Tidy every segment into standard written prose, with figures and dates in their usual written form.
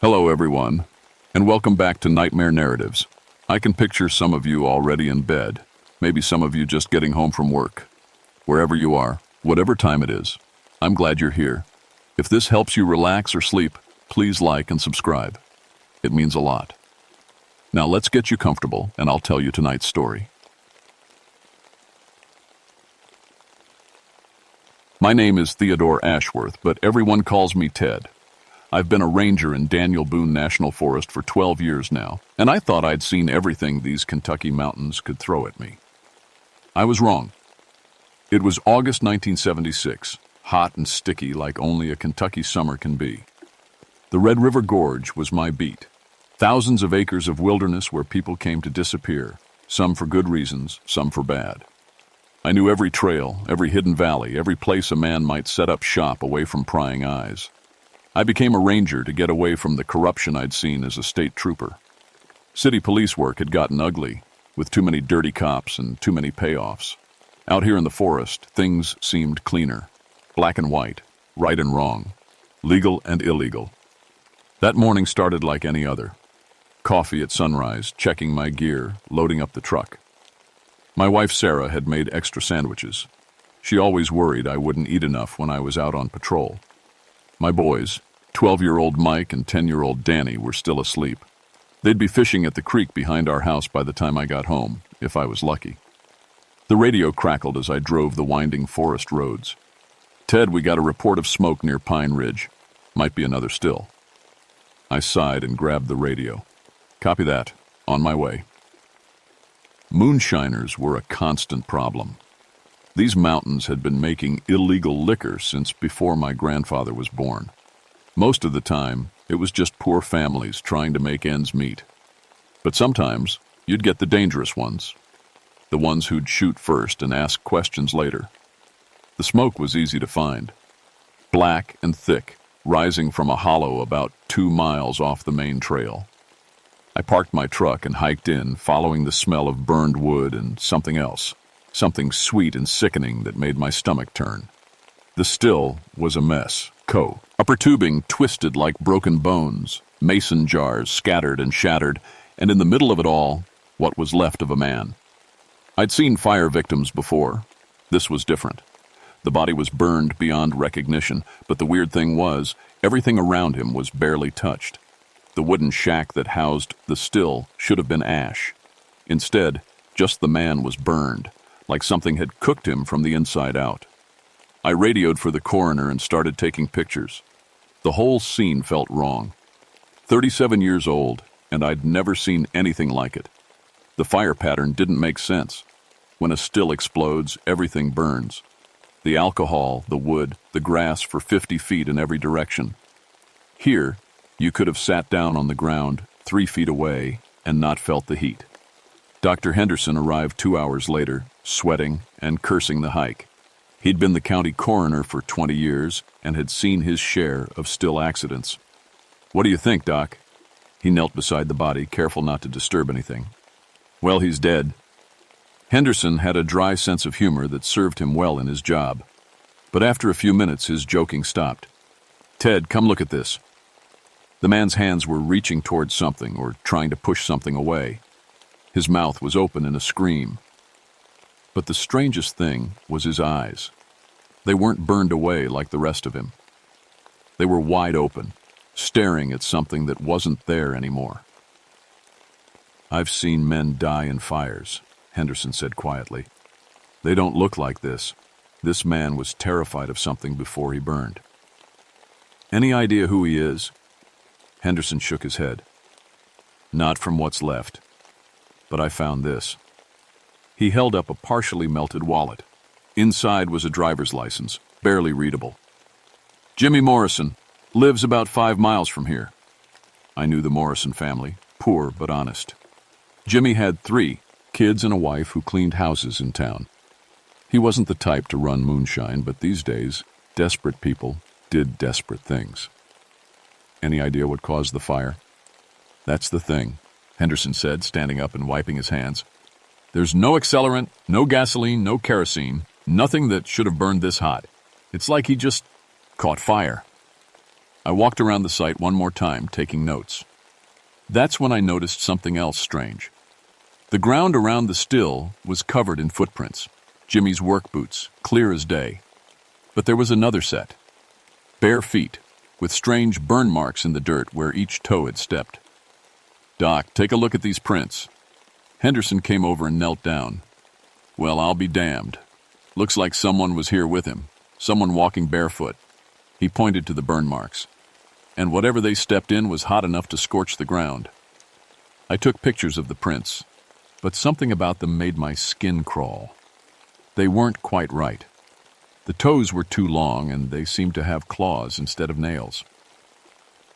Hello, everyone, and welcome back to Nightmare Narratives. I can picture some of you already in bed, maybe some of you just getting home from work. Wherever you are, whatever time it is, I'm glad you're here. If this helps you relax or sleep, please like and subscribe. It means a lot. Now let's get you comfortable, and I'll tell you tonight's story. My name is Theodore Ashworth, but everyone calls me Ted. I've been a ranger in Daniel Boone National Forest for 12 years now, and I thought I'd seen everything these Kentucky mountains could throw at me. I was wrong. It was August 1976, hot and sticky like only a Kentucky summer can be. The Red River Gorge was my beat. Thousands of acres of wilderness where people came to disappear, some for good reasons, some for bad. I knew every trail, every hidden valley, every place a man might set up shop away from prying eyes. I became a ranger to get away from the corruption I'd seen as a state trooper. City police work had gotten ugly, with too many dirty cops and too many payoffs. Out here in the forest, things seemed cleaner. Black and white, right and wrong, legal and illegal. That morning started like any other. Coffee at sunrise, checking my gear, loading up the truck. My wife Sarah had made extra sandwiches. She always worried I wouldn't eat enough when I was out on patrol. My boys, 12-year-old Mike and 10-year-old Danny, were still asleep. They'd be fishing at the creek behind our house by the time I got home, if I was lucky. The radio crackled as I drove the winding forest roads. "Ted, we got a report of smoke near Pine Ridge. Might be another still." I sighed and grabbed the radio. "Copy that. On my way." Moonshiners were a constant problem. These mountains had been making illegal liquor since before my grandfather was born. Most of the time, it was just poor families trying to make ends meet. But sometimes, you'd get the dangerous ones. The ones who'd shoot first and ask questions later. The smoke was easy to find. Black and thick, rising from a hollow about 2 miles off the main trail. I parked my truck and hiked in, following the smell of burned wood and something else. Something sweet and sickening that made my stomach turn. The still was a mess. Upper tubing twisted like broken bones, mason jars scattered and shattered, and in the middle of it all, what was left of a man. I'd seen fire victims before. This was different. The body was burned beyond recognition, but the weird thing was, everything around him was barely touched. The wooden shack that housed the still should have been ash. Instead, just the man was burned, like something had cooked him from the inside out. I radioed for the coroner and started taking pictures. The whole scene felt wrong. 37 years old, and I'd never seen anything like it. The fire pattern didn't make sense. When a still explodes, everything burns. The alcohol, the wood, the grass for 50 feet in every direction. Here, you could have sat down on the ground 3 feet away and not felt the heat. Dr. Henderson arrived 2 hours later, sweating and cursing the hike. He'd been the county coroner for 20 years and had seen his share of still accidents. "What do you think, Doc?" He knelt beside the body, careful not to disturb anything. "Well, he's dead." Henderson had a dry sense of humor that served him well in his job. But after a few minutes, his joking stopped. "Ted, come look at this." The man's hands were reaching towards something or trying to push something away. His mouth was open in a scream. But the strangest thing was his eyes. They weren't burned away like the rest of him. They were wide open, staring at something that wasn't there anymore. "I've seen men die in fires," Henderson said quietly. "They don't look like this. This man was terrified of something before he burned." "Any idea who he is?" Henderson shook his head. "Not from what's left. But I found this." He held up a partially melted wallet. Inside was a driver's license, barely readable. "Jimmy Morrison, lives about 5 miles from here." I knew the Morrison family, poor but honest. Jimmy had 3 kids and a wife who cleaned houses in town. He wasn't the type to run moonshine, but these days, desperate people did desperate things. "Any idea what caused the fire?" "That's the thing," Henderson said, standing up and wiping his hands. "There's no accelerant, no gasoline, no kerosene, nothing that should have burned this hot. It's like he just caught fire." I walked around the site one more time, taking notes. That's when I noticed something else strange. The ground around the still was covered in footprints, Jimmy's work boots, clear as day. But there was another set. Bare feet, with strange burn marks in the dirt where each toe had stepped. "Doc, take a look at these prints." Henderson came over and knelt down. "Well, I'll be damned. Looks like someone was here with him, someone walking barefoot." He pointed to the burn marks. "And whatever they stepped in was hot enough to scorch the ground." I took pictures of the prints, but something about them made my skin crawl. They weren't quite right. The toes were too long, and they seemed to have claws instead of nails.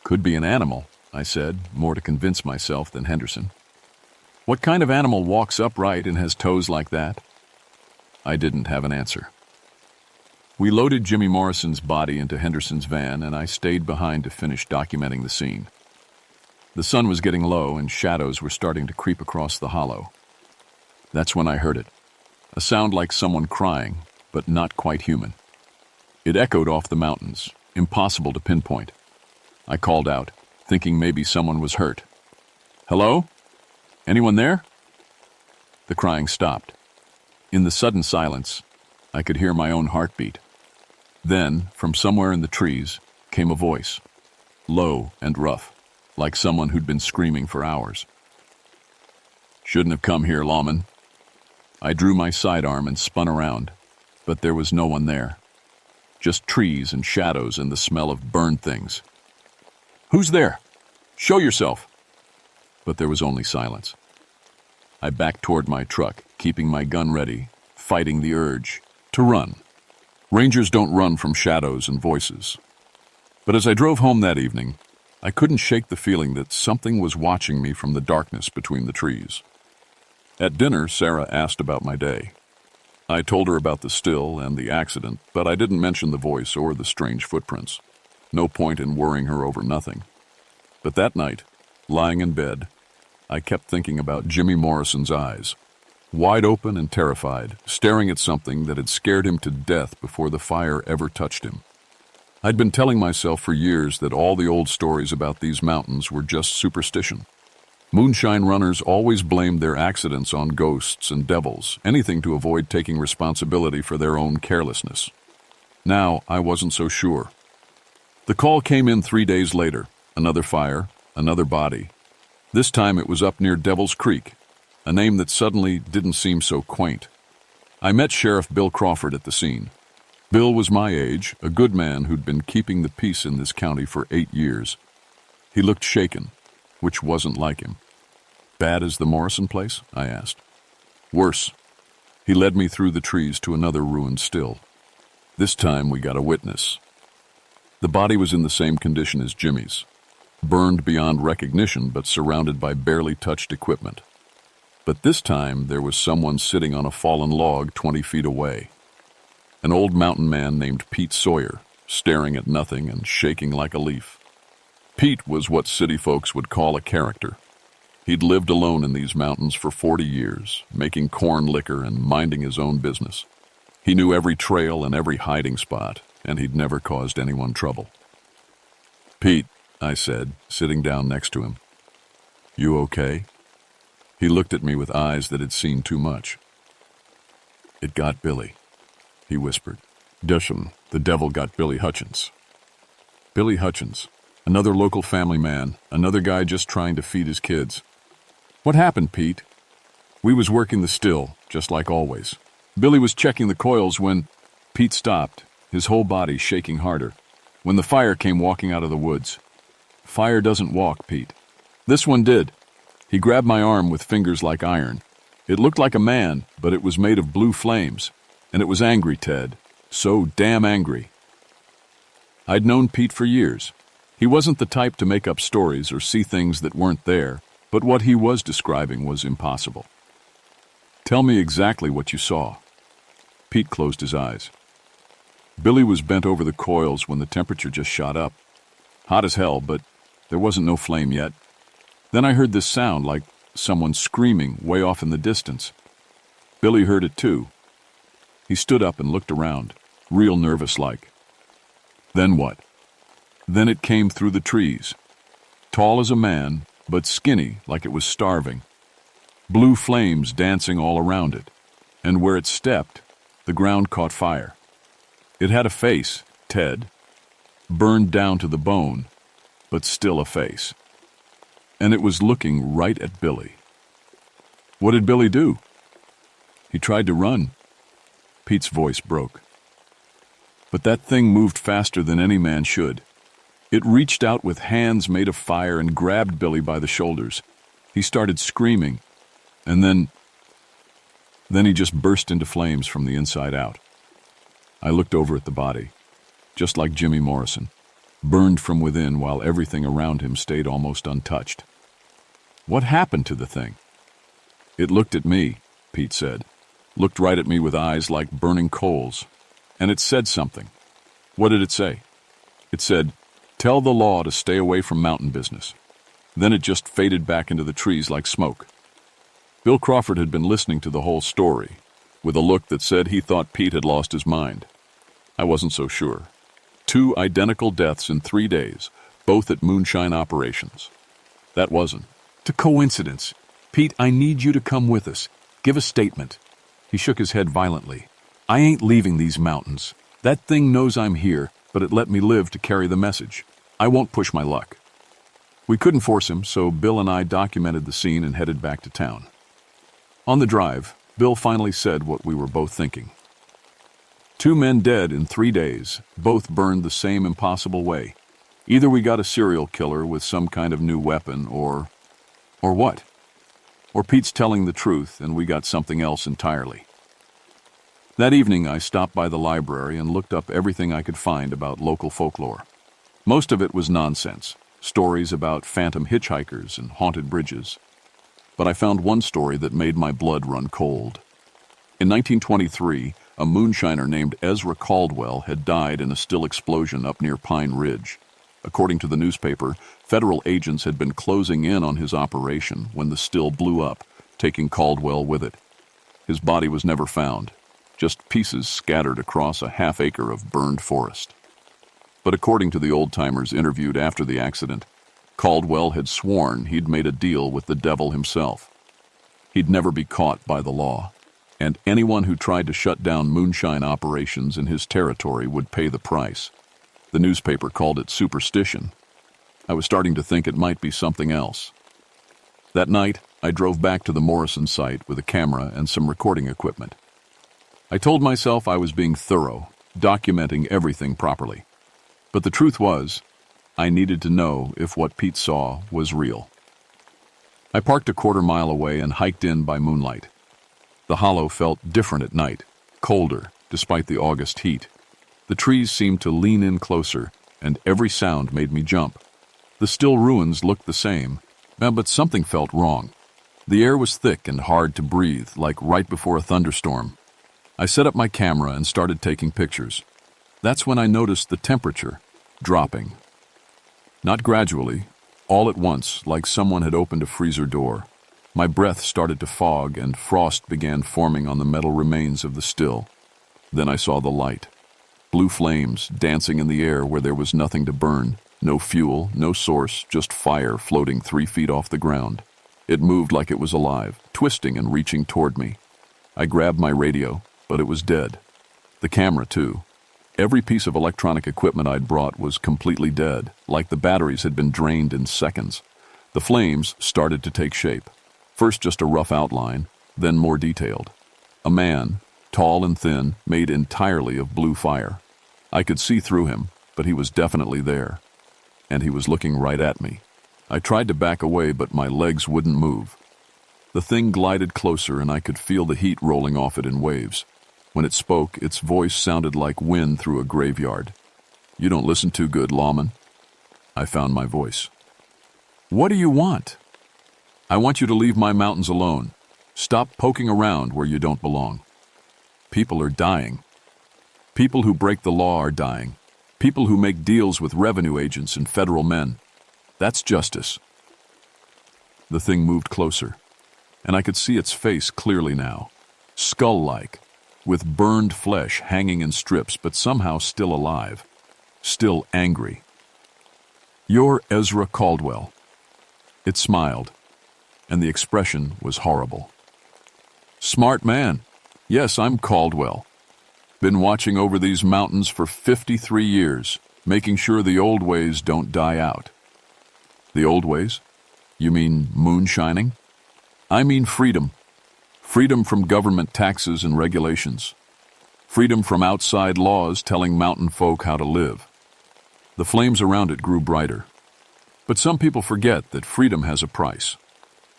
"Could be an animal," I said, more to convince myself than Henderson. "What kind of animal walks upright and has toes like that?" I didn't have an answer. We loaded Jimmy Morrison's body into Henderson's van, and I stayed behind to finish documenting the scene. The sun was getting low, and shadows were starting to creep across the hollow. That's when I heard it. A sound like someone crying, but not quite human. It echoed off the mountains, impossible to pinpoint. I called out, thinking maybe someone was hurt. "Hello? Anyone there?" The crying stopped. In the sudden silence, I could hear my own heartbeat. Then, from somewhere in the trees, came a voice, low and rough, like someone who'd been screaming for hours. "Shouldn't have come here, lawman." I drew my sidearm and spun around, but there was no one there. Just trees and shadows and the smell of burned things. "Who's there? Show yourself." But there was only silence. I backed toward my truck, keeping my gun ready, fighting the urge to run. Rangers don't run from shadows and voices. But as I drove home that evening, I couldn't shake the feeling that something was watching me from the darkness between the trees. At dinner, Sarah asked about my day. I told her about the still and the accident, but I didn't mention the voice or the strange footprints. No point in worrying her over nothing. But that night, lying in bed, I kept thinking about Jimmy Morrison's eyes. Wide open and terrified, staring at something that had scared him to death before the fire ever touched him. I'd been telling myself for years that all the old stories about these mountains were just superstition. Moonshine runners always blamed their accidents on ghosts and devils, anything to avoid taking responsibility for their own carelessness. Now, I wasn't so sure. The call came in 3 days later. Another fire, another body. This time it was up near Devil's Creek, a name that suddenly didn't seem so quaint. I met Sheriff Bill Crawford at the scene. Bill was my age, a good man who'd been keeping the peace in this county for 8 years. He looked shaken, which wasn't like him. "Bad as the Morrison place?" I asked. "Worse." He led me through the trees to another ruined still. This time we got a witness. The body was in the same condition as Jimmy's, burned beyond recognition but surrounded by barely touched equipment. But this time there was someone sitting on a fallen log 20 feet away. An old mountain man named Pete Sawyer, staring at nothing and shaking like a leaf. Pete was what city folks would call a character. He'd lived alone in these mountains for 40 years, making corn liquor and minding his own business. He knew every trail and every hiding spot, and he'd never caused anyone trouble. "Pete," I said, sitting down next to him. "You okay?" He looked at me with eyes that had seen too much. "It got Billy," he whispered. The devil got Billy Hutchins." Billy Hutchins, another local family man, another guy just trying to feed his kids. "What happened, Pete?" "We was working the still, just like always. Billy was checking the coils when—" Pete stopped, his whole body shaking harder. "When the fire came walking out of the woods." "Fire doesn't walk, Pete." "This one did." He grabbed my arm with fingers like iron. It looked like a man, but it was made of blue flames. And it was angry, Ted. So damn angry. I'd known Pete for years. He wasn't the type to make up stories or see things that weren't there, but what he was describing was impossible. "Tell me exactly what you saw." Pete closed his eyes. "Billy was bent over the coils when the temperature just shot up. Hot as hell, but there wasn't no flame yet. Then I heard this sound like someone screaming way off in the distance. Billy heard it too. He stood up and looked around, real nervous-like. Then what?" Then it came through the trees, tall as a man, but skinny like it was starving. Blue flames dancing all around it, and where it stepped, the ground caught fire. It had a face, Ted, burned down to the bone, but still a face. And it was looking right at Billy. What did Billy do? He tried to run. Pete's voice broke. But that thing moved faster than any man should. It reached out with hands made of fire and grabbed Billy by the shoulders. He started screaming, and then he just burst into flames from the inside out. I looked over at the body, just like Jimmy Morrison, burned from within while everything around him stayed almost untouched. What happened to the thing? It looked at me, Pete said. Looked right at me with eyes like burning coals. And it said something. What did it say? It said, "Tell the law to stay away from mountain business." Then it just faded back into the trees like smoke. Bill Crawford had been listening to the whole story, with a look that said he thought Pete had lost his mind. I wasn't so sure. 2 identical deaths in 3 days, both at moonshine operations. That wasn't a coincidence. Pete, I need you to come with us. Give a statement. He shook his head violently. I ain't leaving these mountains. That thing knows I'm here, but it let me live to carry the message. I won't push my luck. We couldn't force him, so Bill and I documented the scene and headed back to town. On the drive, Bill finally said what we were both thinking. 2 men dead in 3 days, both burned the same impossible way. Either we got a serial killer with some kind of new weapon, or what? Or Pete's telling the truth and we got something else entirely. That evening, I stopped by the library and looked up everything I could find about local folklore. Most of it was nonsense, stories about phantom hitchhikers and haunted bridges. But I found one story that made my blood run cold. In 1923, a moonshiner named Ezra Caldwell had died in a still explosion up near Pine Ridge. According to the newspaper, federal agents had been closing in on his operation when the still blew up, taking Caldwell with it. His body was never found, just pieces scattered across a half-acre of burned forest. But according to the old-timers interviewed after the accident, Caldwell had sworn he'd made a deal with the devil himself. He'd never be caught by the law, and anyone who tried to shut down moonshine operations in his territory would pay the price. The newspaper called it superstition. I was starting to think it might be something else. That night, I drove back to the Morrison site with a camera and some recording equipment. I told myself I was being thorough, documenting everything properly. But the truth was, I needed to know if what Pete saw was real. I parked a quarter-mile away and hiked in by moonlight. The hollow felt different at night, colder, despite the August heat. The trees seemed to lean in closer, and every sound made me jump. The still ruins looked the same, but something felt wrong. The air was thick and hard to breathe, like right before a thunderstorm. I set up my camera and started taking pictures. That's when I noticed the temperature dropping. Not gradually, all at once, like someone had opened a freezer door. My breath started to fog and frost began forming on the metal remains of the still. Then I saw the light. Blue flames dancing in the air where there was nothing to burn. No fuel, no source, just fire floating 3 feet off the ground. It moved like it was alive, twisting and reaching toward me. I grabbed my radio, but it was dead. The camera, too. Every piece of electronic equipment I'd brought was completely dead, like the batteries had been drained in seconds. The flames started to take shape. First just a rough outline, then more detailed. A man, tall and thin, made entirely of blue fire. I could see through him, but he was definitely there. And he was looking right at me. I tried to back away, but my legs wouldn't move. The thing glided closer, and I could feel the heat rolling off it in waves. When it spoke, its voice sounded like wind through a graveyard. "You don't listen too good, lawman." I found my voice. "What do you want?" "I want you to leave my mountains alone. Stop poking around where you don't belong. People are dying. People who break the law are dying. People who make deals with revenue agents and federal men. That's justice." The thing moved closer, and I could see its face clearly now. Skull-like, with burned flesh hanging in strips, but somehow still alive. Still angry. "You're Ezra Caldwell." It smiled, and the expression was horrible. "Smart man. Yes, I'm Caldwell. Been watching over these mountains for 53 years, making sure the old ways don't die out." "The old ways? You mean moonshining?" "I mean freedom. Freedom from government taxes and regulations. Freedom from outside laws telling mountain folk how to live." The flames around it grew brighter. But some people forget that freedom has a price.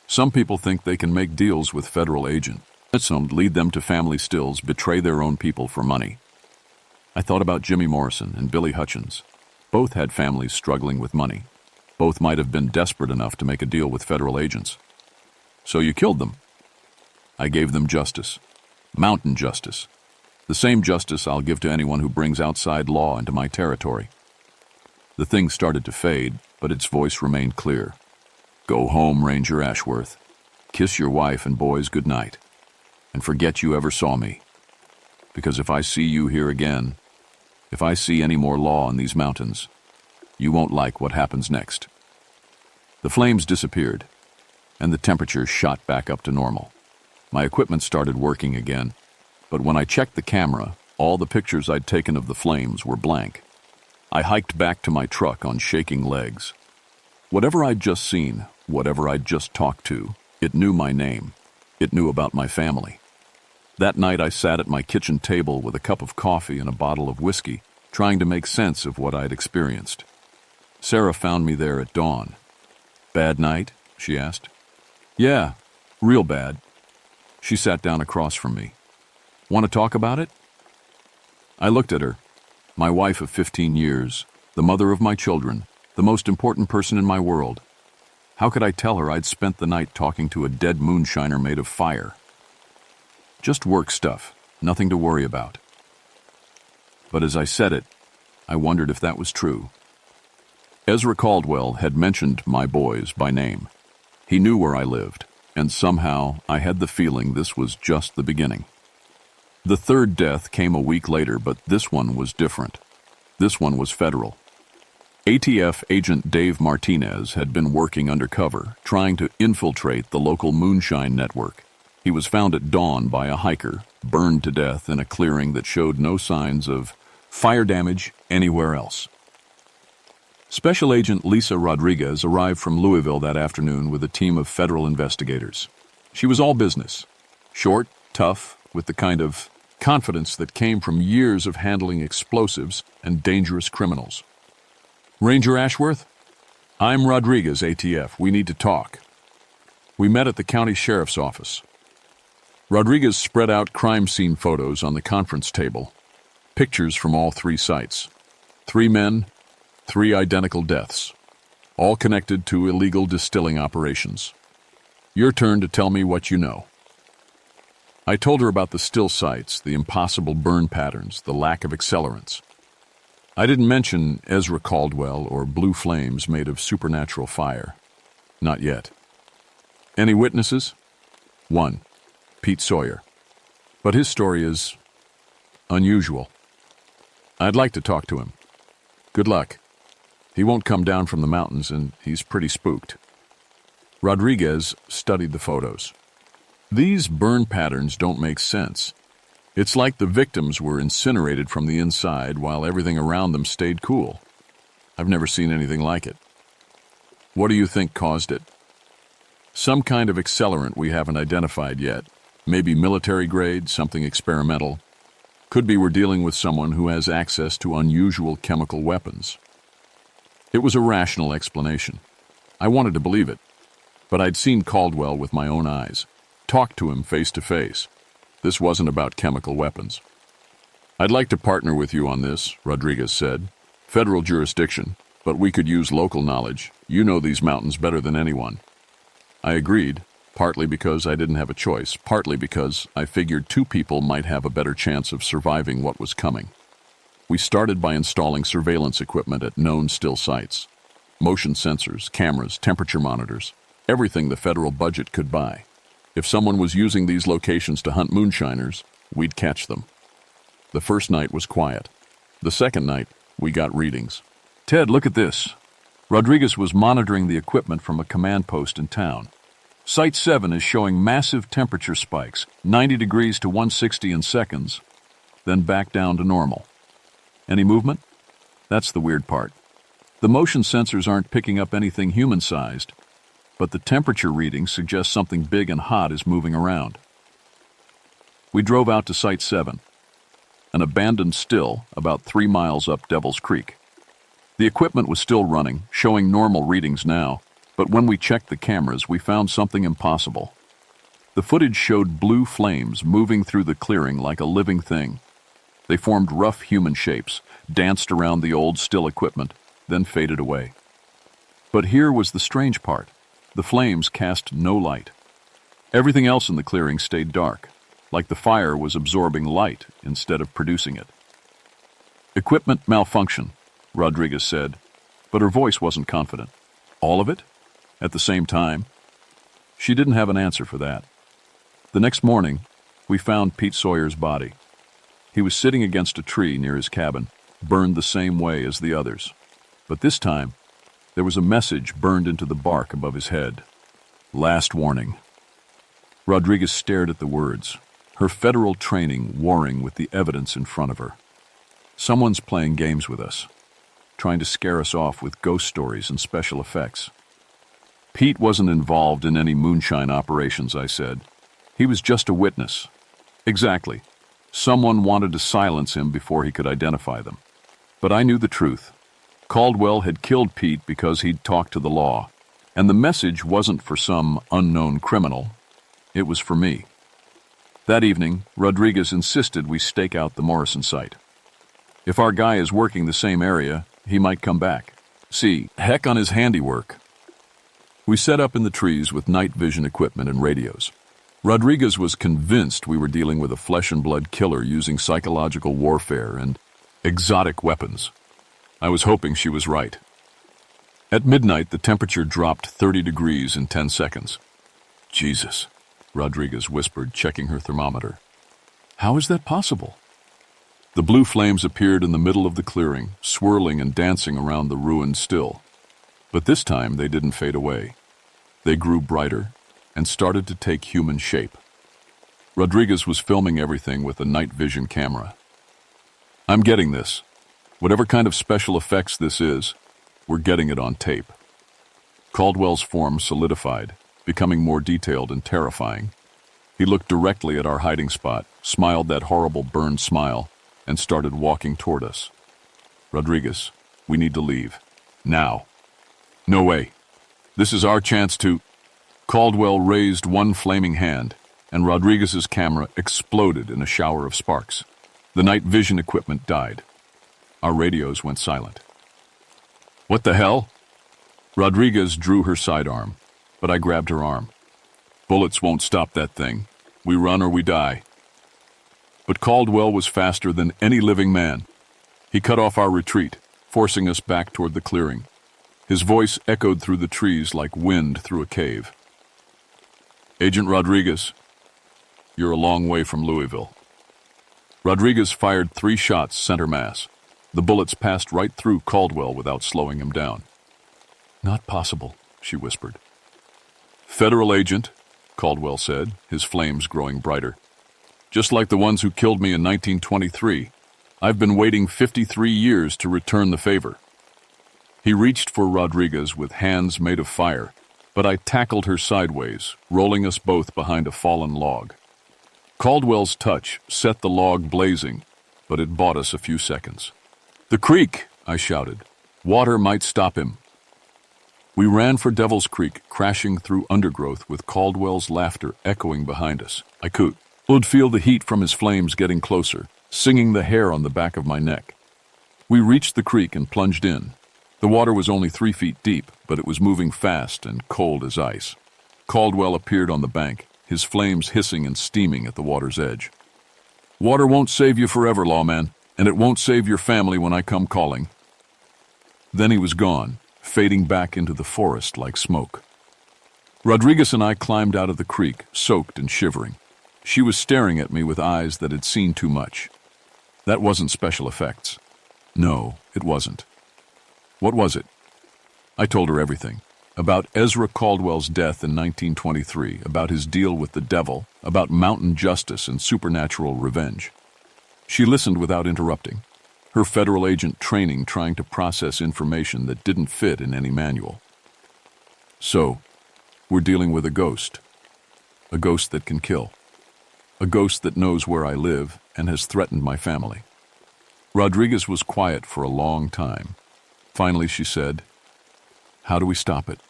Some people think they can make deals with federal agents. Some lead them to family stills, betray their own people for money. I thought about Jimmy Morrison and Billy Hutchins. Both had families struggling with money. Both might have been desperate enough to make a deal with federal agents. "So you killed them?" "I gave them justice. Mountain justice. The same justice I'll give to anyone who brings outside law into my territory." The thing started to fade, but its voice remained clear. "Go home, Ranger Ashworth. Kiss your wife and boys good night. And forget you ever saw me. Because if I see you here again, if I see any more law in these mountains, you won't like what happens next." The flames disappeared, and the temperature shot back up to normal. My equipment started working again, but when I checked the camera, all the pictures I'd taken of the flames were blank. I hiked back to my truck on shaking legs. Whatever I'd just seen, whatever I'd just talked to, it knew my name. It knew about my family. That night I sat at my kitchen table with a cup of coffee and a bottle of whiskey, trying to make sense of what I'd experienced. Sarah found me there at dawn. "Bad night?" she asked. "Yeah, real bad." She sat down across from me. "Want to talk about it?" I looked at her. My wife of 15 years, the mother of my children, the most important person in my world. How could I tell her I'd spent the night talking to a dead moonshiner made of fire? Just work stuff, nothing to worry about. But as I said it, I wondered if that was true. Ezra Caldwell had mentioned my boys by name. He knew where I lived, and somehow I had the feeling this was just the beginning. The third death came a week later, but this one was different. This one was federal. ATF agent Dave Martinez had been working undercover, trying to infiltrate the local moonshine network. He was found at dawn by a hiker, burned to death in a clearing that showed no signs of fire damage anywhere else. Special Agent Lisa Rodriguez arrived from Louisville that afternoon with a team of federal investigators. She was all business. Short, tough, with the kind of confidence that came from years of handling explosives and dangerous criminals. "Ranger Ashworth? I'm Rodriguez, ATF. We need to talk." We met at the county sheriff's office. Rodriguez spread out crime scene photos on the conference table. Pictures from all 3 sites. 3 men, 3 identical deaths, all connected to illegal distilling operations. "Your turn to tell me what you know." I told her about the still sites, the impossible burn patterns, the lack of accelerants. I didn't mention Ezra Caldwell or blue flames made of supernatural fire. Not yet. "Any witnesses?" "One, Pete Sawyer. But his story is unusual. I'd like to talk to him. Good luck. He won't come down from the mountains, and he's pretty spooked." Rodriguez studied the photos. "These burn patterns don't make sense. It's like the victims were incinerated from the inside while everything around them stayed cool. I've never seen anything like it." "What do you think caused it?" "Some kind of accelerant we haven't identified yet. Maybe military grade, something experimental. Could be we're dealing with someone who has access to unusual chemical weapons." It was a rational explanation. I wanted to believe it. But I'd seen Caldwell with my own eyes, talked to him face to face. This wasn't about chemical weapons. "I'd like to partner with you on this," Rodriguez said. "Federal jurisdiction, but we could use local knowledge. You know these mountains better than anyone." I agreed, partly because I didn't have a choice, partly because I figured 2 people might have a better chance of surviving what was coming. We started by installing surveillance equipment at known still sites. Motion sensors, cameras, temperature monitors, everything the federal budget could buy. If someone was using these locations to hunt moonshiners, we'd catch them. The first night was quiet. The second night, we got readings. "Ted, look at this." Rodriguez was monitoring the equipment from a command post in town. Site 7 is showing massive temperature spikes, 90 degrees to 160 in seconds, then back down to normal. Any movement? That's the weird part. The motion sensors aren't picking up anything human-sized, but the temperature readings suggest something big and hot is moving around. We drove out to Site 7, an abandoned still about 3 miles up Devil's Creek. The equipment was still running, showing normal readings now, but when we checked the cameras, we found something impossible. The footage showed blue flames moving through the clearing like a living thing. They formed rough human shapes, danced around the old still equipment, then faded away. But here was the strange part. The flames cast no light. Everything else in the clearing stayed dark, like the fire was absorbing light instead of producing it. "Equipment malfunction," Rodriguez said, but her voice wasn't confident. "All of it? At the same time?" She didn't have an answer for that. The next morning, we found Pete Sawyer's body. He was sitting against a tree near his cabin, burned the same way as the others. But this time, there was a message burned into the bark above his head. "Last warning." Rodriguez stared at the words, her federal training warring with the evidence in front of her. Someone's playing games with us, trying to scare us off with ghost stories and special effects. "Pete wasn't involved in any moonshine operations," I said. "He was just a witness." "Exactly. Someone wanted to silence him before he could identify them. But I knew the truth. Caldwell had killed Pete because he'd talked to the law, and the message wasn't for some unknown criminal. It was for me." That evening, Rodriguez insisted we stake out the Morrison site. If our guy is working the same area, he might come back. See, heck on his handiwork. We set up in the trees with night vision equipment and radios. Rodriguez was convinced we were dealing with a flesh-and-blood killer using psychological warfare and exotic weapons. I was hoping she was right. At midnight, the temperature dropped 30 degrees in 10 seconds. "Jesus," Rodriguez whispered, checking her thermometer. "How is that possible?" The blue flames appeared in the middle of the clearing, swirling and dancing around the ruined still. But this time they didn't fade away. They grew brighter and started to take human shape. Rodriguez was filming everything with a night vision camera. "I'm getting this. Whatever kind of special effects this is, we're getting it on tape." Caldwell's form solidified, becoming more detailed and terrifying. He looked directly at our hiding spot, smiled that horrible burned smile, and started walking toward us. "Rodriguez, we need to leave. Now." "No way. This is our chance to—" Caldwell raised one flaming hand, and Rodriguez's camera exploded in a shower of sparks. The night vision equipment died. Our radios went silent. "What the hell?" Rodriguez drew her sidearm, but I grabbed her arm. "Bullets won't stop that thing. We run or we die." But Caldwell was faster than any living man. He cut off our retreat, forcing us back toward the clearing. His voice echoed through the trees like wind through a cave. "Agent Rodriguez, you're a long way from Louisville." Rodriguez fired 3 shots center mass. The bullets passed right through Caldwell without slowing him down. "Not possible," she whispered. "Federal agent," Caldwell said, his flames growing brighter. "Just like the ones who killed me in 1923. I've been waiting 53 years to return the favor." He reached for Rodriguez with hands made of fire, but I tackled her sideways, rolling us both behind a fallen log. Caldwell's touch set the log blazing, but it bought us a few seconds. "The creek!" I shouted. "Water might stop him." We ran for Devil's Creek, crashing through undergrowth with Caldwell's laughter echoing behind us. I could feel the heat from his flames getting closer, singing the hair on the back of my neck. We reached the creek and plunged in. The water was only 3 feet deep, but it was moving fast and cold as ice. Caldwell appeared on the bank, his flames hissing and steaming at the water's edge. "Water won't save you forever, lawman, and it won't save your family when I come calling." Then he was gone, fading back into the forest like smoke. Rodriguez and I climbed out of the creek, soaked and shivering. She was staring at me with eyes that had seen too much. That wasn't special effects. No, it wasn't. What was it? I told her everything. About Ezra Caldwell's death in 1923, about his deal with the devil, about mountain justice and supernatural revenge. She listened without interrupting, her federal agent training trying to process information that didn't fit in any manual. So, we're dealing with a ghost that can kill, a ghost that knows where I live and has threatened my family. Rodriguez was quiet for a long time. Finally, she said, "How do we stop it?"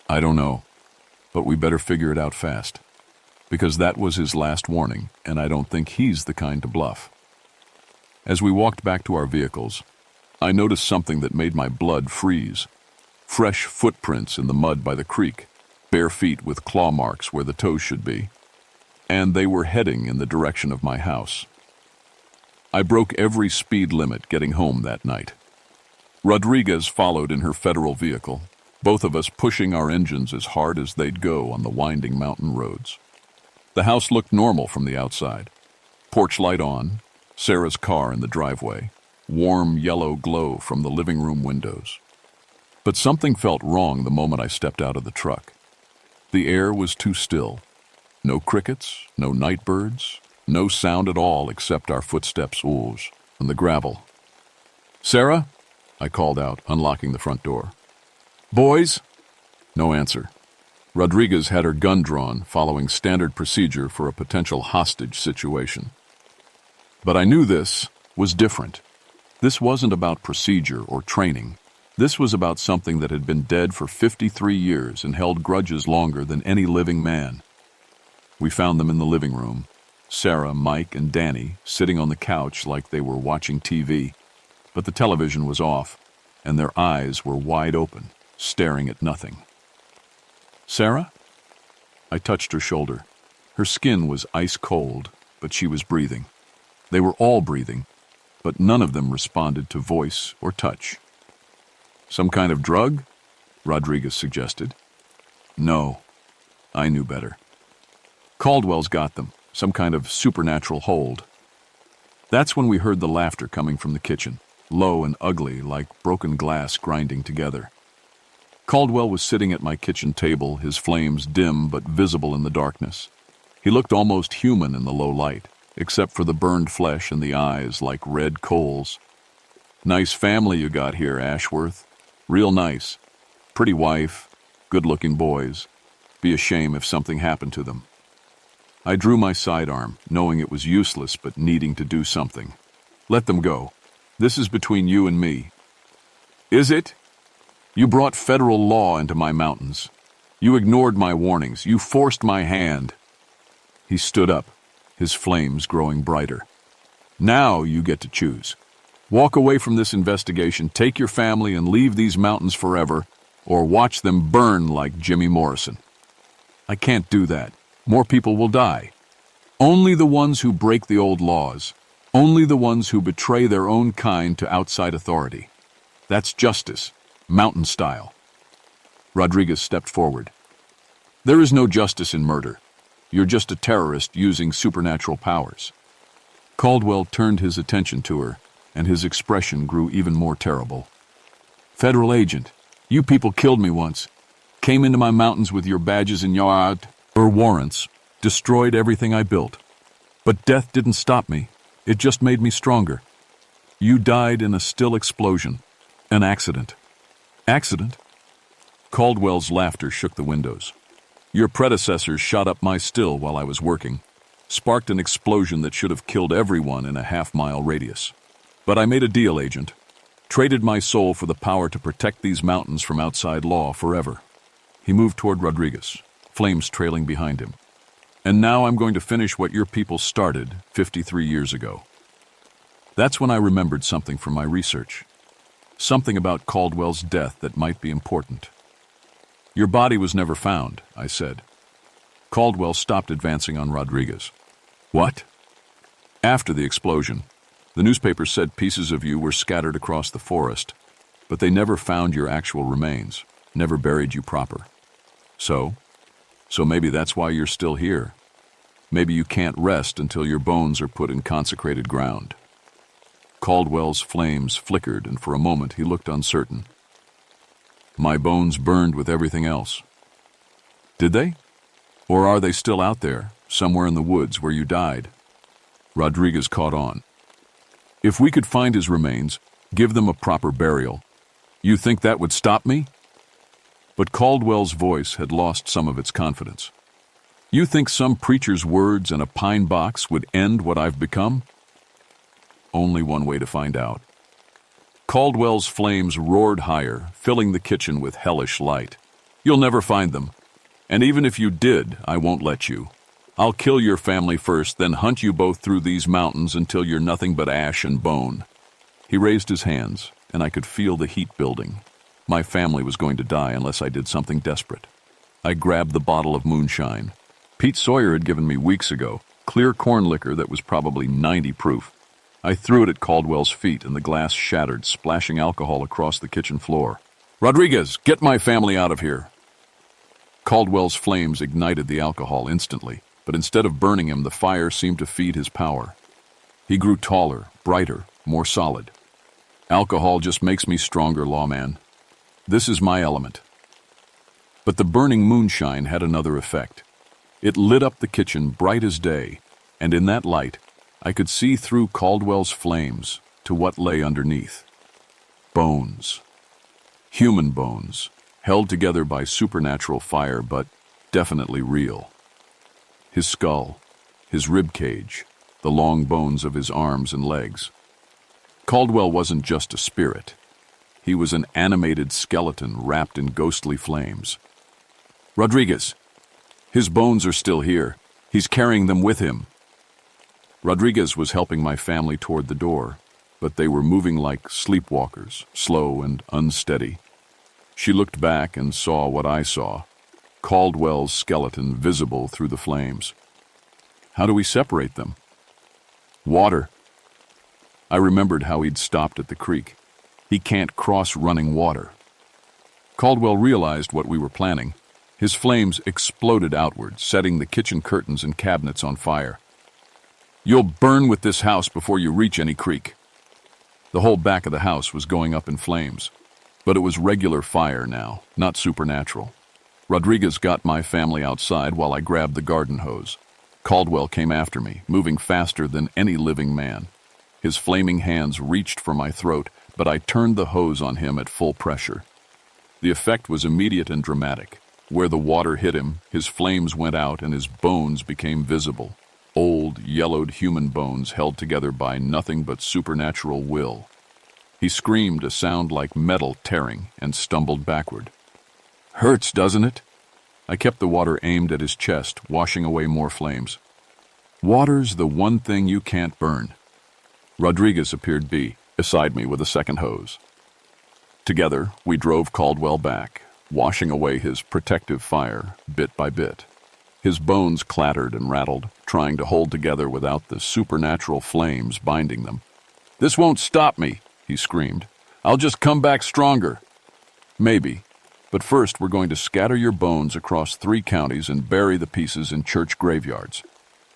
"I don't know, but we better figure it out fast, because that was his last warning, and I don't think he's the kind to bluff." As we walked back to our vehicles, I noticed something that made my blood freeze. Fresh footprints in the mud by the creek, bare feet with claw marks where the toes should be, and they were heading in the direction of my house. I broke every speed limit getting home that night. Rodriguez followed in her federal vehicle, both of us pushing our engines as hard as they'd go on the winding mountain roads. The house looked normal from the outside. Porch light on, Sarah's car in the driveway, warm yellow glow from the living room windows. But something felt wrong the moment I stepped out of the truck. The air was too still. No crickets, no night birds, no sound at all except our footsteps on the gravel. "Sarah?" I called out, unlocking the front door. "Boys?" No answer. Rodriguez had her gun drawn, following standard procedure for a potential hostage situation. But I knew this was different. This wasn't about procedure or training. This was about something that had been dead for 53 years and held grudges longer than any living man. We found them in the living room. Sarah, Mike, and Danny sitting on the couch like they were watching TV. But the television was off, and their eyes were wide open, staring at nothing. "Sarah?" I touched her shoulder. Her skin was ice cold, but she was breathing. They were all breathing, but none of them responded to voice or touch. "Some kind of drug?" Rodriguez suggested. "No." I knew better. "Caldwell's got them, some kind of supernatural hold." That's when we heard the laughter coming from the kitchen, low and ugly like broken glass grinding together. Caldwell was sitting at my kitchen table, his flames dim but visible in the darkness. He looked almost human in the low light, except for the burned flesh and the eyes like red coals. "Nice family you got here, Ashworth. Real nice. Pretty wife, good-looking boys. Be a shame if something happened to them." I drew my sidearm, knowing it was useless but needing to do something. "Let them go. This is between you and me." "Is it? You brought federal law into my mountains. You ignored my warnings. You forced my hand." He stood up, his flames growing brighter. "Now you get to choose. Walk away from this investigation, take your family, and leave these mountains forever, or watch them burn like Jimmy Morrison." "I can't do that. More people will die. Only the ones who break the old laws. Only the ones who betray their own kind to outside authority. That's justice, mountain style." Rodriguez stepped forward. "There is no justice in murder. You're just a terrorist using supernatural powers." Caldwell turned his attention to her, and his expression grew even more terrible. "Federal agent, you people killed me once. Came into my mountains with your badges and your warrants, destroyed everything I built. But death didn't stop me. It just made me stronger. You died in a still explosion. An accident." "Accident?" Caldwell's laughter shook the windows. "Your predecessors shot up my still while I was working, sparked an explosion that should have killed everyone in a half-mile radius. But I made a deal, Agent. Traded my soul for the power to protect these mountains from outside law forever." He moved toward Rodriguez, flames trailing behind him. "And now I'm going to finish what your people started 53 years ago." That's when I remembered something from my research. Something about Caldwell's death that might be important. "Your body was never found," I said. Caldwell stopped advancing on Rodriguez. "What?" "After the explosion, the newspapers said pieces of you were scattered across the forest, but they never found your actual remains, never buried you proper. So maybe that's why you're still here. Maybe you can't rest until your bones are put in consecrated ground." Caldwell's flames flickered, and for a moment he looked uncertain. My bones burned with everything else. Did they? Or are they still out there, somewhere in the woods where you died? Rodriguez caught on. If we could find his remains, give them a proper burial, you think that would stop me? But Caldwell's voice had lost some of its confidence. You think some preacher's words and a pine box would end what I've become? Only one way to find out. Caldwell's flames roared higher, filling the kitchen with hellish light. You'll never find them. And even if you did, I won't let you. I'll kill your family first, then hunt you both through these mountains until you're nothing but ash and bone. He raised his hands, and I could feel the heat building. My family was going to die unless I did something desperate. I grabbed the bottle of moonshine. Pete Sawyer had given me weeks ago, clear corn liquor that was probably 90 proof. I threw it at Caldwell's feet, and the glass shattered, splashing alcohol across the kitchen floor. Rodriguez, get my family out of here! Caldwell's flames ignited the alcohol instantly, but instead of burning him, the fire seemed to feed his power. He grew taller, brighter, more solid. Alcohol just makes me stronger, lawman. This is my element. But the burning moonshine had another effect. It lit up the kitchen bright as day, and in that light, I could see through Caldwell's flames to what lay underneath. Bones. Human bones, held together by supernatural fire, but definitely real. His skull, his rib cage, the long bones of his arms and legs. Caldwell wasn't just a spirit. He was an animated skeleton wrapped in ghostly flames. Rodriguez, his bones are still here. He's carrying them with him. Rodriguez was helping my family toward the door, but they were moving like sleepwalkers, slow and unsteady. She looked back and saw what I saw, Caldwell's skeleton visible through the flames. How do we separate them? Water. I remembered how he'd stopped at the creek. He can't cross running water. Caldwell realized what we were planning. His flames exploded outward, setting the kitchen curtains and cabinets on fire. You'll burn with this house before you reach any creek. The whole back of the house was going up in flames, but it was regular fire now, not supernatural. Rodriguez got my family outside while I grabbed the garden hose. Caldwell came after me, moving faster than any living man. His flaming hands reached for my throat, but I turned the hose on him at full pressure. The effect was immediate and dramatic. Where the water hit him, his flames went out and his bones became visible. Old, yellowed human bones held together by nothing but supernatural will. He screamed a sound like metal tearing and stumbled backward. Hurts, doesn't it? I kept the water aimed at his chest, washing away more flames. Water's the one thing you can't burn. Rodriguez appeared beside me with a second hose. Together, we drove Caldwell back, washing away his protective fire bit by bit. His bones clattered and rattled, trying to hold together without the supernatural flames binding them. This won't stop me, he screamed. I'll just come back stronger. Maybe, but first we're going to scatter your bones across 3 counties and bury the pieces in church graveyards.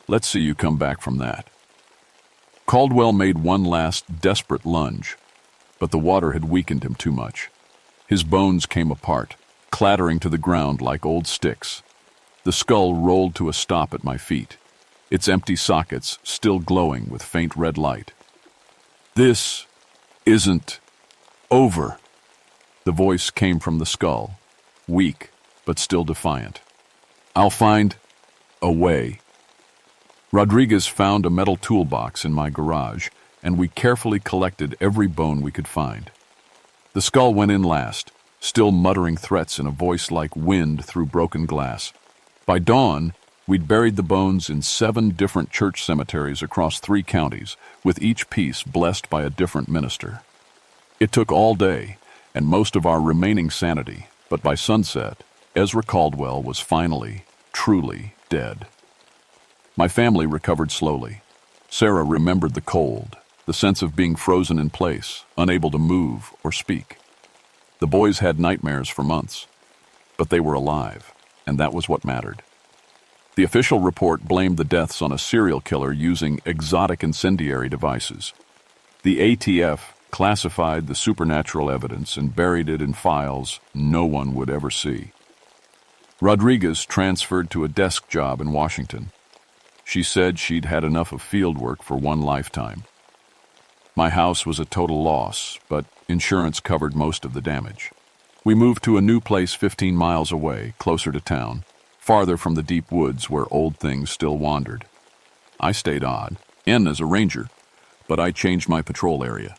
Let's see you come back from that. Caldwell made one last desperate lunge, but the water had weakened him too much. His bones came apart, clattering to the ground like old sticks. The skull rolled to a stop at my feet, its empty sockets still glowing with faint red light. This isn't over. The voice came from the skull, weak but still defiant. I'll find a way. Rodriguez found a metal toolbox in my garage, and we carefully collected every bone we could find. The skull went in last, still muttering threats in a voice like wind through broken glass. By dawn, we'd buried the bones in 7 different church cemeteries across 3 counties, with each piece blessed by a different minister. It took all day, and most of our remaining sanity, but by sunset, Ezra Caldwell was finally, truly dead. My family recovered slowly. Sarah remembered the cold, the sense of being frozen in place, unable to move or speak. The boys had nightmares for months, but they were alive, and that was what mattered. The official report blamed the deaths on a serial killer using exotic incendiary devices. The ATF classified the supernatural evidence, and buried it in files no one would ever see. Rodriguez transferred to a desk job in Washington. She said she'd had enough of field work for one lifetime. My house was a total loss, but insurance covered most of the damage. We moved to a new place 15 miles away, closer to town, farther from the deep woods where old things still wandered. I stayed in as a ranger, but I changed my patrol area.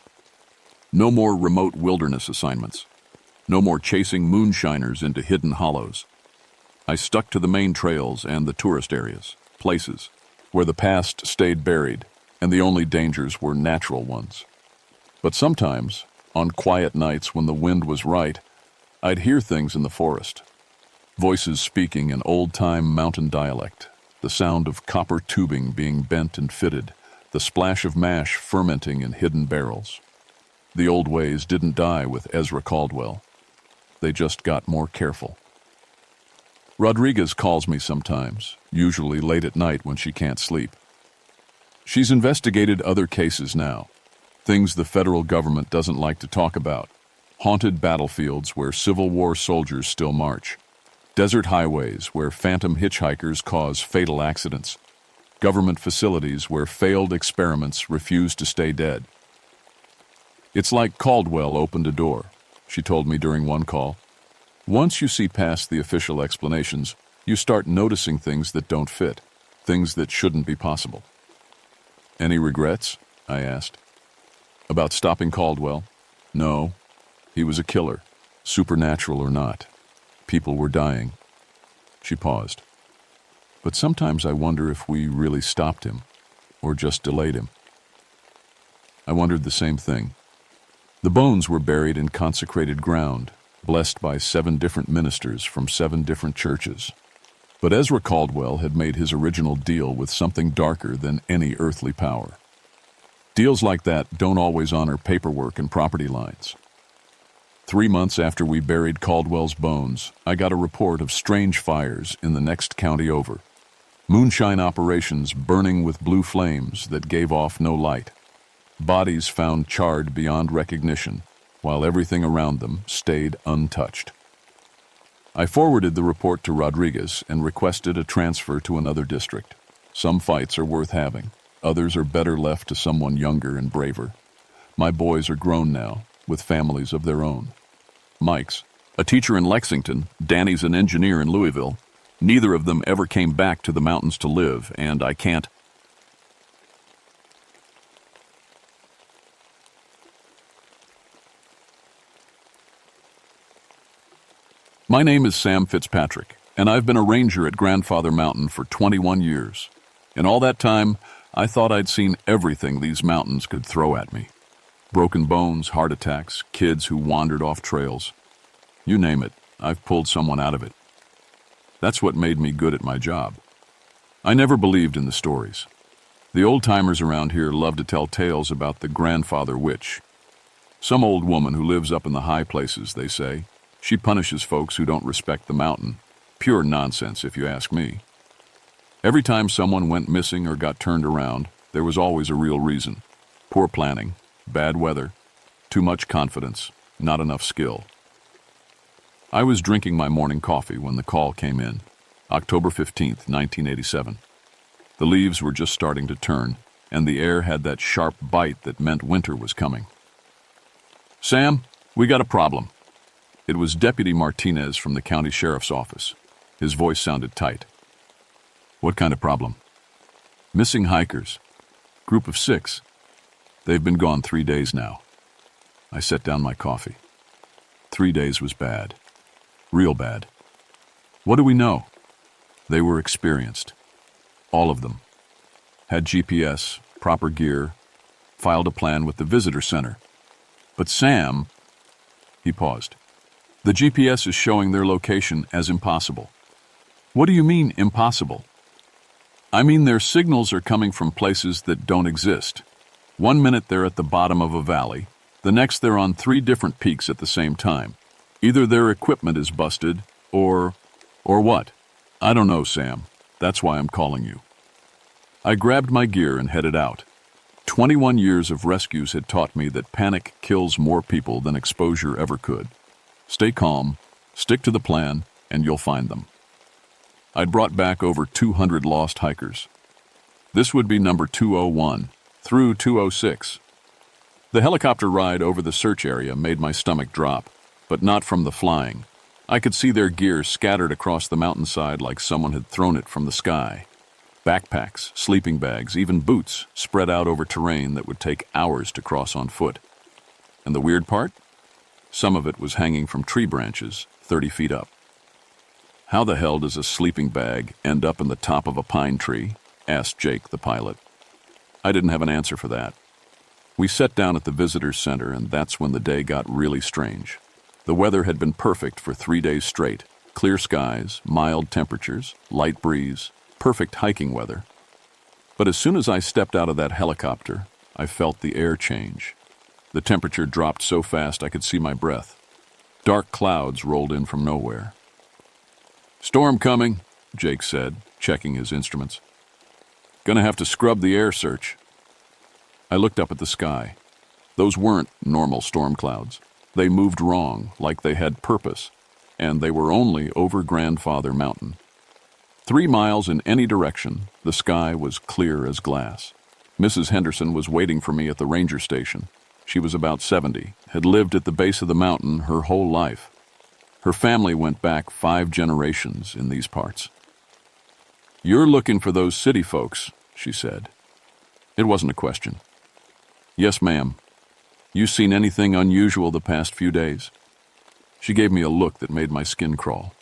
No more remote wilderness assignments. No more chasing moonshiners into hidden hollows. I stuck to the main trails and the tourist areas, places where the past stayed buried and the only dangers were natural ones. But sometimes, on quiet nights when the wind was right, I'd hear things in the forest. Voices speaking in old-time mountain dialect, the sound of copper tubing being bent and fitted, the splash of mash fermenting in hidden barrels. The old ways didn't die with Ezra Caldwell. They just got more careful. Rodriguez calls me sometimes, usually late at night when she can't sleep. She's investigated other cases now, things the federal government doesn't like to talk about. Haunted battlefields where Civil War soldiers still march. Desert highways where phantom hitchhikers cause fatal accidents. Government facilities where failed experiments refuse to stay dead. It's like Caldwell opened a door, she told me during one call. Once you see past the official explanations, you start noticing things that don't fit, things that shouldn't be possible. Any regrets? I asked. About stopping Caldwell? No. He was a killer, supernatural or not. People were dying. She paused. But sometimes I wonder if we really stopped him, or just delayed him. I wondered the same thing. The bones were buried in consecrated ground, blessed by 7 different ministers from 7 different churches. But Ezra Caldwell had made his original deal with something darker than any earthly power. Deals like that don't always honor paperwork and property lines. 3 months after we buried Caldwell's bones, I got a report of strange fires in the next county over. Moonshine operations burning with blue flames that gave off no light. Bodies found charred beyond recognition, while everything around them stayed untouched. I forwarded the report to Rodriguez and requested a transfer to another district. Some fights are worth having. Others are better left to someone younger and braver. My boys are grown now, with families of their own. Mike's a teacher in Lexington, Danny's an engineer in Louisville. Neither of them ever came back to the mountains to live, and I can't. My name is Sam Fitzpatrick, and I've been a ranger at Grandfather Mountain for 21 years. In all that time, I thought I'd seen everything these mountains could throw at me. Broken bones, heart attacks, kids who wandered off trails. You name it, I've pulled someone out of it. That's what made me good at my job. I never believed in the stories. The old-timers around here love to tell tales about the grandfather witch. Some old woman who lives up in the high places, they say. She punishes folks who don't respect the mountain. Pure nonsense, if you ask me. Every time someone went missing or got turned around, there was always a real reason. Poor planning, bad weather, too much confidence, not enough skill. I was drinking my morning coffee when the call came in, October 15th, 1987. The leaves were just starting to turn, and the air had that sharp bite that meant winter was coming. Sam, we got a problem. It was Deputy Martinez from the county sheriff's office. His voice sounded tight. What kind of problem? Missing hikers. Group of 6. They've been gone 3 days now. I set down my coffee. 3 days was bad. Real bad. What do we know? They were experienced. All of them. Had GPS, proper gear, filed a plan with the visitor center. But Sam... He paused. The GPS is showing their location as impossible. What do you mean, impossible? I mean their signals are coming from places that don't exist. 1 minute they're at the bottom of a valley, the next they're on 3 different peaks at the same time. Either their equipment is busted, or what? I don't know, Sam. That's why I'm calling you. I grabbed my gear and headed out. 21 years of rescues had taught me that panic kills more people than exposure ever could. Stay calm, stick to the plan, and you'll find them. I'd brought back over 200 lost hikers. This would be number 201, through 206. The helicopter ride over the search area made my stomach drop, but not from the flying. I could see their gear scattered across the mountainside like someone had thrown it from the sky. Backpacks, sleeping bags, even boots spread out over terrain that would take hours to cross on foot. And the weird part? Some of it was hanging from tree branches 30 feet up. How the hell does a sleeping bag end up in the top of a pine tree? Asked Jake, the pilot. I didn't have an answer for that. We sat down at the visitors center, and that's when the day got really strange. The weather had been perfect for 3 days straight. Clear skies, mild temperatures, light breeze, perfect hiking weather. But as soon as I stepped out of that helicopter, I felt the air change. The temperature dropped so fast I could see my breath. Dark clouds rolled in from nowhere. "Storm coming," Jake said, checking his instruments. "Gonna have to scrub the air search." I looked up at the sky. Those weren't normal storm clouds. They moved wrong, like they had purpose, and they were only over Grandfather Mountain. 3 miles in any direction, the sky was clear as glass. Mrs. Henderson was waiting for me at the ranger station. She was about 70, had lived at the base of the mountain her whole life. Her family went back 5 generations in these parts. "You're looking for those city folks," she said. It wasn't a question. "Yes, ma'am. You seen anything unusual the past few days?" She gave me a look that made my skin crawl.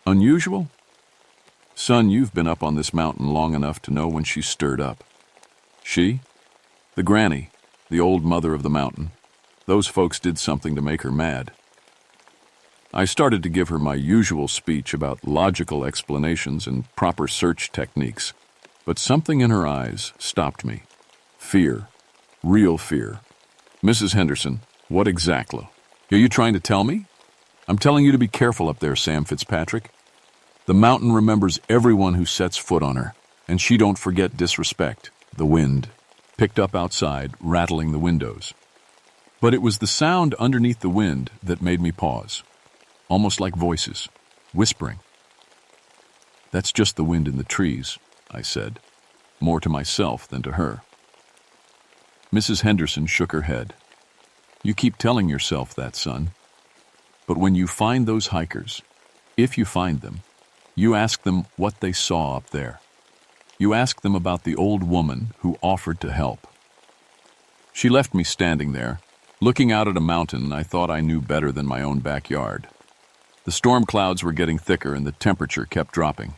"Unusual? Son, you've been up on this mountain long enough to know when she's stirred up." "She? The granny, the old mother of the mountain. Those folks did something to make her mad." I started to give her my usual speech about logical explanations and proper search techniques, but something in her eyes stopped me. Fear. Real fear. "Mrs. Henderson, what exactly? Are you trying to tell me?" "I'm telling you to be careful up there, Sam Fitzpatrick. The mountain remembers everyone who sets foot on her, and she don't forget disrespect." The wind picked up outside, rattling the windows. But it was the sound underneath the wind that made me pause, almost like voices, whispering. "That's just the wind in the trees," I said, more to myself than to her. Mrs. Henderson shook her head. "You keep telling yourself that, son. But when you find those hikers, if you find them, you ask them what they saw up there. You ask them about the old woman who offered to help." She left me standing there, looking out at a mountain I thought I knew better than my own backyard. The storm clouds were getting thicker and the temperature kept dropping.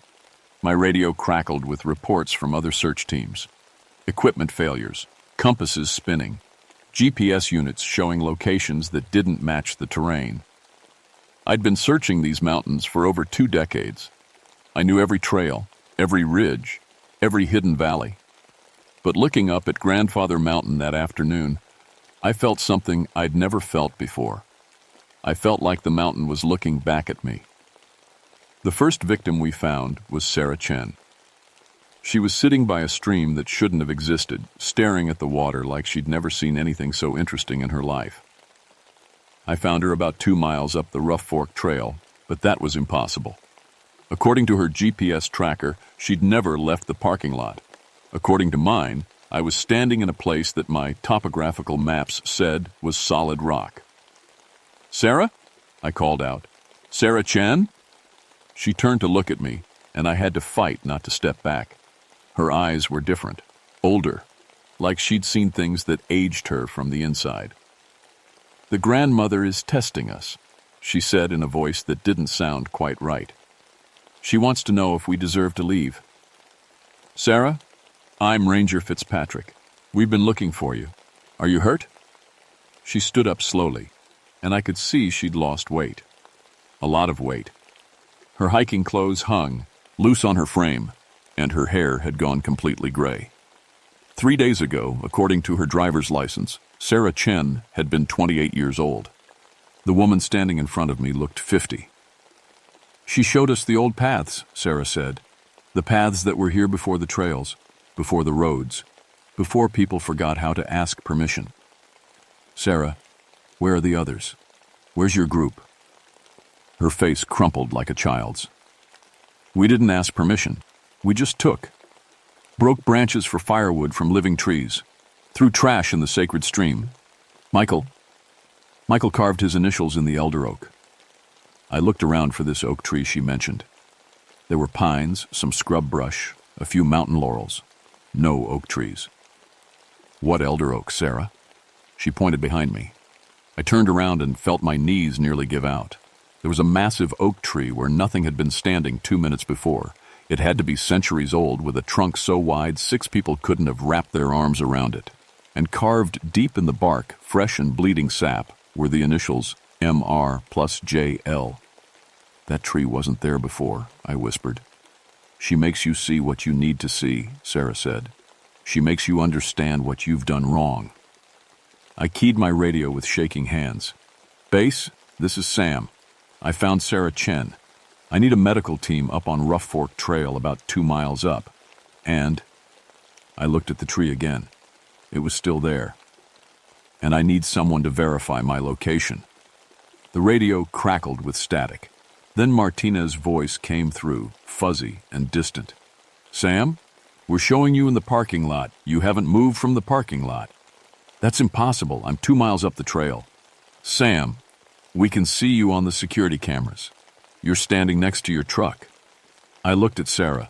My radio crackled with reports from other search teams. Equipment failures, compasses spinning, GPS units showing locations that didn't match the terrain. I'd been searching these mountains for over 2 decades. I knew every trail, every ridge, every hidden valley. But looking up at Grandfather Mountain that afternoon, I felt something I'd never felt before. I felt like the mountain was looking back at me. The first victim we found was Sarah Chen. She was sitting by a stream that shouldn't have existed, staring at the water like she'd never seen anything so interesting in her life. I found her about 2 miles up the Rough Fork Trail, but that was impossible. According to her GPS tracker, she'd never left the parking lot. According to mine, I was standing in a place that my topographical maps said was solid rock. "Sarah?" I called out. "Sarah Chen?" She turned to look at me, and I had to fight not to step back. Her eyes were different, older, like she'd seen things that aged her from the inside. "The grandmother is testing us," she said in a voice that didn't sound quite right. "She wants to know if we deserve to leave." "Sarah, I'm Ranger Fitzpatrick. We've been looking for you. Are you hurt?" She stood up slowly, and I could see she'd lost weight. A lot of weight. Her hiking clothes hung, loose on her frame, and her hair had gone completely gray. 3 days ago, according to her driver's license, Sarah Chen had been 28 years old. The woman standing in front of me looked 50. "She showed us the old paths," Sarah said. "The paths that were here before the trails, before the roads. before people forgot how to ask permission. Sarah, where are the others? Where's your group? Her face crumpled like a child's. We didn't ask permission. We just took. Broke branches for firewood from living trees. Threw trash in the sacred stream. Michael carved his initials in the elder oak. I looked around for this oak tree she mentioned. There were pines, some scrub brush, a few mountain laurels. No oak trees. What elder oak, Sarah? She pointed behind me. I turned around and felt my knees nearly give out. There was a massive oak tree where nothing had been standing 2 minutes before. It had to be centuries old, with a trunk so wide 6 people couldn't have wrapped their arms around it. And carved deep in the bark, fresh and bleeding sap, were the initials MR plus JL. That tree wasn't there before, I whispered. She makes you see what you need to see, Sarah said. She makes you understand what you've done wrong. I keyed my radio with shaking hands. Base, this is Sam. I found Sarah Chen. I need a medical team up on Rough Fork Trail about 2 miles up. And I looked at the tree again. It was still there. And I need someone to verify my location. The radio crackled with static. Then Martinez's voice came through, fuzzy and distant. Sam, we're showing you in the parking lot. You haven't moved from the parking lot. That's impossible. I'm 2 miles up the trail. Sam, we can see you on the security cameras. You're standing next to your truck. I looked at Sarah.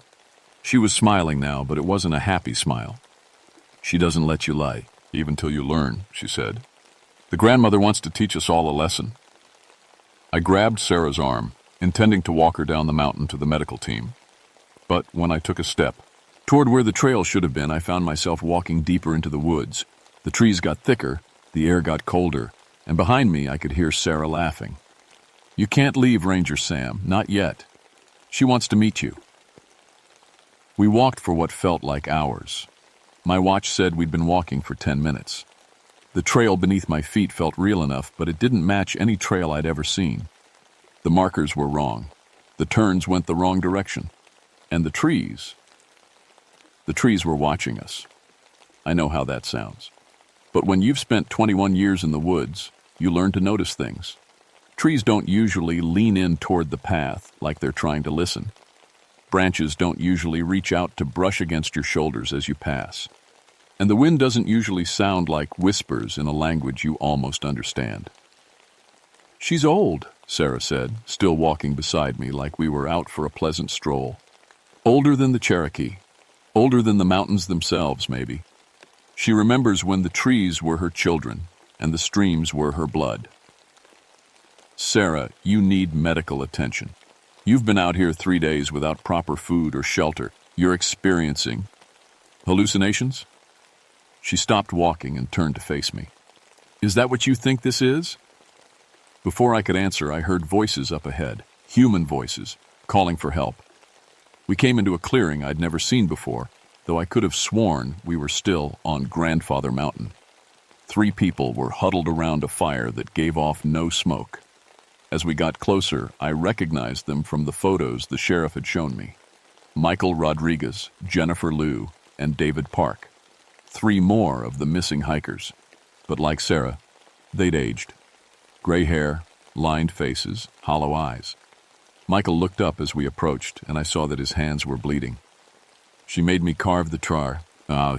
She was smiling now, but it wasn't a happy smile. She doesn't let you lie, even till you learn, she said. The grandmother wants to teach us all a lesson. I grabbed Sarah's arm, intending to walk her down the mountain to the medical team. But when I took a step toward where the trail should have been, I found myself walking deeper into the woods. The trees got thicker, the air got colder, and behind me I could hear Sarah laughing. You can't leave, Ranger Sam, not yet. She wants to meet you. We walked for what felt like hours. My watch said we'd been walking for 10 minutes. The trail beneath my feet felt real enough, but it didn't match any trail I'd ever seen. The markers were wrong. The turns went the wrong direction. And the trees were watching us. I know how that sounds. But when you've spent 21 years in the woods, you learn to notice things. Trees don't usually lean in toward the path like they're trying to listen. Branches don't usually reach out to brush against your shoulders as you pass. And the wind doesn't usually sound like whispers in a language you almost understand. She's old, Sarah said, still walking beside me like we were out for a pleasant stroll. Older than the Cherokee. Older than the mountains themselves, maybe. She remembers when the trees were her children and the streams were her blood. Sarah, you need medical attention. You've been out here 3 days without proper food or shelter. You're experiencing hallucinations? She stopped walking and turned to face me. Is that what you think this is? Before I could answer, I heard voices up ahead, human voices, calling for help. We came into a clearing I'd never seen before, though I could have sworn we were still on Grandfather Mountain. 3 people were huddled around a fire that gave off no smoke. As we got closer, I recognized them from the photos the sheriff had shown me. Michael Rodriguez, Jennifer Liu, and David Park. 3 more of the missing hikers. But like Sarah, they'd aged. Gray hair, lined faces, hollow eyes. Michael looked up as we approached, and I saw that his hands were bleeding. She made me carve the char,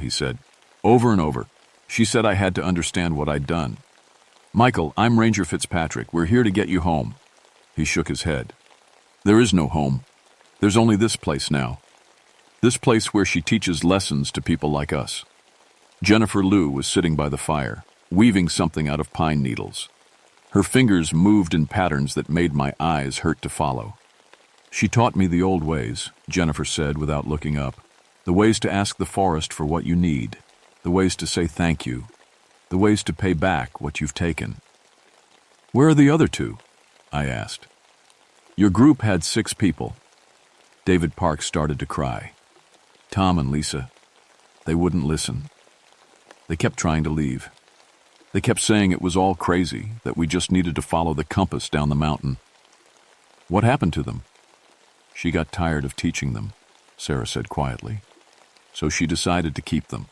he said, over and over. She said I had to understand what I'd done. Michael, I'm Ranger Fitzpatrick. We're here to get you home. He shook his head. There is no home. There's only this place now. This place where she teaches lessons to people like us. Jennifer Liu was sitting by the fire, weaving something out of pine needles. Her fingers moved in patterns that made my eyes hurt to follow. She taught me the old ways, Jennifer said without looking up. The ways to ask the forest for what you need. The ways to say thank you. The ways to pay back what you've taken. Where are the other 2? I asked. Your group had 6 people. David Park started to cry. Tom and Lisa, they wouldn't listen. They kept trying to leave. They kept saying it was all crazy, that we just needed to follow the compass down the mountain. What happened to them? She got tired of teaching them, Sarah said quietly. So she decided to keep them.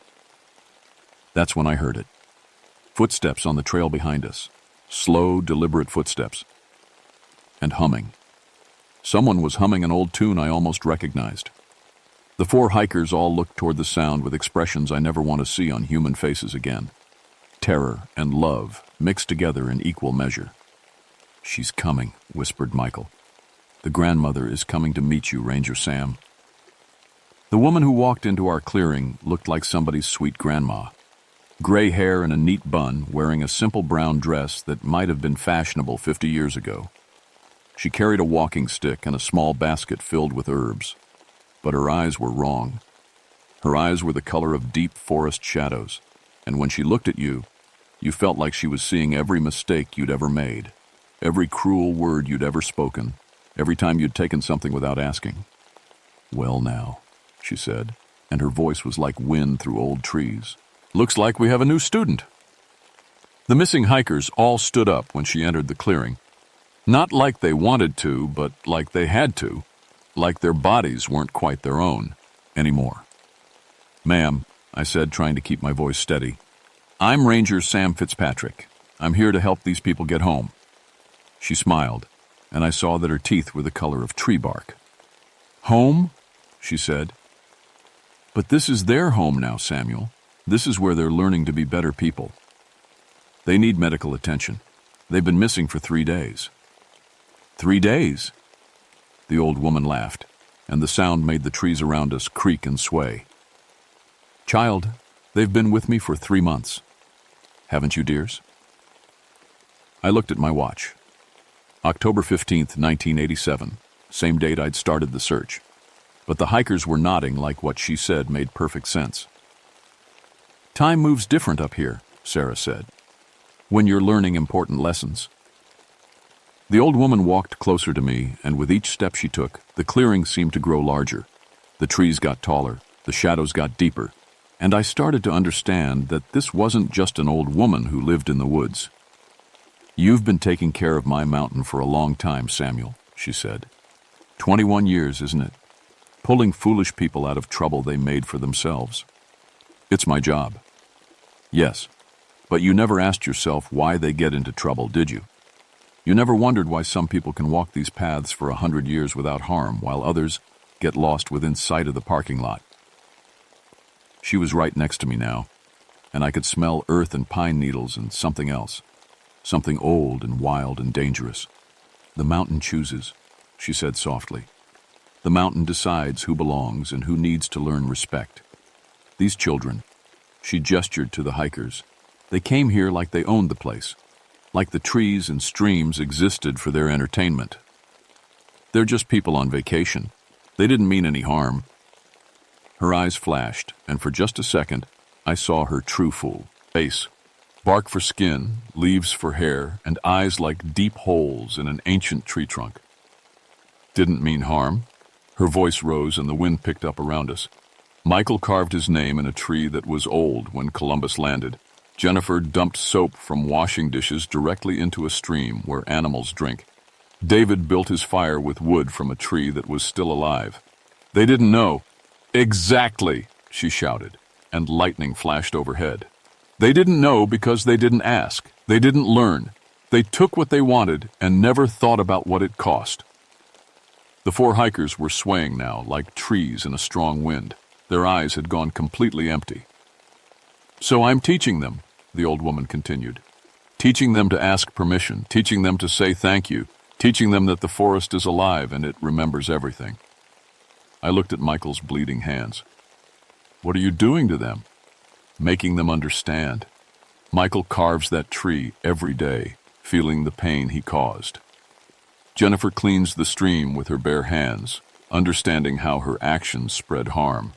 That's when I heard it. Footsteps on the trail behind us. Slow, deliberate footsteps. And humming. Someone was humming an old tune I almost recognized. The 4 hikers all looked toward the sound with expressions I never want to see on human faces again. Terror and love mixed together in equal measure. "She's coming," whispered Michael. "The grandmother is coming to meet you, Ranger Sam." The woman who walked into our clearing looked like somebody's sweet grandma. Gray hair in a neat bun, wearing a simple brown dress that might have been fashionable 50 years ago. She carried a walking stick and a small basket filled with herbs. But her eyes were wrong. Her eyes were the color of deep forest shadows, and when she looked at you, you felt like she was seeing every mistake you'd ever made, every cruel word you'd ever spoken, every time you'd taken something without asking. "Well now," she said, and her voice was like wind through old trees. "Looks like we have a new student." The missing hikers all stood up when she entered the clearing. Not like they wanted to, but like they had to, like their bodies weren't quite their own anymore. "Ma'am," I said, trying to keep my voice steady, "I'm Ranger Sam Fitzpatrick. I'm here to help these people get home." She smiled, and I saw that her teeth were the color of tree bark. "Home?" she said. "But this is their home now, Samuel. This is where they're learning to be better people. They need medical attention. They've been missing for 3 days." "3 days?" The old woman laughed, and the sound made the trees around us creak and sway. "Child, they've been with me for 3 months. Haven't you, dears?" I looked at my watch. October 15th, 1987, same date I'd started the search. But the hikers were nodding like what she said made perfect sense. "Time moves different up here," Sarah said, "when you're learning important lessons." The old woman walked closer to me, and with each step she took, the clearing seemed to grow larger. The trees got taller, the shadows got deeper, and I started to understand that this wasn't just an old woman who lived in the woods. "You've been taking care of my mountain for a long time, Samuel," she said. 21 years, isn't it? Pulling foolish people out of trouble they made for themselves. It's my job." "Yes, but you never asked yourself why they get into trouble, did you? You never wondered why some people can walk these paths for 100 years without harm, while others get lost within sight of the parking lot." She was right next to me now, and I could smell earth and pine needles and something else, something old and wild and dangerous. "The mountain chooses," she said softly. "The mountain decides who belongs and who needs to learn respect. These children," she gestured to the hikers, "they came here like they owned the place, like the trees and streams existed for their entertainment. They're just people on vacation. They didn't mean any harm." Her eyes flashed, and for just a second, I saw her true full face. Bark for skin, leaves for hair, and eyes like deep holes in an ancient tree trunk. "Didn't mean harm." Her voice rose and the wind picked up around us. "Michael carved his name in a tree that was old when Columbus landed. Jennifer dumped soap from washing dishes directly into a stream where animals drink. David built his fire with wood from a tree that was still alive. They didn't know." "Exactly," she shouted, and lightning flashed overhead. "They didn't know because they didn't ask. They didn't learn. They took what they wanted and never thought about what it cost." The 4 hikers were swaying now like trees in a strong wind. Their eyes had gone completely empty. "So I'm teaching them," the old woman continued. "Teaching them to ask permission, teaching them to say thank you, teaching them that the forest is alive and it remembers everything." I looked at Michael's bleeding hands. "What are you doing to them?" "Making them understand. Michael carves that tree every day, feeling the pain he caused. Jennifer cleans the stream with her bare hands, understanding how her actions spread harm.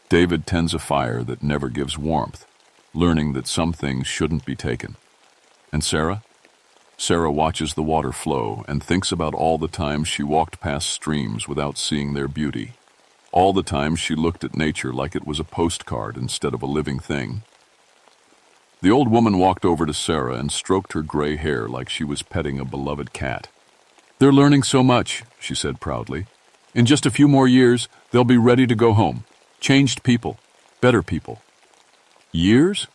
David tends a fire that never gives warmth, learning that some things shouldn't be taken. And Sarah? Sarah watches the water flow and thinks about all the times she walked past streams without seeing their beauty, all the times she looked at nature like it was a postcard instead of a living thing." The old woman walked over to Sarah and stroked her gray hair like she was petting a beloved cat. "They're learning so much," she said proudly. "In just a few more years, they'll be ready to go home. Changed people, better people." "Years?"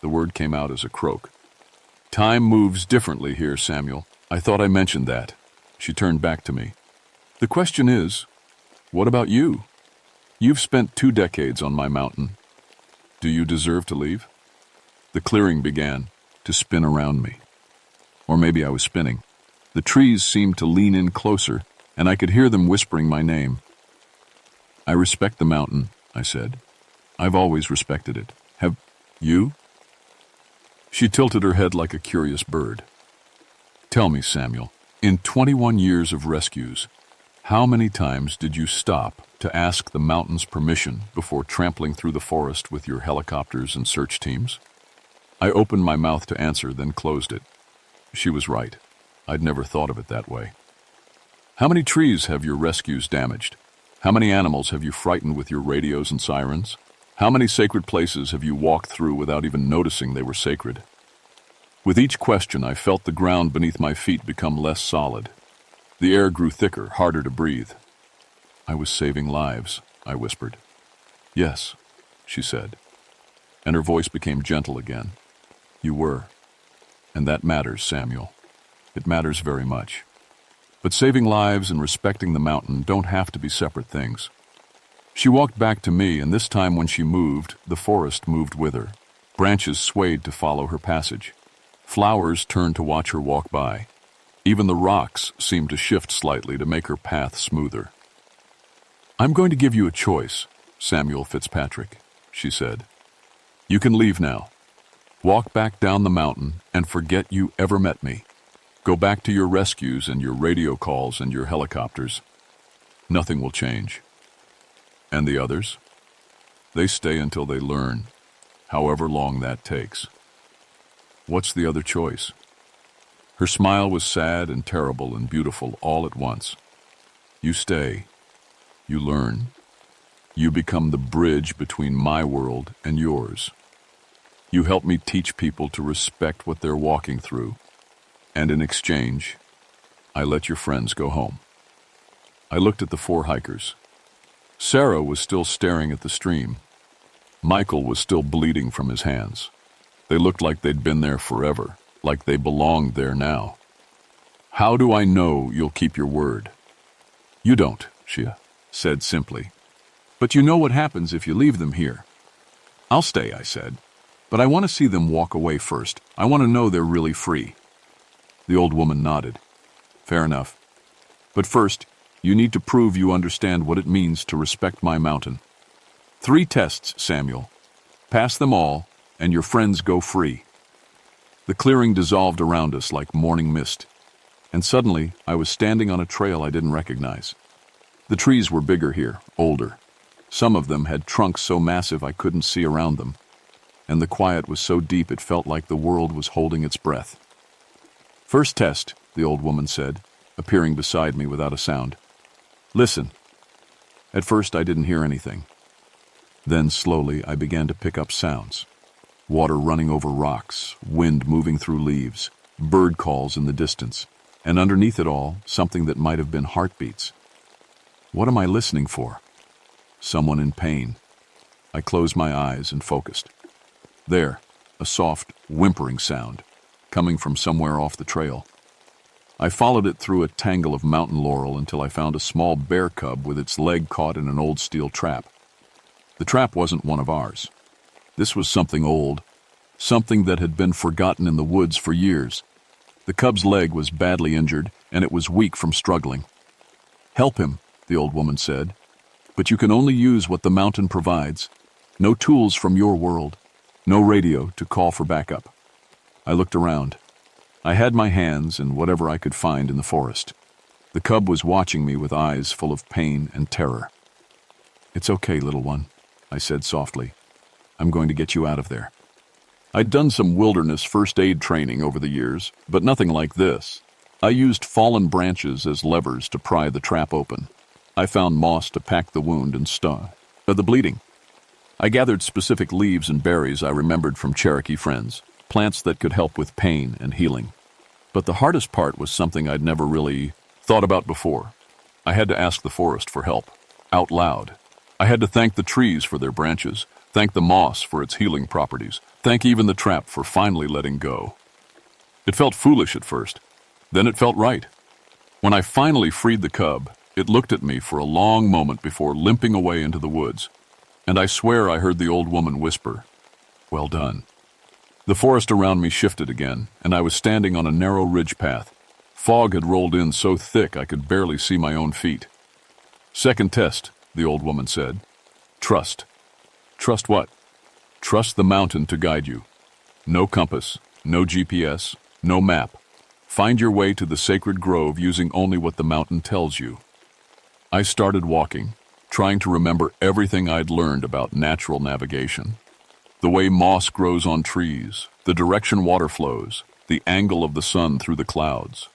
The word came out as a croak. Time moves differently here, Samuel. I thought I mentioned that. She turned back to me. The question is, what about you? You've spent 2 decades on my mountain. Do you deserve to leave? The clearing began to spin around me. Or maybe I was spinning. The trees seemed to lean in closer, and I could hear them whispering my name. I respect the mountain, I said. I've always respected it. Have you? She tilted her head like a curious bird. Tell me, Samuel, in 21 years of rescues, how many times did you stop to ask the mountain's permission before trampling through the forest with your helicopters and search teams? I opened my mouth to answer, then closed it. She was right. I'd never thought of it that way. How many trees have your rescues damaged? How many animals have you frightened with your radios and sirens? How many sacred places have you walked through without even noticing they were sacred? With each question, I felt the ground beneath my feet become less solid. The air grew thicker, harder to breathe. I was saving lives, I whispered. Yes, she said, and her voice became gentle again. You were. And that matters, Samuel. It matters very much. But saving lives and respecting the mountain don't have to be separate things. She walked back to me, and this time when she moved, the forest moved with her. Branches swayed to follow her passage. Flowers turned to watch her walk by. Even the rocks seemed to shift slightly to make her path smoother. I'm going to give you a choice, Samuel Fitzpatrick, she said. You can leave now. Walk back down the mountain and forget you ever met me. Go back to your rescues and your radio calls and your helicopters. Nothing will change. And the others? They stay until they learn, however long that takes. What's the other choice? Her smile was sad and terrible and beautiful all at once. You stay. You learn. You become the bridge between my world and yours. You help me teach people to respect what they're walking through. And in exchange, I let your friends go home. I looked at the 4 hikers. Sarah was still staring at the stream. Michael was still bleeding from his hands. They looked like they'd been there forever, like they belonged there now. How do I know you'll keep your word? You don't, she said simply. But you know what happens if you leave them here. I'll stay, I said. But I want to see them walk away first. I want to know they're really free. The old woman nodded. Fair enough. But first, you need to prove you understand what it means to respect my mountain. 3 tests, Samuel. Pass them all, and your friends go free. The clearing dissolved around us like morning mist, and suddenly I was standing on a trail I didn't recognize. The trees were bigger here, older. Some of them had trunks so massive I couldn't see around them, and the quiet was so deep it felt like the world was holding its breath. First test, the old woman said, appearing beside me without a sound. Listen. At first I didn't hear anything. Then slowly I began to pick up sounds. Water running over rocks, wind moving through leaves, bird calls in the distance, and underneath it all, something that might have been heartbeats. What am I listening for? Someone in pain. I closed my eyes and focused. There, a soft, whimpering sound, coming from somewhere off the trail. I followed it through a tangle of mountain laurel until I found a small bear cub with its leg caught in an old steel trap. The trap wasn't one of ours. This was something old, something that had been forgotten in the woods for years. The cub's leg was badly injured, and it was weak from struggling. Help him, the old woman said, but you can only use what the mountain provides. No tools from your world, no radio to call for backup. I looked around. I had my hands in whatever I could find in the forest. The cub was watching me with eyes full of pain and terror. It's okay, little one, I said softly. I'm going to get you out of there. I'd done some wilderness first aid training over the years, but nothing like this. I used fallen branches as levers to pry the trap open. I found moss to pack the wound and stop the bleeding. I gathered specific leaves and berries I remembered from Cherokee friends, plants that could help with pain and healing. But the hardest part was something I'd never really thought about before. I had to ask the forest for help, out loud. I had to thank the trees for their branches, thank the moss for its healing properties, thank even the trap for finally letting go. It felt foolish at first. Then it felt right. When I finally freed the cub, it looked at me for a long moment before limping away into the woods. And I swear I heard the old woman whisper, "Well done." The forest around me shifted again, and I was standing on a narrow ridge path. Fog had rolled in so thick I could barely see my own feet. "Second test," the old woman said. "Trust." "Trust what?" "Trust the mountain to guide you. No compass, no GPS, no map. Find your way to the sacred grove using only what the mountain tells you." I started walking, trying to remember everything I'd learned about natural navigation. The way moss grows on trees, the direction water flows, the angle of the sun through the clouds.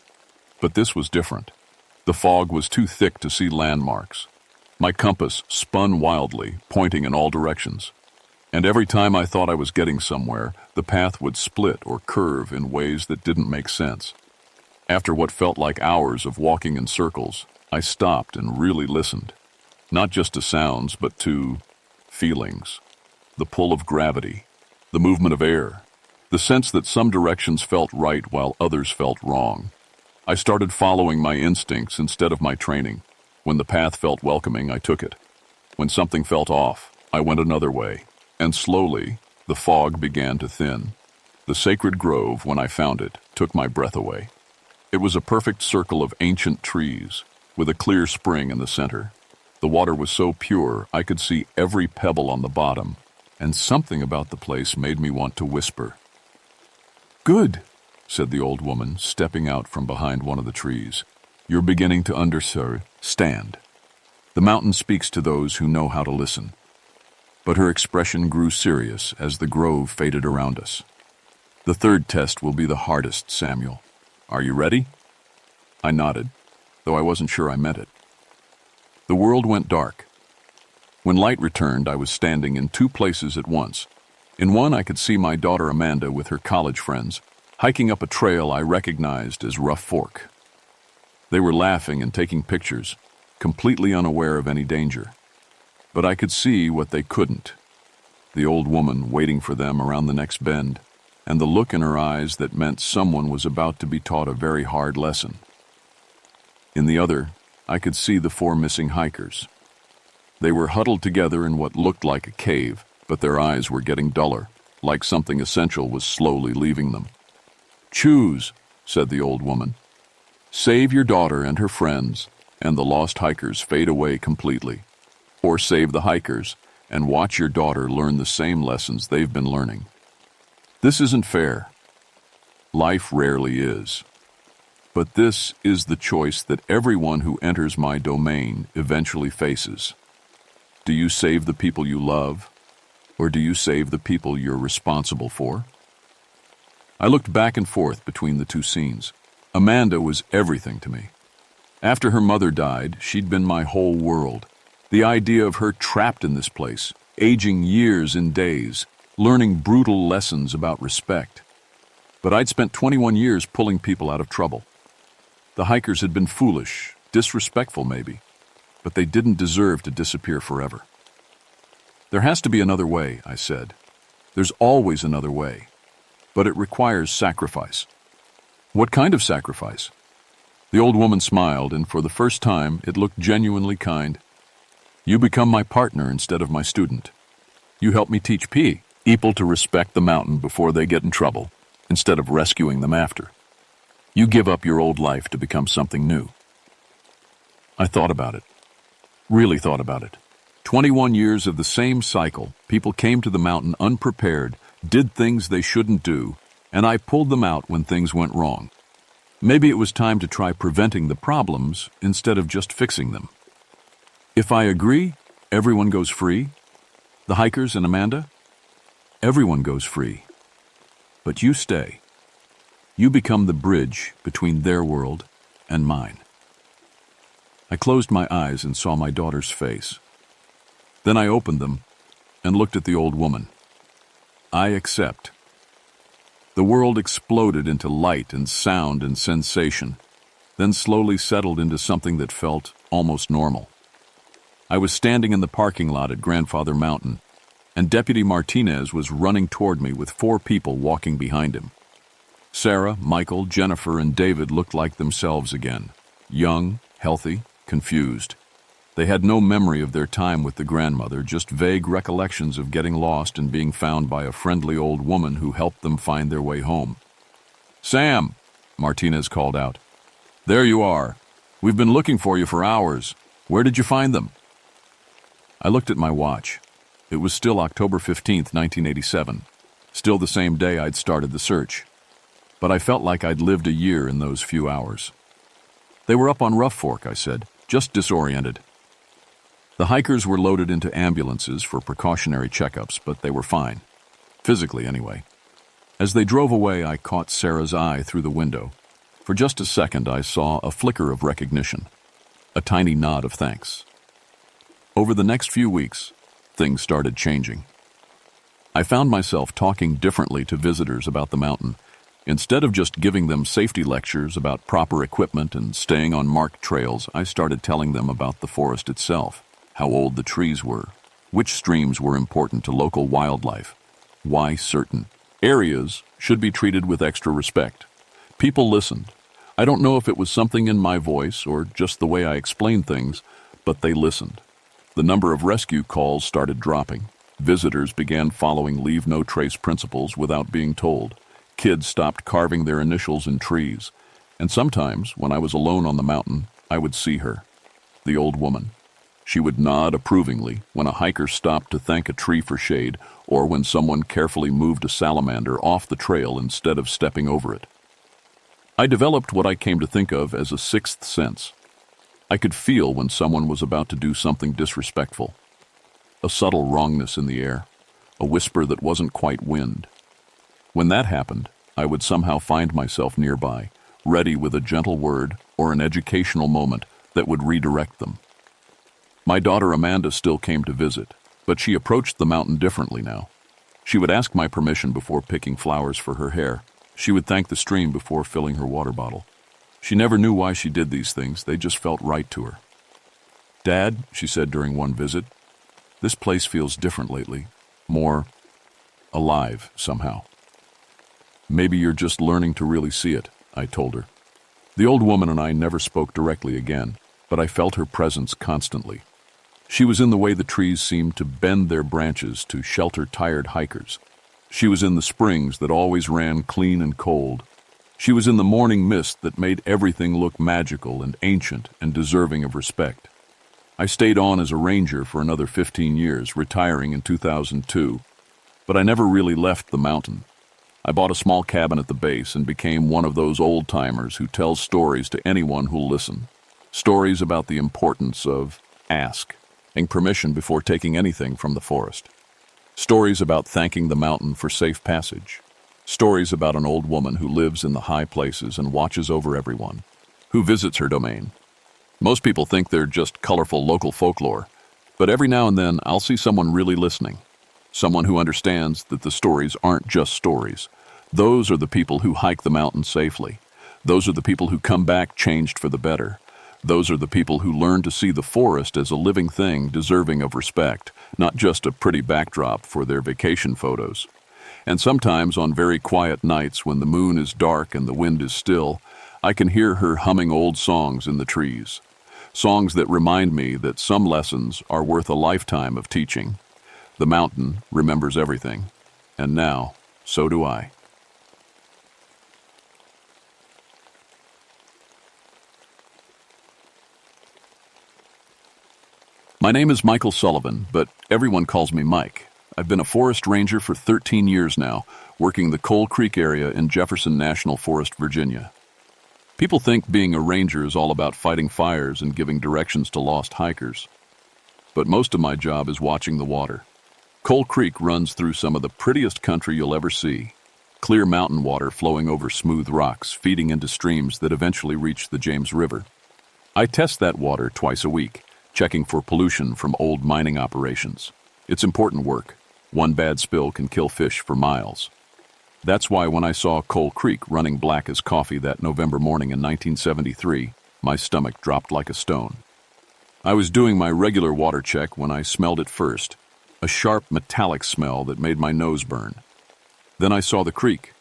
But this was different. The fog was too thick to see landmarks. My compass spun wildly, pointing in all directions. And every time I thought I was getting somewhere, the path would split or curve in ways that didn't make sense. After what felt like hours of walking in circles, I stopped and really listened. Not just to sounds, but to feelings. The pull of gravity, the movement of air, the sense that some directions felt right while others felt wrong. I started following my instincts instead of my training. When the path felt welcoming, I took it. When something felt off, I went another way. And slowly, the fog began to thin. The sacred grove, when I found it, took my breath away. It was a perfect circle of ancient trees, with a clear spring in the center. The water was so pure, I could see every pebble on the bottom, and something about the place made me want to whisper. "Good," said the old woman, stepping out from behind one of the trees. "You're beginning to understand. The mountain speaks to those who know how to listen." But her expression grew serious as the grove faded around us. "The third test will be the hardest, Samuel. Are you ready?" I nodded, though I wasn't sure I meant it. The world went dark. When light returned, I was standing in two places at once. In one, I could see my daughter Amanda with her college friends, hiking up a trail I recognized as Rough Fork. They were laughing and taking pictures, completely unaware of any danger. But I could see what they couldn't. The old woman waiting for them around the next bend, and the look in her eyes that meant someone was about to be taught a very hard lesson. In the other, I could see the four missing hikers. They were huddled together in what looked like a cave, but their eyes were getting duller, like something essential was slowly leaving them. "Choose," said the old woman. "Save your daughter and her friends, and the lost hikers fade away completely. Or save the hikers, and watch your daughter learn the same lessons they've been learning. This isn't fair. Life rarely is. But this is the choice that everyone who enters my domain eventually faces. Do you save the people you love, or do you save the people you're responsible for?" I looked back and forth between the two scenes. Amanda was everything to me. After her mother died, she'd been my whole world. The idea of her trapped in this place, aging years in days, learning brutal lessons about respect. But I'd spent 21 years pulling people out of trouble. The hikers had been foolish, disrespectful maybe, but they didn't deserve to disappear forever. "There has to be another way," I said. "There's always another way, but it requires sacrifice." "What kind of sacrifice?" The old woman smiled, and for the first time it looked genuinely kind. "You become my partner instead of my student. You help me teach people to respect the mountain before they get in trouble, instead of rescuing them after. You give up your old life to become something new." I thought about it. Really thought about it. 21 years of the same cycle. People came to the mountain unprepared, did things they shouldn't do, and I pulled them out when things went wrong. Maybe it was time to try preventing the problems instead of just fixing them. If I agree, everyone goes free? The hikers and Amanda? Everyone goes free. But you stay. You become the bridge between their world and mine. I closed my eyes and saw my daughter's face. Then I opened them and looked at the old woman. I accept. The world exploded into light and sound and sensation, then slowly settled into something that felt almost normal. I was standing in the parking lot at Grandfather Mountain, and Deputy Martinez was running toward me with 4 people walking behind him. Sarah, Michael, Jennifer, and David looked like themselves again. Young, healthy, confused. They had no memory of their time with the grandmother, just vague recollections of getting lost and being found by a friendly old woman who helped them find their way home. "Sam," Martinez called out. "There you are. We've been looking for you for hours. Where did you find them?" I looked at my watch. It was still October 15th, 1987. Still the same day I'd started the search. But I felt like I'd lived a year in those few hours. "They were up on Rough Fork," I said, "just disoriented." The hikers were loaded into ambulances for precautionary checkups, but they were fine. Physically, anyway. As they drove away, I caught Sarah's eye through the window. For just a second, I saw a flicker of recognition, a tiny nod of thanks. Over the next few weeks, things started changing. I found myself talking differently to visitors about the mountain. Instead of just giving them safety lectures about proper equipment and staying on marked trails, I started telling them about the forest itself, how old the trees were, which streams were important to local wildlife, why certain areas should be treated with extra respect. People listened. I don't know if it was something in my voice or just the way I explained things, but they listened. The number of rescue calls started dropping. Visitors began following leave no trace principles without being told. Kids stopped carving their initials in trees. And sometimes, when I was alone on the mountain, I would see her, the old woman. She would nod approvingly when a hiker stopped to thank a tree for shade, or when someone carefully moved a salamander off the trail instead of stepping over it. I developed what I came to think of as a sixth sense. I could feel when someone was about to do something disrespectful. A subtle wrongness in the air, a whisper that wasn't quite wind. When that happened, I would somehow find myself nearby, ready with a gentle word or an educational moment that would redirect them. My daughter Amanda still came to visit, but she approached the mountain differently now. She would ask my permission before picking flowers for her hair. She would thank the stream before filling her water bottle. She never knew why she did these things, they just felt right to her. "Dad," she said during one visit, "this place feels different lately, more alive somehow." "Maybe you're just learning to really see it," I told her. The old woman and I never spoke directly again, but I felt her presence constantly. She was in the way the trees seemed to bend their branches to shelter tired hikers. She was in the springs that always ran clean and cold. She was in the morning mist that made everything look magical and ancient and deserving of respect. I stayed on as a ranger for another 15 years, retiring in 2002, but I never really left the mountain. I bought a small cabin at the base and became one of those old-timers who tells stories to anyone who'll listen. Stories about the importance of asking permission before taking anything from the forest. Stories about thanking the mountain for safe passage. Stories about an old woman who lives in the high places and watches over everyone, who visits her domain. Most people think they're just colorful local folklore, but every now and then I'll see someone really listening. Someone who understands that the stories aren't just stories. Those are the people who hike the mountain safely. Those are the people who come back changed for the better. Those are the people who learn to see the forest as a living thing deserving of respect, not just a pretty backdrop for their vacation photos. And sometimes on very quiet nights when the moon is dark and the wind is still, I can hear her humming old songs in the trees. Songs that remind me that some lessons are worth a lifetime of teaching. The mountain remembers everything, and now, so do I. My name is Michael Sullivan, but everyone calls me Mike. I've been a forest ranger for 13 years now, working the Coal Creek area in Jefferson National Forest, Virginia. People think being a ranger is all about fighting fires and giving directions to lost hikers. But most of my job is watching the water. Coal Creek runs through some of the prettiest country you'll ever see. Clear mountain water flowing over smooth rocks, feeding into streams that eventually reach the James River. I test that water twice a week, checking for pollution from old mining operations. It's important work. One bad spill can kill fish for miles. That's why when I saw Coal Creek running black as coffee that November morning in 1973, my stomach dropped like a stone. I was doing my regular water check when I smelled it first, a sharp metallic smell that made my nose burn. Then I saw the creek.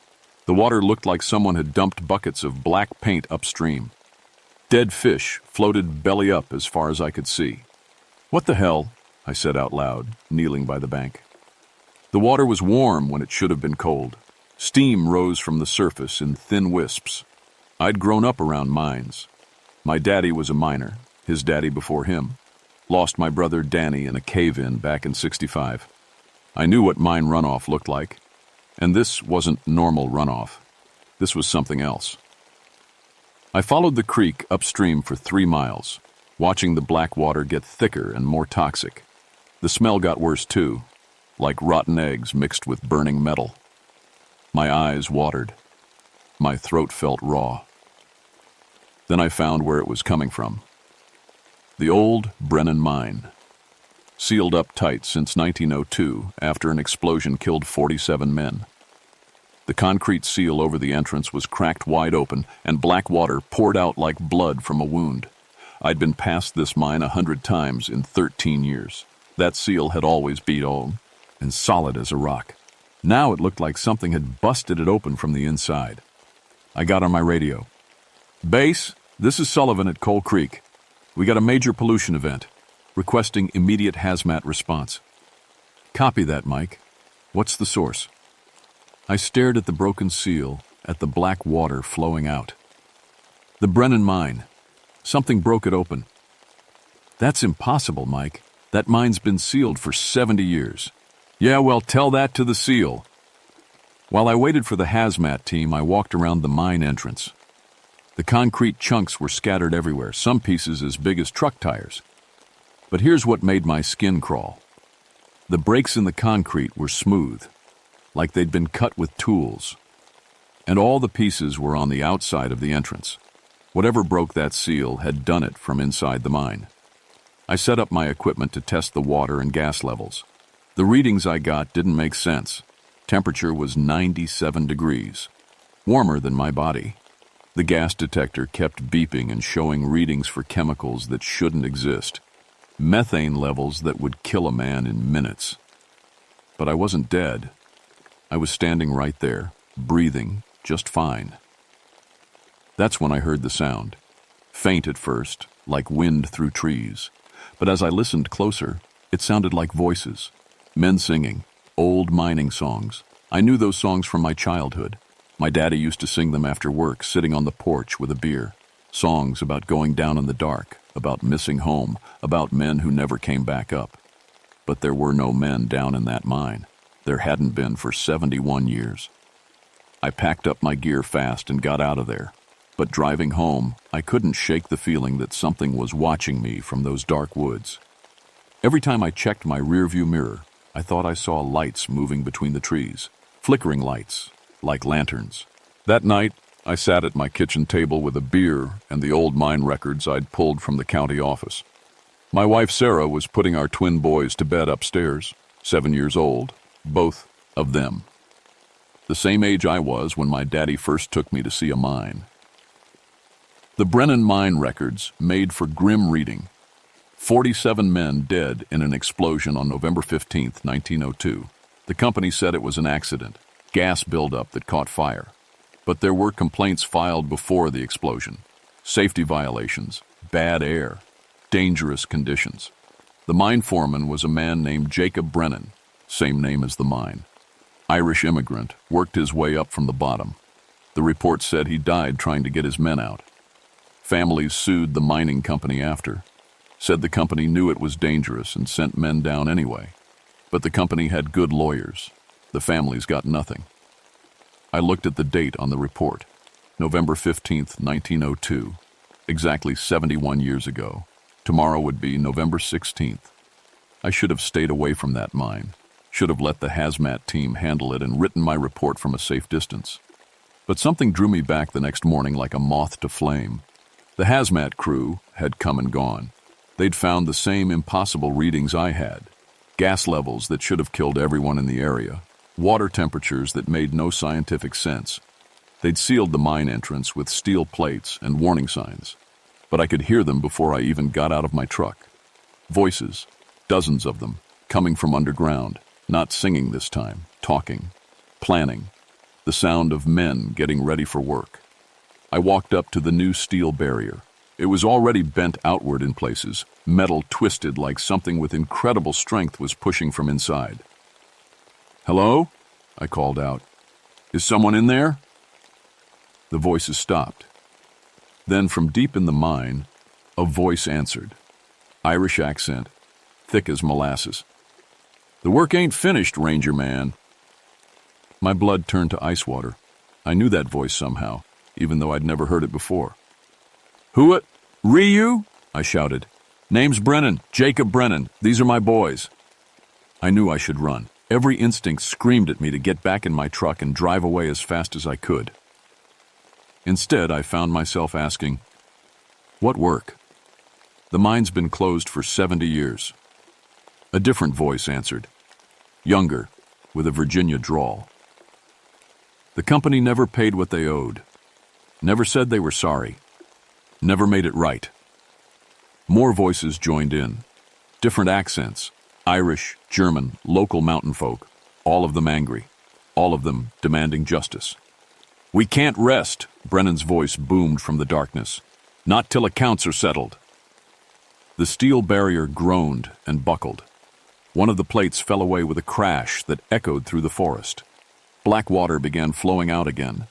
The water looked like someone had dumped buckets of black paint upstream. Dead fish floated belly up as far as I could see. "What the hell?" I said out loud, kneeling by the bank. The water was warm when it should have been cold. Steam rose from the surface in thin wisps. I'd grown up around mines. My daddy was a miner, his daddy before him. Lost my brother Danny in a cave-in back in '65. I knew what mine runoff looked like. And this wasn't normal runoff. This was something else. I followed the creek upstream for 3 miles, watching the black water get thicker and more toxic. The smell got worse too, like rotten eggs mixed with burning metal. My eyes watered. My throat felt raw. Then I found where it was coming from. The old Brennan Mine. Sealed up tight since 1902 after an explosion killed 47 men. The concrete seal over the entrance was cracked wide open, and black water poured out like blood from a wound. I'd been past this mine 100 times in 13 years. That seal had always beat on, and solid as a rock. Now it looked like something had busted it open from the inside. I got on my radio. "Base, this is Sullivan at Coal Creek. We got a major pollution event. Requesting immediate hazmat response." "Copy that, Mike. What's the source?" I stared at the broken seal, at the black water flowing out. "The Brennan Mine. Something broke it open." "That's impossible, Mike. That mine's been sealed for 70 years. "Yeah, well, tell that to the seal." While I waited for the hazmat team, I walked around the mine entrance. The concrete chunks were scattered everywhere, some pieces as big as truck tires. But here's what made my skin crawl. The breaks in the concrete were smooth, like they'd been cut with tools. And all the pieces were on the outside of the entrance. Whatever broke that seal had done it from inside the mine. I set up my equipment to test the water and gas levels. The readings I got didn't make sense. Temperature was 97 degrees, warmer than my body. The gas detector kept beeping and showing readings for chemicals that shouldn't exist. Methane levels that would kill a man in minutes. But I wasn't dead. I was standing right there, breathing just fine. That's when I heard the sound. Faint at first, like wind through trees. But as I listened closer, it sounded like voices. Men singing, old mining songs. I knew those songs from my childhood. My daddy used to sing them after work, sitting on the porch with a beer. Songs about going down in the dark, about missing home, about men who never came back up. But there were no men down in that mine. There hadn't been for 71 years. I packed up my gear fast and got out of there. But driving home, I couldn't shake the feeling that something was watching me from those dark woods. Every time I checked my rearview mirror, I thought I saw lights moving between the trees, flickering lights, like lanterns. That night, I sat at my kitchen table with a beer and the old mine records I'd pulled from the county office. My wife Sarah was putting our twin boys to bed upstairs, 7 years old, both of them. The same age I was when my daddy first took me to see a mine. The Brennan Mine records made for grim reading. 47 men dead in an explosion on November 15, 1902. The company said it was an accident, gas buildup that caught fire. But there were complaints filed before the explosion. Safety violations, bad air, dangerous conditions. The mine foreman was a man named Jacob Brennan, same name as the mine. Irish immigrant, worked his way up from the bottom. The report said he died trying to get his men out. Families sued the mining company after, said the company knew it was dangerous and sent men down anyway. But the company had good lawyers. The families got nothing. I looked at the date on the report, November 15th, 1902, exactly 71 years ago. Tomorrow would be November 16th. I should have stayed away from that mine, should have let the hazmat team handle it and written my report from a safe distance. But something drew me back the next morning like a moth to flame. The hazmat crew had come and gone. They'd found the same impossible readings I had. Gas levels that should have killed everyone in the area. Water temperatures that made no scientific sense. They'd sealed the mine entrance with steel plates and warning signs. But I could hear them before I even got out of my truck. Voices, dozens of them, coming from underground, not singing this time, talking, planning, the sound of men getting ready for work. I walked up to the new steel barrier. It was already bent outward in places, metal twisted like something with incredible strength was pushing from inside. "Hello?" I called out. "Is someone in there?" The voices stopped. Then from deep in the mine, a voice answered. Irish accent, thick as molasses. "The work ain't finished, Ranger man." My blood turned to ice water. I knew that voice somehow, even though I'd never heard it before. "Who it? Ryu?" I shouted. "Name's Brennan, Jacob Brennan. These are my boys." I knew I should run. Every instinct screamed at me to get back in my truck and drive away as fast as I could. Instead, I found myself asking, "What work?" "The mine's been closed for 70 years. A different voice answered, younger, with a Virginia drawl. "The company never paid what they owed. Never said they were sorry. Never made it right." More voices joined in. Different accents, Irish, German, local mountain folk, all of them angry, all of them demanding justice. "We can't rest," Brennan's voice boomed from the darkness. "Not till accounts are settled." The steel barrier groaned and buckled. One of the plates fell away with a crash that echoed through the forest. Black water began flowing out again.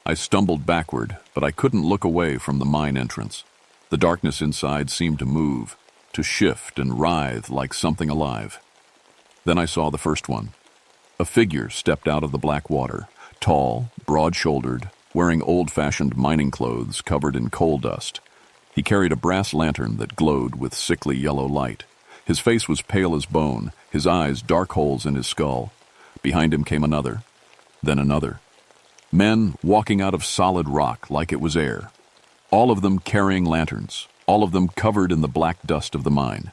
I stumbled backward, but I couldn't look away from the mine entrance. The darkness inside seemed to move, to shift and writhe like something alive. Then I saw the first one. A figure stepped out of the black water, tall, broad-shouldered, wearing old-fashioned mining clothes covered in coal dust. He carried a brass lantern that glowed with sickly yellow light. His face was pale as bone, his eyes dark holes in his skull. Behind him came another, then another. Men walking out of solid rock like it was air. All of them carrying lanterns, all of them covered in the black dust of the mine.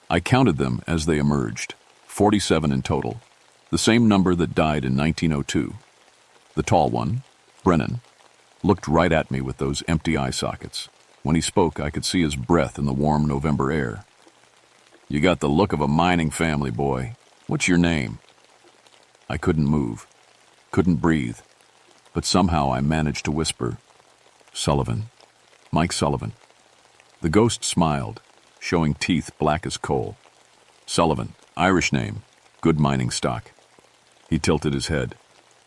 I counted them as they emerged, 47 in total, the same number that died in 1902. The tall one, Brennan, looked right at me with those empty eye sockets. When he spoke, I could see his breath in the warm November air. "You got the look of a mining family, boy. What's your name?" I couldn't move, couldn't breathe, but somehow I managed to whisper, "Sullivan, Mike Sullivan." The ghost smiled, showing teeth black as coal. "Sullivan, Irish name, good mining stock." He tilted his head.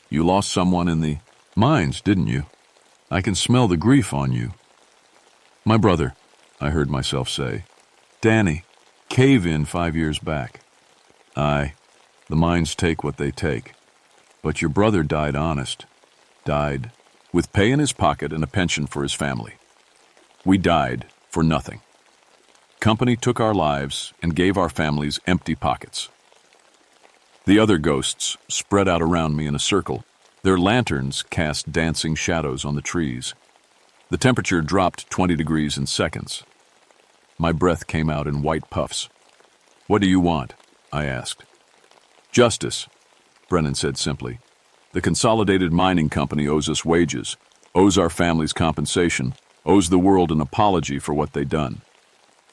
"You lost someone in the mines, didn't you? I can smell the grief on you." "My brother," I heard myself say. "Danny, cave-in 5 years back." "Aye, the mines take what they take. But your brother died honest. Died with pay in his pocket and a pension for his family. We died for nothing. Company took our lives and gave our families empty pockets." The other ghosts spread out around me in a circle. Their lanterns cast dancing shadows on the trees. The temperature dropped 20 degrees in seconds. My breath came out in white puffs. "What do you want?" I asked. "Justice," Brennan said simply. "The Consolidated Mining Company owes us wages, owes our families compensation, owes the world an apology for what they done."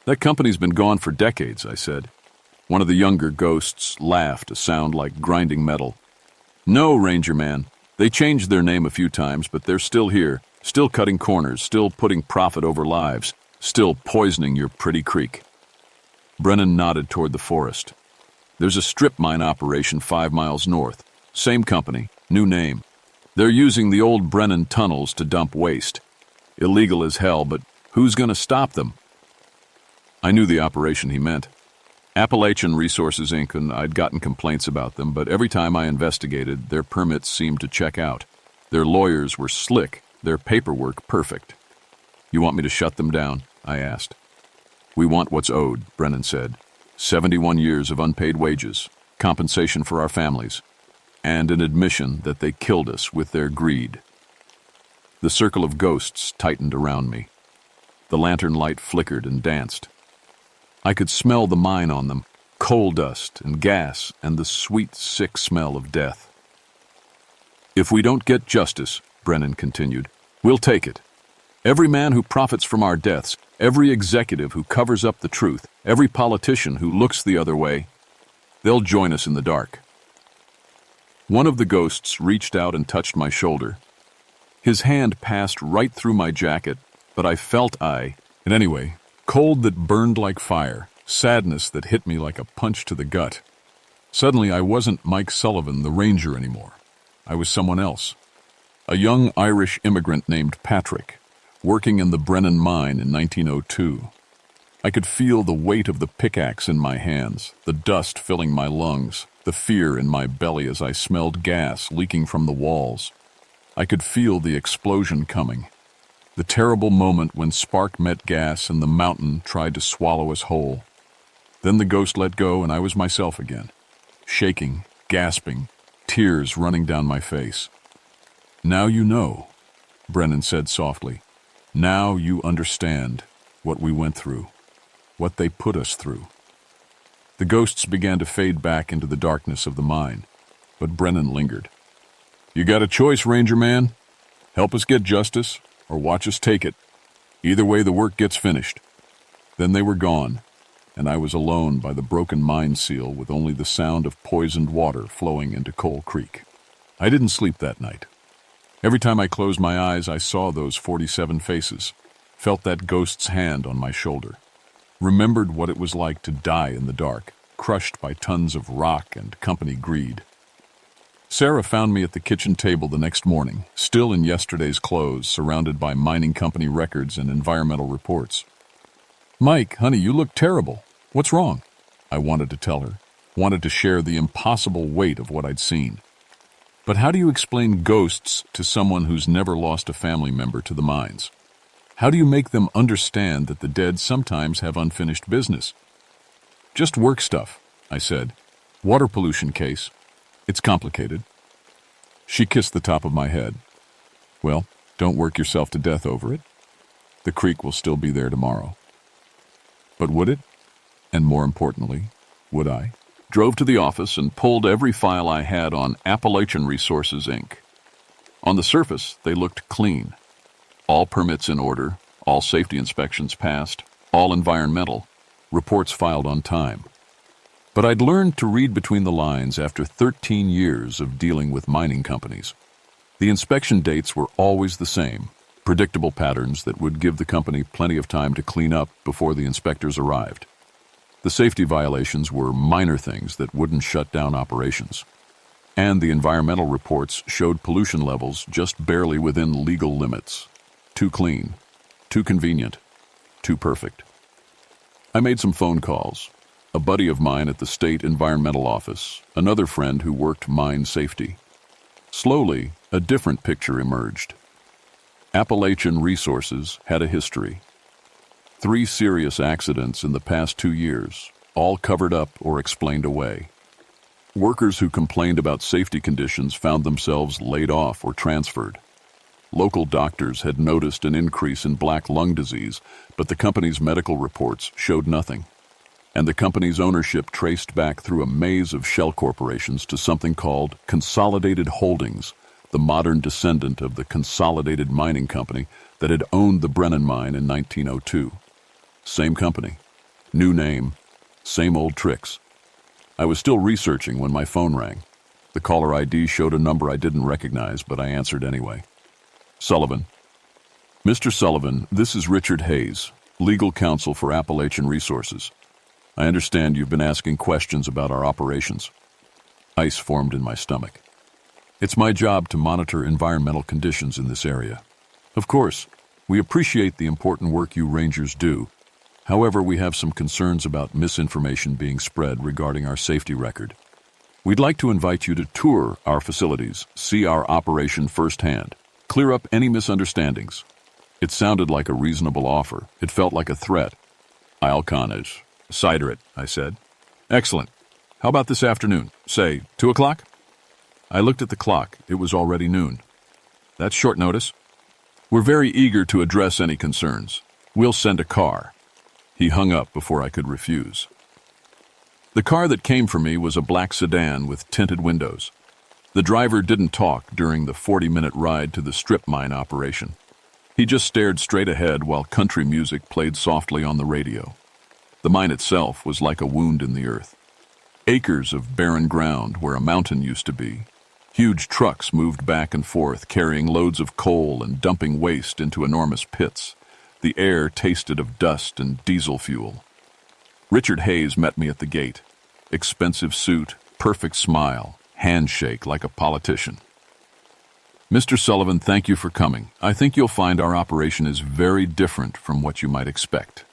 "That company's been gone for decades," I said. One of the younger ghosts laughed, a sound like grinding metal. "No, Ranger man. They changed their name a few times, but they're still here, still cutting corners, still putting profit over lives, still poisoning your pretty creek." Brennan nodded toward the forest. "There's a strip mine operation 5 miles north. Same company, new name. They're using the old Brennan tunnels to dump waste. Illegal as hell, but who's going to stop them?" I knew the operation he meant. Appalachian Resources, Inc., and I'd gotten complaints about them, but every time I investigated, their permits seemed to check out. Their lawyers were slick, their paperwork perfect. "You want me to shut them down?" I asked. "We want what's owed," Brennan said. 71 years of unpaid wages, compensation for our families, and an admission that they killed us with their greed." The circle of ghosts tightened around me. The lantern light flickered and danced. I could smell the mine on them, coal dust and gas and the sweet, sick smell of death. "If we don't get justice," Brennan continued, "we'll take it. Every man who profits from our deaths, every executive who covers up the truth, Every politician who looks the other way, they'll join us in the dark. One of the ghosts reached out and touched my shoulder. His hand passed right through my jacket, but I felt and anyway, cold that burned like fire, sadness that hit me like a punch to the gut. Suddenly, I wasn't Mike Sullivan, the ranger, anymore. I was someone else. A young Irish immigrant named Patrick, working in the Brennan mine in 1902. I could feel the weight of the pickaxe in my hands, the dust filling my lungs, the fear in my belly as I smelled gas leaking from the walls. I could feel the explosion coming, the terrible moment when spark met gas and the mountain tried to swallow us whole. Then the ghost let go and I was myself again, shaking, gasping, tears running down my face. "Now you know," Brennan said softly. "Now you understand what we went through, what they put us through." The ghosts began to fade back into the darkness of the mine, but Brennan lingered. "You got a choice, Ranger man. Help us get justice, or watch us take it. Either way, the work gets finished." Then they were gone, and I was alone by the broken mine seal with only the sound of poisoned water flowing into Coal Creek. I didn't sleep that night. Every time I closed my eyes, I saw those 47 faces, felt that ghost's hand on my shoulder, remembered what it was like to die in the dark, crushed by tons of rock and company greed. Sarah found me at the kitchen table the next morning, still in yesterday's clothes, surrounded by mining company records and environmental reports. "Mike, honey, you look terrible. What's wrong?" I wanted to tell her, wanted to share the impossible weight of what I'd seen. But how do you explain ghosts to someone who's never lost a family member to the mines? How do you make them understand that the dead sometimes have unfinished business? "Just work stuff," I said. "Water pollution case. It's complicated." She kissed the top of my head. "Well, don't work yourself to death over it. The creek will still be there tomorrow." But would it? And more importantly, would I? Drove to the office and pulled every file I had on Appalachian Resources, Inc. On the surface, they looked clean. All permits in order, all safety inspections passed, all environmental, reports filed on time. But I'd learned to read between the lines after 13 years of dealing with mining companies. The inspection dates were always the same, predictable patterns that would give the company plenty of time to clean up before the inspectors arrived. The safety violations were minor things that wouldn't shut down operations. And the environmental reports showed pollution levels just barely within legal limits. Too clean, too convenient, too perfect. I made some phone calls. A buddy of mine at the state environmental office, another friend who worked mine safety. Slowly, a different picture emerged. Appalachian Resources had a history. 3 serious accidents in the past 2 years, all covered up or explained away. Workers who complained about safety conditions found themselves laid off or transferred. Local doctors had noticed an increase in black lung disease, but the company's medical reports showed nothing. And the company's ownership traced back through a maze of shell corporations to something called Consolidated Holdings, the modern descendant of the Consolidated Mining Company that had owned the Brennan mine in 1902. Same company, new name, same old tricks. I was still researching when my phone rang. The caller ID showed a number I didn't recognize, but I answered anyway. "Sullivan." "Mr. Sullivan, this is Richard Hayes, legal counsel for Appalachian Resources. I understand you've been asking questions about our operations." Ice formed in my stomach. It's my job to monitor environmental conditions in this area. Of course, we appreciate the important work you rangers do. However, we have some concerns about misinformation being spread regarding our safety record. We'd like to invite you to tour our facilities, see our operation firsthand, clear up any misunderstandings. It sounded like a reasonable offer. It felt like a threat. "I'll cider it," I said. "Excellent. How about this afternoon? Say, 2 o'clock? I looked at the clock. It was already noon. "That's short notice. We're very eager to address any concerns. We'll send a car." He hung up before I could refuse. The car that came for me was a black sedan with tinted windows. The driver didn't talk during the 40-minute ride to the strip mine operation. He just stared straight ahead while country music played softly on the radio. The mine itself was like a wound in the earth. Acres of barren ground where a mountain used to be. Huge trucks moved back and forth, carrying loads of coal and dumping waste into enormous pits. The air tasted of dust and diesel fuel. Richard Hayes met me at the gate. Expensive suit, perfect smile, handshake like a politician. "Mr. Sullivan, thank you for coming. I think you'll find our operation is very different from what you might expect."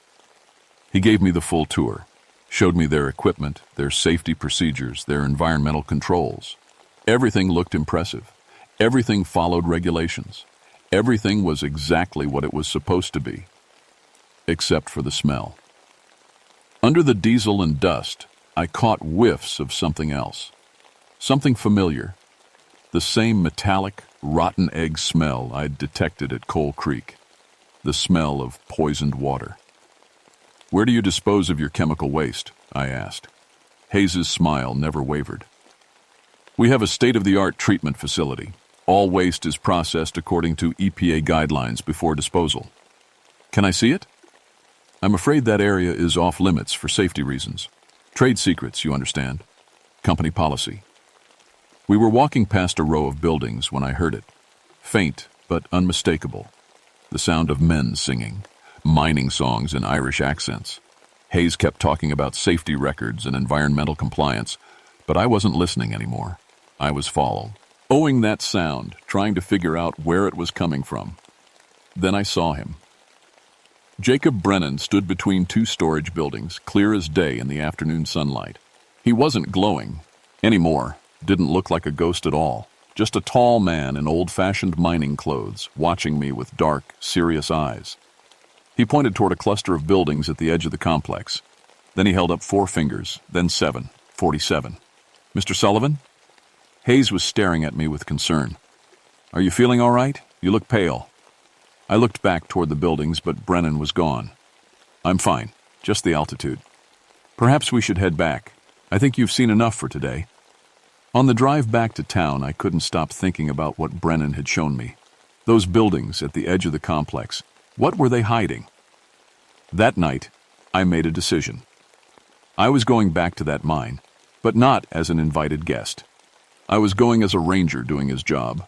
He gave me the full tour, showed me their equipment, their safety procedures, their environmental controls. Everything looked impressive. Everything followed regulations. Everything was exactly what it was supposed to be, except for the smell. Under the diesel and dust, I caught whiffs of something else. Something familiar. The same metallic, rotten egg smell I'd detected at Coal Creek. The smell of poisoned water. "Where do you dispose of your chemical waste?" I asked. Hayes's smile never wavered. "We have a state-of-the-art treatment facility. All waste is processed according to EPA guidelines before disposal." "Can I see it?" "I'm afraid that area is off-limits for safety reasons. Trade secrets, you understand. Company policy." We were walking past a row of buildings when I heard it. Faint, but unmistakable. The sound of men singing, mining songs in Irish accents. Hayes kept talking about safety records and environmental compliance, but I wasn't listening anymore. I was following that sound, trying to figure out where it was coming from. Then I saw him. Jacob Brennan stood between two storage buildings, clear as day in the afternoon sunlight. He wasn't glowing anymore. Didn't look like a ghost at all. Just a tall man in old-fashioned mining clothes, watching me with dark, serious eyes. He pointed toward a cluster of buildings at the edge of the complex. Then he held up 4 fingers, then 7, 47. "Mr. Sullivan?" Hayes was staring at me with concern. "Are you feeling all right? You look pale." I looked back toward the buildings, but Brennan was gone. "I'm fine, just the altitude." "Perhaps we should head back. I think you've seen enough for today." On the drive back to town, I couldn't stop thinking about what Brennan had shown me. Those buildings at the edge of the complex, what were they hiding? That night, I made a decision. I was going back to that mine, but not as an invited guest. I was going as a ranger doing his job.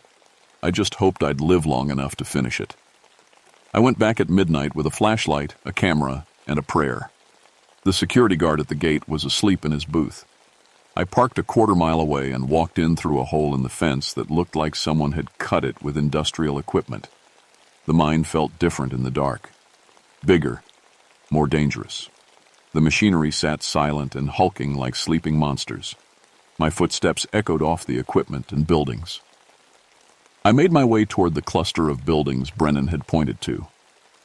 I just hoped I'd live long enough to finish it. I went back at midnight with a flashlight, a camera, and a prayer. The security guard at the gate was asleep in his booth. I parked a quarter-mile away and walked in through a hole in the fence that looked like someone had cut it with industrial equipment. The mine felt different in the dark. Bigger, more dangerous. The machinery sat silent and hulking like sleeping monsters. My footsteps echoed off the equipment and buildings. I made my way toward the cluster of buildings Brennan had pointed to.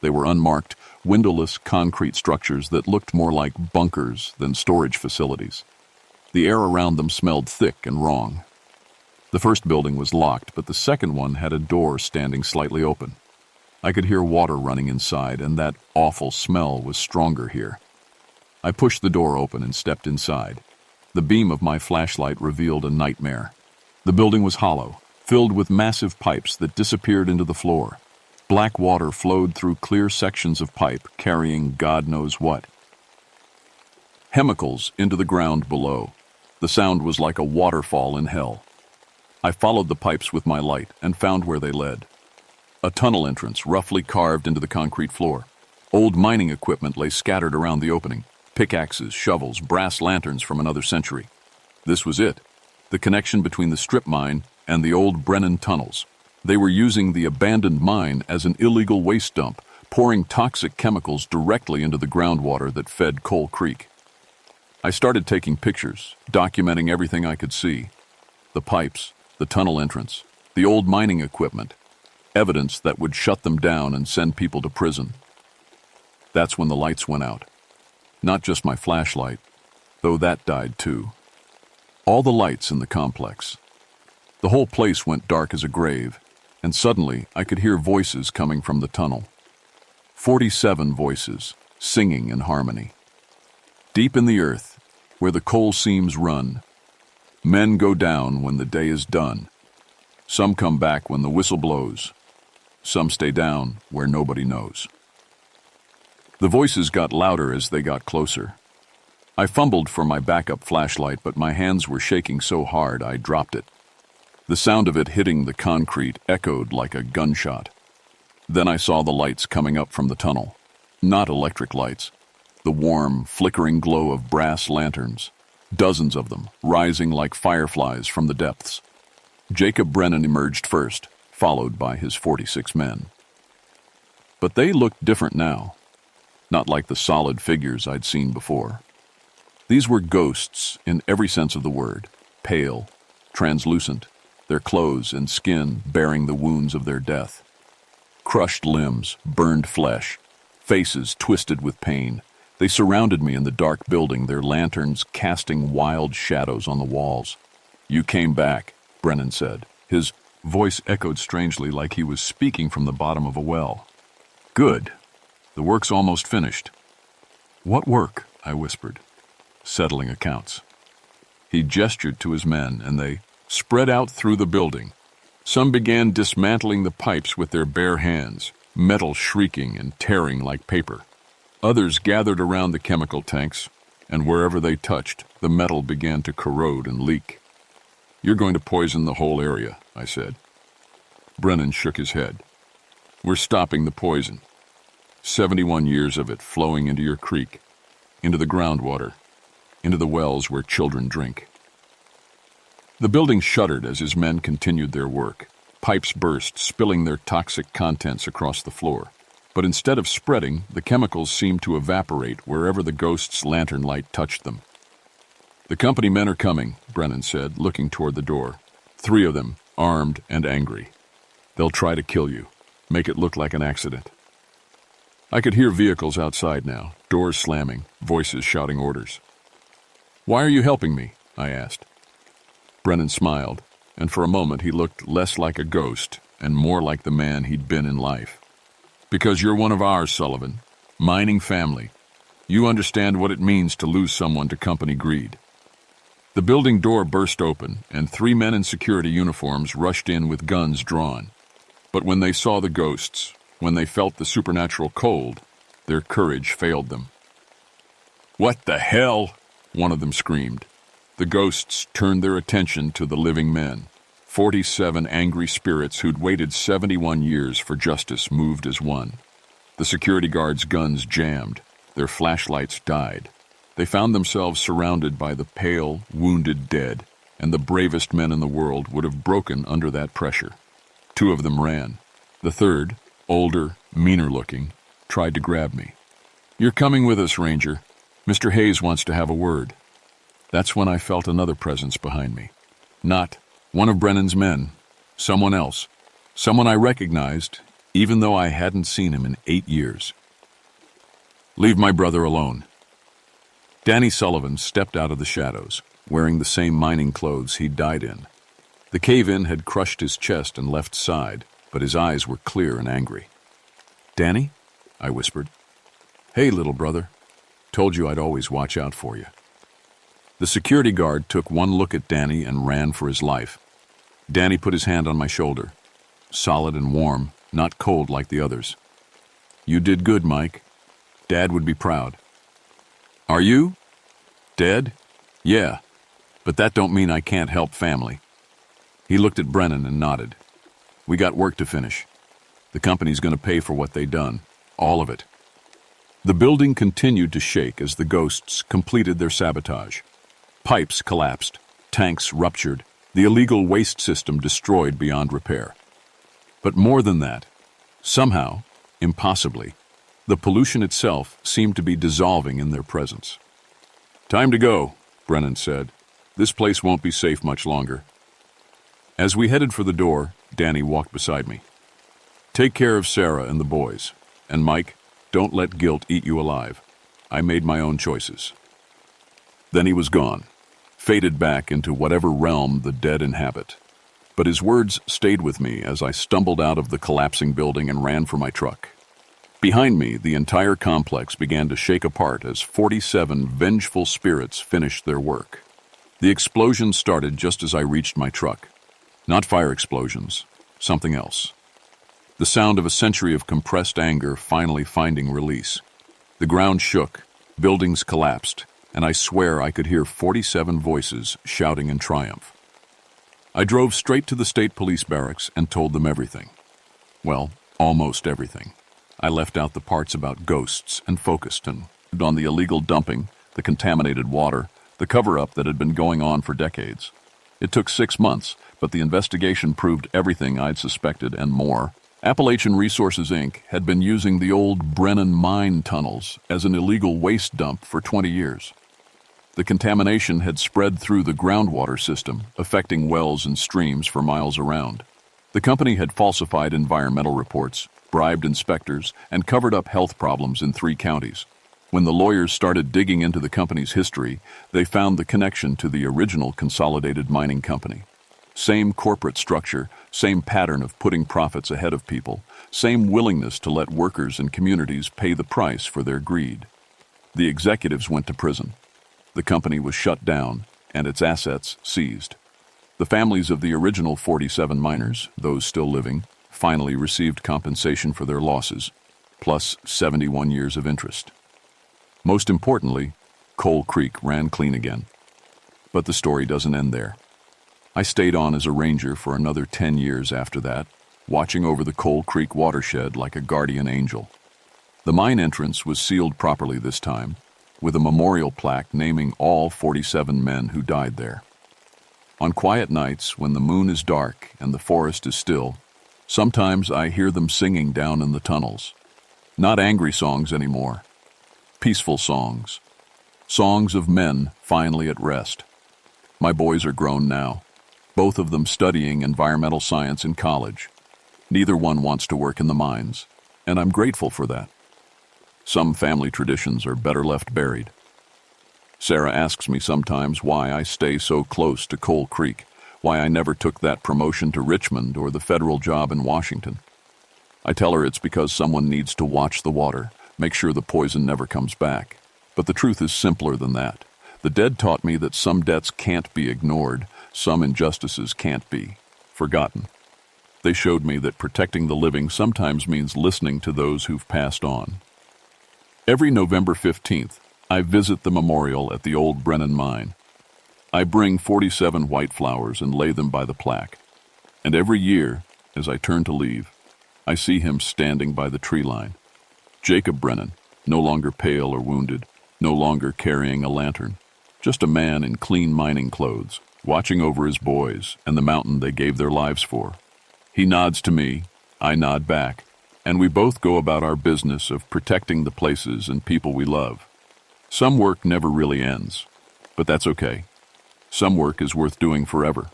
They were unmarked, windowless concrete structures that looked more like bunkers than storage facilities. The air around them smelled thick and wrong. The first building was locked, but the second one had a door standing slightly open. I could hear water running inside, and that awful smell was stronger here. I pushed the door open and stepped inside. The beam of my flashlight revealed a nightmare. The building was hollow, filled with massive pipes that disappeared into the floor. Black water flowed through clear sections of pipe, carrying God knows what. Chemicals into the ground below. The sound was like a waterfall in hell. I followed the pipes with my light and found where they led. A tunnel entrance roughly carved into the concrete floor. Old mining equipment lay scattered around the opening. Pickaxes, shovels, brass lanterns from another century. This was it, the connection between the strip mine and the old Brennan tunnels. They were using the abandoned mine as an illegal waste dump, pouring toxic chemicals directly into the groundwater that fed Coal Creek. I started taking pictures, documenting everything I could see. The pipes, the tunnel entrance, the old mining equipment, evidence that would shut them down and send people to prison. That's when the lights went out. Not just my flashlight, though that died too. All the lights in the complex. The whole place went dark as a grave, and suddenly I could hear voices coming from the tunnel. 47 voices, singing in harmony. Deep in the earth, where the coal seams run, men go down when the day is done. Some come back when the whistle blows. Some stay down where nobody knows. The voices got louder as they got closer. I fumbled for my backup flashlight, but my hands were shaking so hard I dropped it. The sound of it hitting the concrete echoed like a gunshot. Then I saw the lights coming up from the tunnel. Not electric lights. The warm, flickering glow of brass lanterns. Dozens of them, rising like fireflies from the depths. Jacob Brennan emerged first, followed by his 46 men. But they looked different now. Not like the solid figures I'd seen before. These were ghosts in every sense of the word, pale, translucent, their clothes and skin bearing the wounds of their death. Crushed limbs, burned flesh, faces twisted with pain. They surrounded me in the dark building, their lanterns casting wild shadows on the walls. "You came back," Brennan said. His voice echoed strangely like he was speaking from the bottom of a well. "Good. The work's almost finished." "What work?" I whispered. "Settling accounts." He gestured to his men, and they spread out through the building. Some began dismantling the pipes with their bare hands, metal shrieking and tearing like paper. Others gathered around the chemical tanks, and wherever they touched, the metal began to corrode and leak. "You're going to poison the whole area," I said. Brennan shook his head. "We're stopping the poison. 71 years of it flowing into your creek, into the groundwater, into the wells where children drink." The building shuddered as his men continued their work. Pipes burst, spilling their toxic contents across the floor. But instead of spreading, the chemicals seemed to evaporate wherever the ghost's lantern light touched them. "The company men are coming," Brennan said, looking toward the door. 3 of them, armed and angry. "They'll try to kill you, make it look like an accident." I could hear vehicles outside now, doors slamming, voices shouting orders. "Why are you helping me?" I asked. Brennan smiled, and for a moment he looked less like a ghost and more like the man he'd been in life. "Because you're one of ours, Sullivan. Mining family. You understand what it means to lose someone to company greed." The building door burst open, and 3 men in security uniforms rushed in with guns drawn. But when they saw the ghosts, when they felt the supernatural cold, their courage failed them. "What the hell?" one of them screamed. The ghosts turned their attention to the living men. 47 angry spirits who'd waited 71 years for justice moved as one. The security guards' guns jammed. Their flashlights died. They found themselves surrounded by the pale, wounded dead, and the bravest men in the world would have broken under that pressure. 2 of them ran. The third, older, meaner-looking, tried to grab me. "You're coming with us, Ranger. Mr. Hayes wants to have a word." That's when I felt another presence behind me. Not one of Brennan's men. Someone else. Someone I recognized, even though I hadn't seen him in 8 years. "Leave my brother alone." Danny Sullivan stepped out of the shadows, wearing the same mining clothes he'd died in. The cave-in had crushed his chest and left side, but his eyes were clear and angry. "Danny?" I whispered. "Hey, little brother. Told you I'd always watch out for you." The security guard took one look at Danny and ran for his life. Danny put his hand on my shoulder. Solid and warm, not cold like the others. "You did good, Mike. Dad would be proud." "Are you? Dead?" "Yeah, but that don't mean I can't help family." He looked at Brennan and nodded. "We got work to finish. The company's going to pay for what they done. All of it." The building continued to shake as the ghosts completed their sabotage. Pipes collapsed, tanks ruptured, the illegal waste system destroyed beyond repair. But more than that, somehow, impossibly, the pollution itself seemed to be dissolving in their presence. "Time to go," Brennan said. "This place won't be safe much longer." As we headed for the door, Danny walked beside me. "Take care of Sarah and the boys. And Mike, don't let guilt eat you alive. I made my own choices." Then he was gone, faded back into whatever realm the dead inhabit. But his words stayed with me as I stumbled out of the collapsing building and ran for my truck. Behind me, the entire complex began to shake apart as 47 vengeful spirits finished their work. The explosion started just as I reached my truck. Not fire explosions, something else. The sound of a century of compressed anger finally finding release. The ground shook, buildings collapsed, and I swear I could hear 47 voices shouting in triumph. I drove straight to the state police barracks and told them everything. Well, almost everything. I left out the parts about ghosts and focused on the illegal dumping, the contaminated water, the cover-up that had been going on for decades. It took 6 months, but the investigation proved everything I'd suspected and more. Appalachian Resources, Inc. had been using the old Brennan mine tunnels as an illegal waste dump for 20 years. The contamination had spread through the groundwater system, affecting wells and streams for miles around. The company had falsified environmental reports, bribed inspectors, and covered up health problems in 3 counties. When the lawyers started digging into the company's history, they found the connection to the original Consolidated Mining Company. Same corporate structure, same pattern of putting profits ahead of people, same willingness to let workers and communities pay the price for their greed. The executives went to prison. The company was shut down, and its assets seized. The families of the original 47 miners, those still living, finally received compensation for their losses, plus 71 years of interest. Most importantly, Coal Creek ran clean again. But the story doesn't end there. I stayed on as a ranger for another 10 years after that, watching over the Coal Creek watershed like a guardian angel. The mine entrance was sealed properly this time, with a memorial plaque naming all 47 men who died there. On quiet nights, when the moon is dark and the forest is still, sometimes I hear them singing down in the tunnels. Not angry songs anymore. Peaceful songs. Songs of men finally at rest. My boys are grown now, both of them studying environmental science in college. Neither one wants to work in the mines, and I'm grateful for that. Some family traditions are better left buried. Sarah asks me sometimes why I stay so close to Coal Creek, why I never took that promotion to Richmond or the federal job in Washington. I tell her it's because someone needs to watch the water, make sure the poison never comes back. But the truth is simpler than that. The dead taught me that some debts can't be ignored, some injustices can't be forgotten. They showed me that protecting the living sometimes means listening to those who've passed on. Every November 15th, I visit the memorial at the old Brennan mine. I bring 47 white flowers and lay them by the plaque. And every year, as I turn to leave, I see him standing by the tree line. Jacob Brennan, no longer pale or wounded, no longer carrying a lantern, just a man in clean mining clothes, watching over his boys and the mountain they gave their lives for. He nods to me, I nod back, and we both go about our business of protecting the places and people we love. Some work never really ends, but that's okay. Some work is worth doing forever.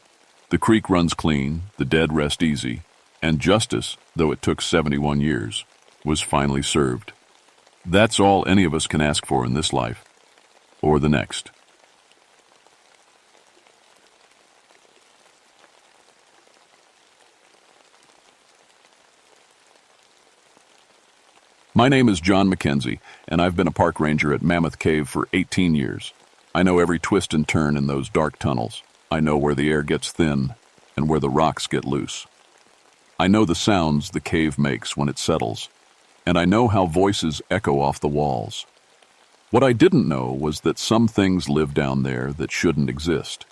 The creek runs clean, the dead rest easy, and justice, though it took 71 years, was finally served. That's all any of us can ask for in this life, or the next. My name is John McKenzie, and I've been a park ranger at Mammoth Cave for 18 years. I know every twist and turn in those dark tunnels. I know where the air gets thin and where the rocks get loose. I know the sounds the cave makes when it settles, and I know how voices echo off the walls. What I didn't know was that some things live down there that shouldn't exist.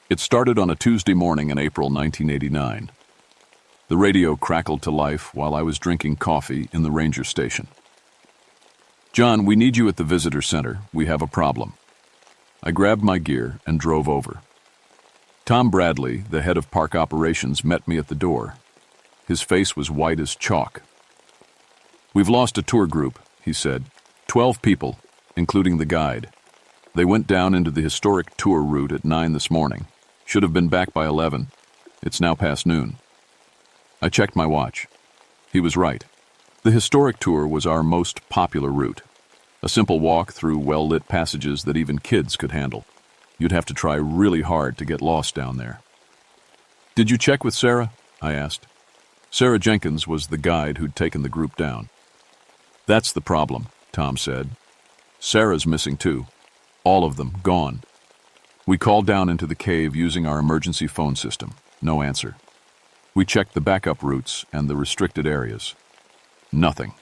It started on a Tuesday morning in April 1989. The radio crackled to life while I was drinking coffee in the ranger station. "John, we need you at the visitor center. We have a problem." I grabbed my gear and drove over. Tom Bradley, the head of park operations, met me at the door. His face was white as chalk. "We've lost a tour group," he said. 12 people, including the guide. They went down into the historic tour route at 9 this morning. Should have been back by 11. It's now past noon. I checked my watch. He was right. The historic tour was our most popular route. A simple walk through well-lit passages that even kids could handle. You'd have to try really hard to get lost down there. "Did you check with Sarah?" I asked. Sarah Jenkins was the guide who'd taken the group down. "That's the problem," Tom said. "Sarah's missing too. All of them, gone." We called down into the cave using our emergency phone system. No answer. We checked the backup routes and the restricted areas. Nothing.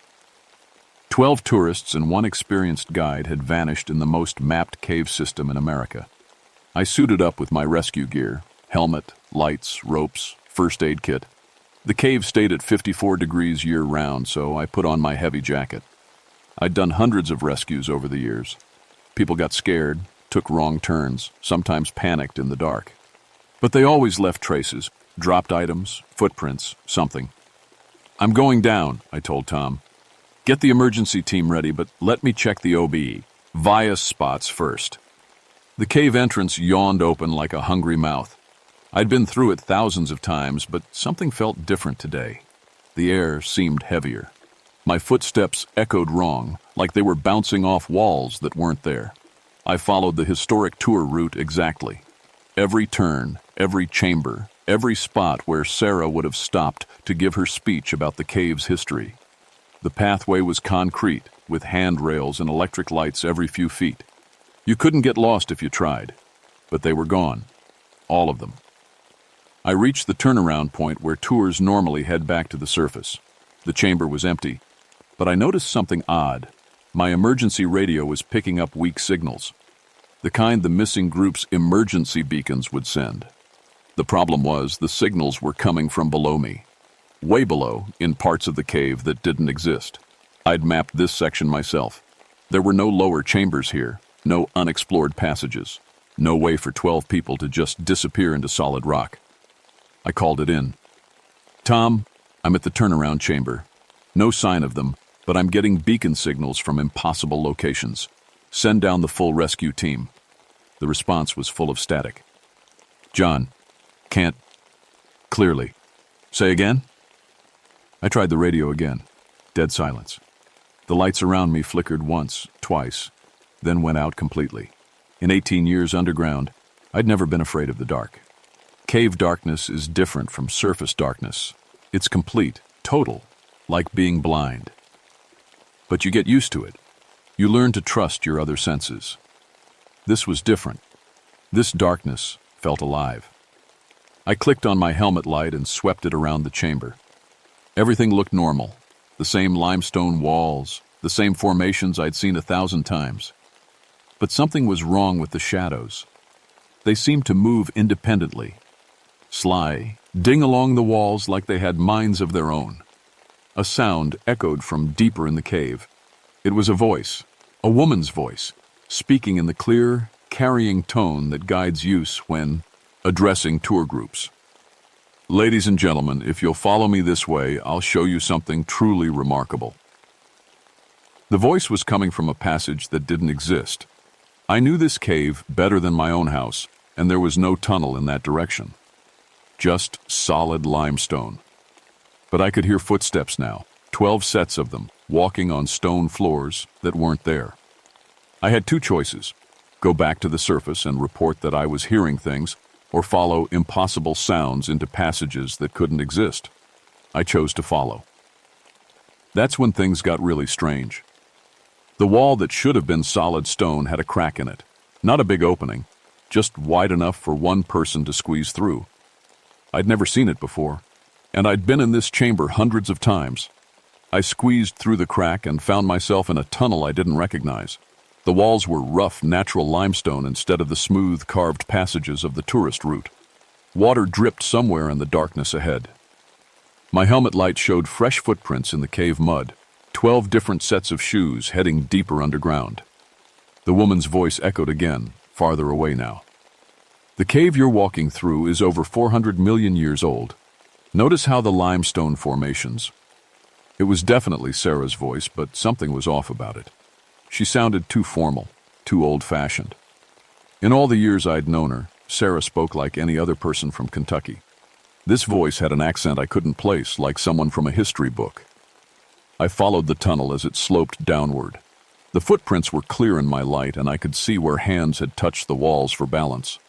12 tourists and one experienced guide had vanished in the most mapped cave system in America. I suited up with my rescue gear, helmet, lights, ropes, first aid kit. The cave stayed at 54 degrees year-round, so I put on my heavy jacket. I'd done hundreds of rescues over the years. People got scared, took wrong turns, sometimes panicked in the dark. But they always left traces, dropped items, footprints, something. "I'm going down," I told Tom. "Get the emergency team ready, but let me check the OBE. Via spots first." The cave entrance yawned open like a hungry mouth. I'd been through it thousands of times, but something felt different today. The air seemed heavier. My footsteps echoed wrong, like they were bouncing off walls that weren't there. I followed the historic tour route exactly. Every turn, every chamber, every spot where Sarah would have stopped to give her speech about the cave's history. The pathway was concrete, with handrails and electric lights every few feet. You couldn't get lost if you tried, but they were gone. All of them. I reached the turnaround point where tours normally head back to the surface. The chamber was empty, but I noticed something odd. My emergency radio was picking up weak signals, the kind the missing group's emergency beacons would send. The problem was the signals were coming from below me, way below, in parts of the cave that didn't exist. I'd mapped this section myself. There were no lower chambers here, no unexplored passages, no way for 12 people to just disappear into solid rock. I called it in. "Tom, I'm at the turnaround chamber. No sign of them, but I'm getting beacon signals from impossible locations. Send down the full rescue team." The response was full of static. "John, can't... clearly. Say again?" I tried the radio again. Dead silence. The lights around me flickered once, twice, then went out completely. In 18 years underground, I'd never been afraid of the dark. Cave darkness is different from surface darkness. It's complete, total, like being blind. But you get used to it. You learn to trust your other senses. This was different. This darkness felt alive. I clicked on my helmet light and swept it around the chamber. Everything looked normal. The same limestone walls, the same formations I'd seen 1,000 times. But something was wrong with the shadows. They seemed to move independently. Sly, ding along the walls like they had minds of their own. A sound echoed from deeper in the cave. It was a voice, a woman's voice, speaking in the clear, carrying tone that guides use when addressing tour groups. "Ladies and gentlemen, if you'll follow me this way, I'll show you something truly remarkable." The voice was coming from a passage that didn't exist. I knew this cave better than my own house, and there was no tunnel in that direction. Just solid limestone. But I could hear footsteps now, 12 sets of them, walking on stone floors that weren't there. I had two choices: go back to the surface and report that I was hearing things, or follow impossible sounds into passages that couldn't exist. I chose to follow. That's when things got really strange. The wall that should have been solid stone had a crack in it. Not a big opening, just wide enough for one person to squeeze through. I'd never seen it before, and I'd been in this chamber hundreds of times. I squeezed through the crack and found myself in a tunnel I didn't recognize. The walls were rough, natural limestone instead of the smooth, carved passages of the tourist route. Water dripped somewhere in the darkness ahead. My helmet light showed fresh footprints in the cave mud, 12 different sets of shoes heading deeper underground. The woman's voice echoed again, farther away now. "The cave you're walking through is over 400 million years old. Notice how the limestone formations..." It was definitely Sarah's voice, but something was off about it. She sounded too formal, too old-fashioned. In all the years I'd known her, Sarah spoke like any other person from Kentucky. This voice had an accent I couldn't place, like someone from a history book. I followed the tunnel as it sloped downward. The footprints were clear in my light, and I could see where hands had touched the walls for balance.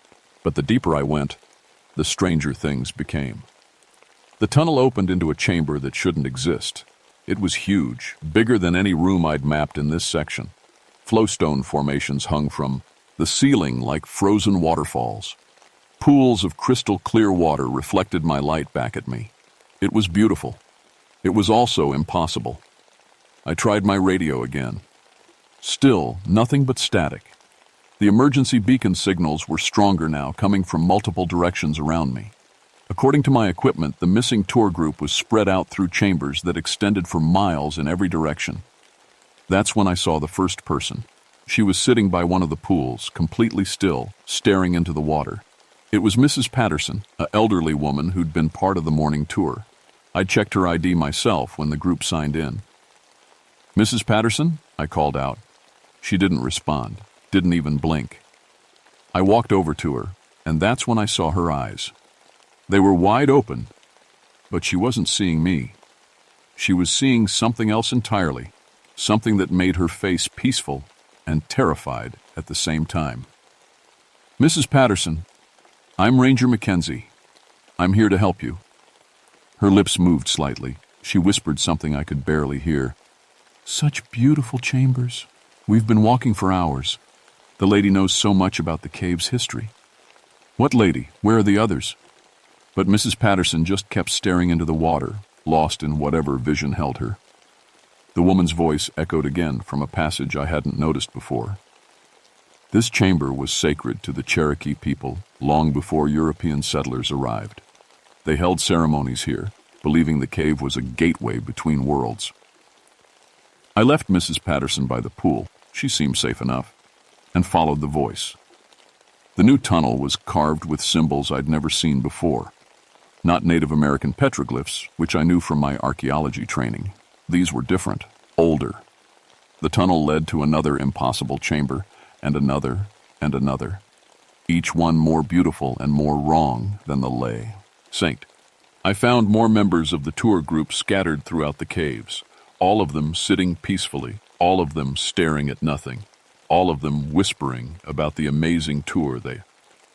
But the deeper I went, the stranger things became. The tunnel opened into a chamber that shouldn't exist. It was huge, bigger than any room I'd mapped in this section. Flowstone formations hung from the ceiling like frozen waterfalls. Pools of crystal clear water reflected my light back at me. It was beautiful. It was also impossible. I tried my radio again. Still, nothing but static. The emergency beacon signals were stronger now, coming from multiple directions around me. According to my equipment, the missing tour group was spread out through chambers that extended for miles in every direction. That's when I saw the first person. She was sitting by one of the pools, completely still, staring into the water. It was Mrs. Patterson, an elderly woman who'd been part of the morning tour. I checked her ID myself when the group signed in. "Mrs. Patterson?" I called out. She didn't respond, didn't even blink. I walked over to her, and that's when I saw her eyes. They were wide open, but she wasn't seeing me. She was seeing something else entirely, something that made her face peaceful and terrified at the same time. "Mrs. Patterson, I'm Ranger Mackenzie. I'm here to help you." Her lips moved slightly. She whispered something I could barely hear. "Such beautiful chambers. We've been walking for hours. The lady knows so much about the cave's history." "What lady? Where are the others?" But Mrs. Patterson just kept staring into the water, lost in whatever vision held her. The woman's voice echoed again from a passage I hadn't noticed before. This chamber was sacred to the Cherokee people long before European settlers arrived. They held ceremonies here, believing the cave was a gateway between worlds. I left Mrs. Patterson by the pool, she seemed safe enough, and followed the voice. The new tunnel was carved with symbols I'd never seen before. Not Native American petroglyphs, which I knew from my archaeology training. These were different, older. The tunnel led to another impossible chamber, and another, and another. Each one more beautiful and more wrong than the lay. Saint. I found more members of the tour group scattered throughout the caves, all of them sitting peacefully, all of them staring at nothing, all of them whispering about the amazing tour they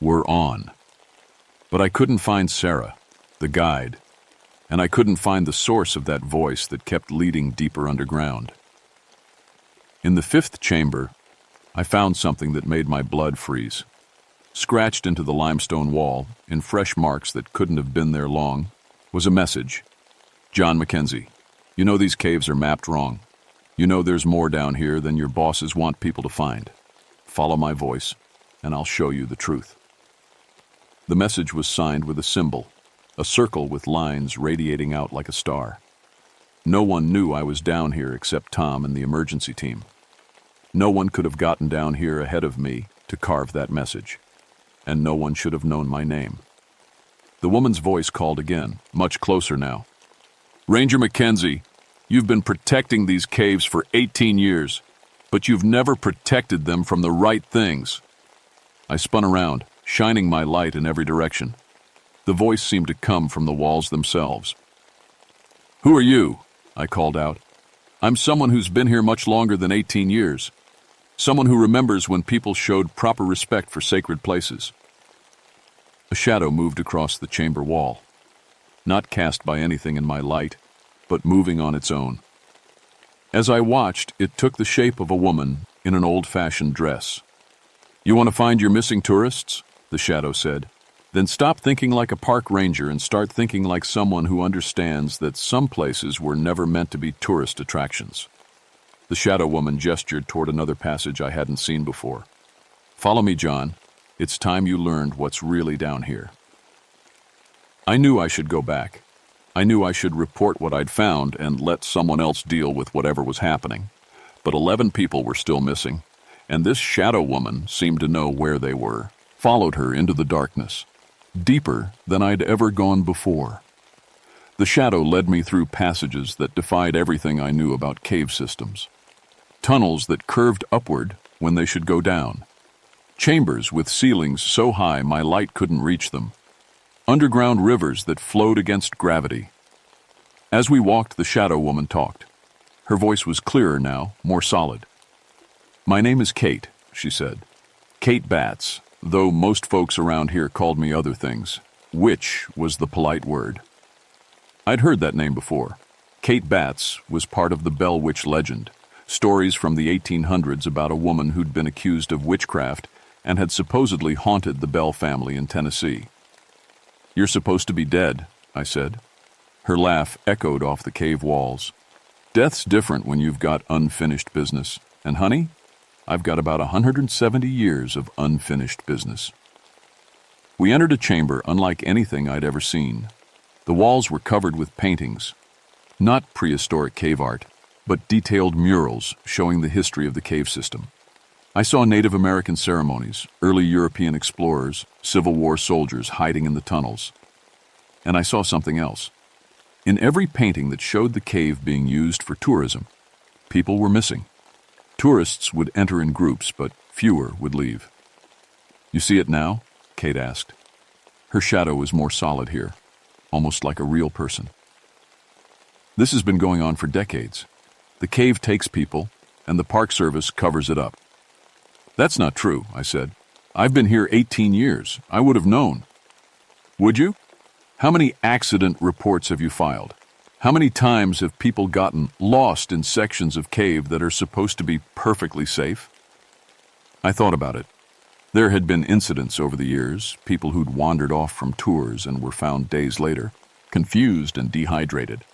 were on. But I couldn't find Sarah, the guide, and I couldn't find the source of that voice that kept leading deeper underground. In the fifth chamber, I found something that made my blood freeze. Scratched into the limestone wall, in fresh marks that couldn't have been there long, was a message. "John Mackenzie, you know these caves are mapped wrong. You know there's more down here than your bosses want people to find. Follow my voice, and I'll show you the truth." The message was signed with a symbol, a circle with lines radiating out like a star. No one knew I was down here except Tom and the emergency team. No one could have gotten down here ahead of me to carve that message, and no one should have known my name. The woman's voice called again, much closer now. "Ranger Mackenzie, you've been protecting these caves for 18 years, but you've never protected them from the right things." I spun around, shining my light in every direction. The voice seemed to come from the walls themselves. "Who are you?" I called out. "I'm someone who's been here much longer than 18 years. Someone who remembers when people showed proper respect for sacred places." A shadow moved across the chamber wall, not cast by anything in my light, but moving on its own. As I watched, it took the shape of a woman in an old-fashioned dress. "You want to find your missing tourists?" the shadow said. "Then stop thinking like a park ranger and start thinking like someone who understands that some places were never meant to be tourist attractions." The shadow woman gestured toward another passage I hadn't seen before. "Follow me, John. It's time you learned what's really down here." I knew I should go back. I knew I should report what I'd found and let someone else deal with whatever was happening. But 11 people were still missing, and this shadow woman seemed to know where they were. Followed her into the darkness, deeper than I'd ever gone before. The shadow led me through passages that defied everything I knew about cave systems. Tunnels that curved upward when they should go down. Chambers with ceilings so high my light couldn't reach them. Underground rivers that flowed against gravity. As we walked, the shadow woman talked. Her voice was clearer now, more solid. "My name is Kate," she said. "Kate Batts, though most folks around here called me other things. Witch was the polite word." I'd heard that name before. Kate Batts was part of the Bell Witch legend, stories from the 1800s about a woman who'd been accused of witchcraft and had supposedly haunted the Bell family in Tennessee. "You're supposed to be dead," I said. Her laugh echoed off the cave walls. Death's different when you've got unfinished business. And honey, I've got about 170 years of unfinished business. We entered a chamber unlike anything I'd ever seen. The walls were covered with paintings, not prehistoric cave art, but detailed murals showing the history of the cave system. I saw Native American ceremonies, early European explorers, Civil War soldiers hiding in the tunnels. And I saw something else. In every painting that showed the cave being used for tourism, people were missing. Tourists would enter in groups, but fewer would leave. You see it now? Kate asked. Her shadow was more solid here, almost like a real person. This has been going on for decades. The cave takes people, and the Park Service covers it up. That's not true, I said. I've been here 18 years. I would have known. Would you? How many accident reports have you filed? How many times have people gotten lost in sections of cave that are supposed to be perfectly safe? I thought about it. There had been incidents over the years, people who'd wandered off from tours and were found days later, confused and dehydrated.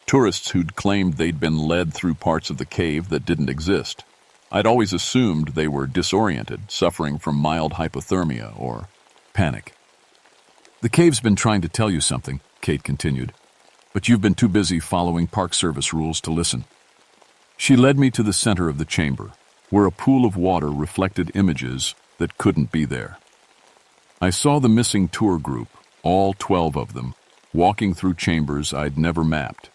Tourists who'd claimed they'd been led through parts of the cave that didn't exist. I'd always assumed they were disoriented, suffering from mild hypothermia or panic. The cave's been trying to tell you something, Kate continued, but you've been too busy following Park Service rules to listen. She led me to the center of the chamber, where a pool of water reflected images that couldn't be there. I saw the missing tour group, all 12 of them, walking through chambers I'd never mapped.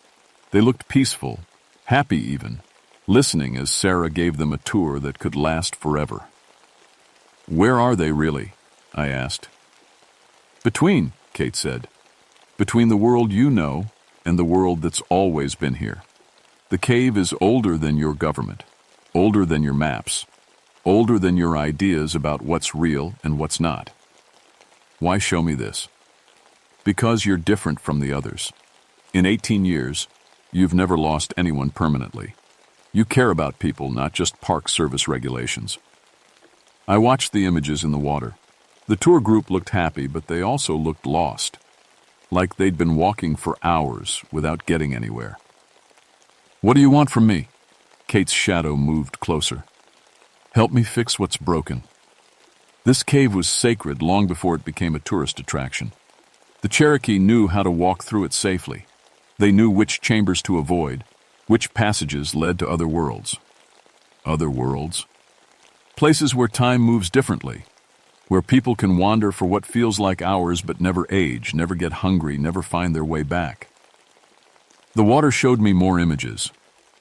They looked peaceful, happy even, listening as Sarah gave them a tour that could last forever. Where are they really? I asked. Between, Kate said. Between the world you know and the world that's always been here. The cave is older than your government, older than your maps, older than your ideas about what's real and what's not. Why show me this? Because you're different from the others. In 18 years, you've never lost anyone permanently. You care about people, not just Park Service regulations. I watched the images in the water. The tour group looked happy, but they also looked lost, like they'd been walking for hours without getting anywhere. What do you want from me? Kate's shadow moved closer. Help me fix what's broken. This cave was sacred long before it became a tourist attraction. The Cherokee knew how to walk through it safely. They knew which chambers to avoid, which passages led to other worlds. Other worlds? Places where time moves differently, where people can wander for what feels like hours but never age, never get hungry, never find their way back. The water showed me more images.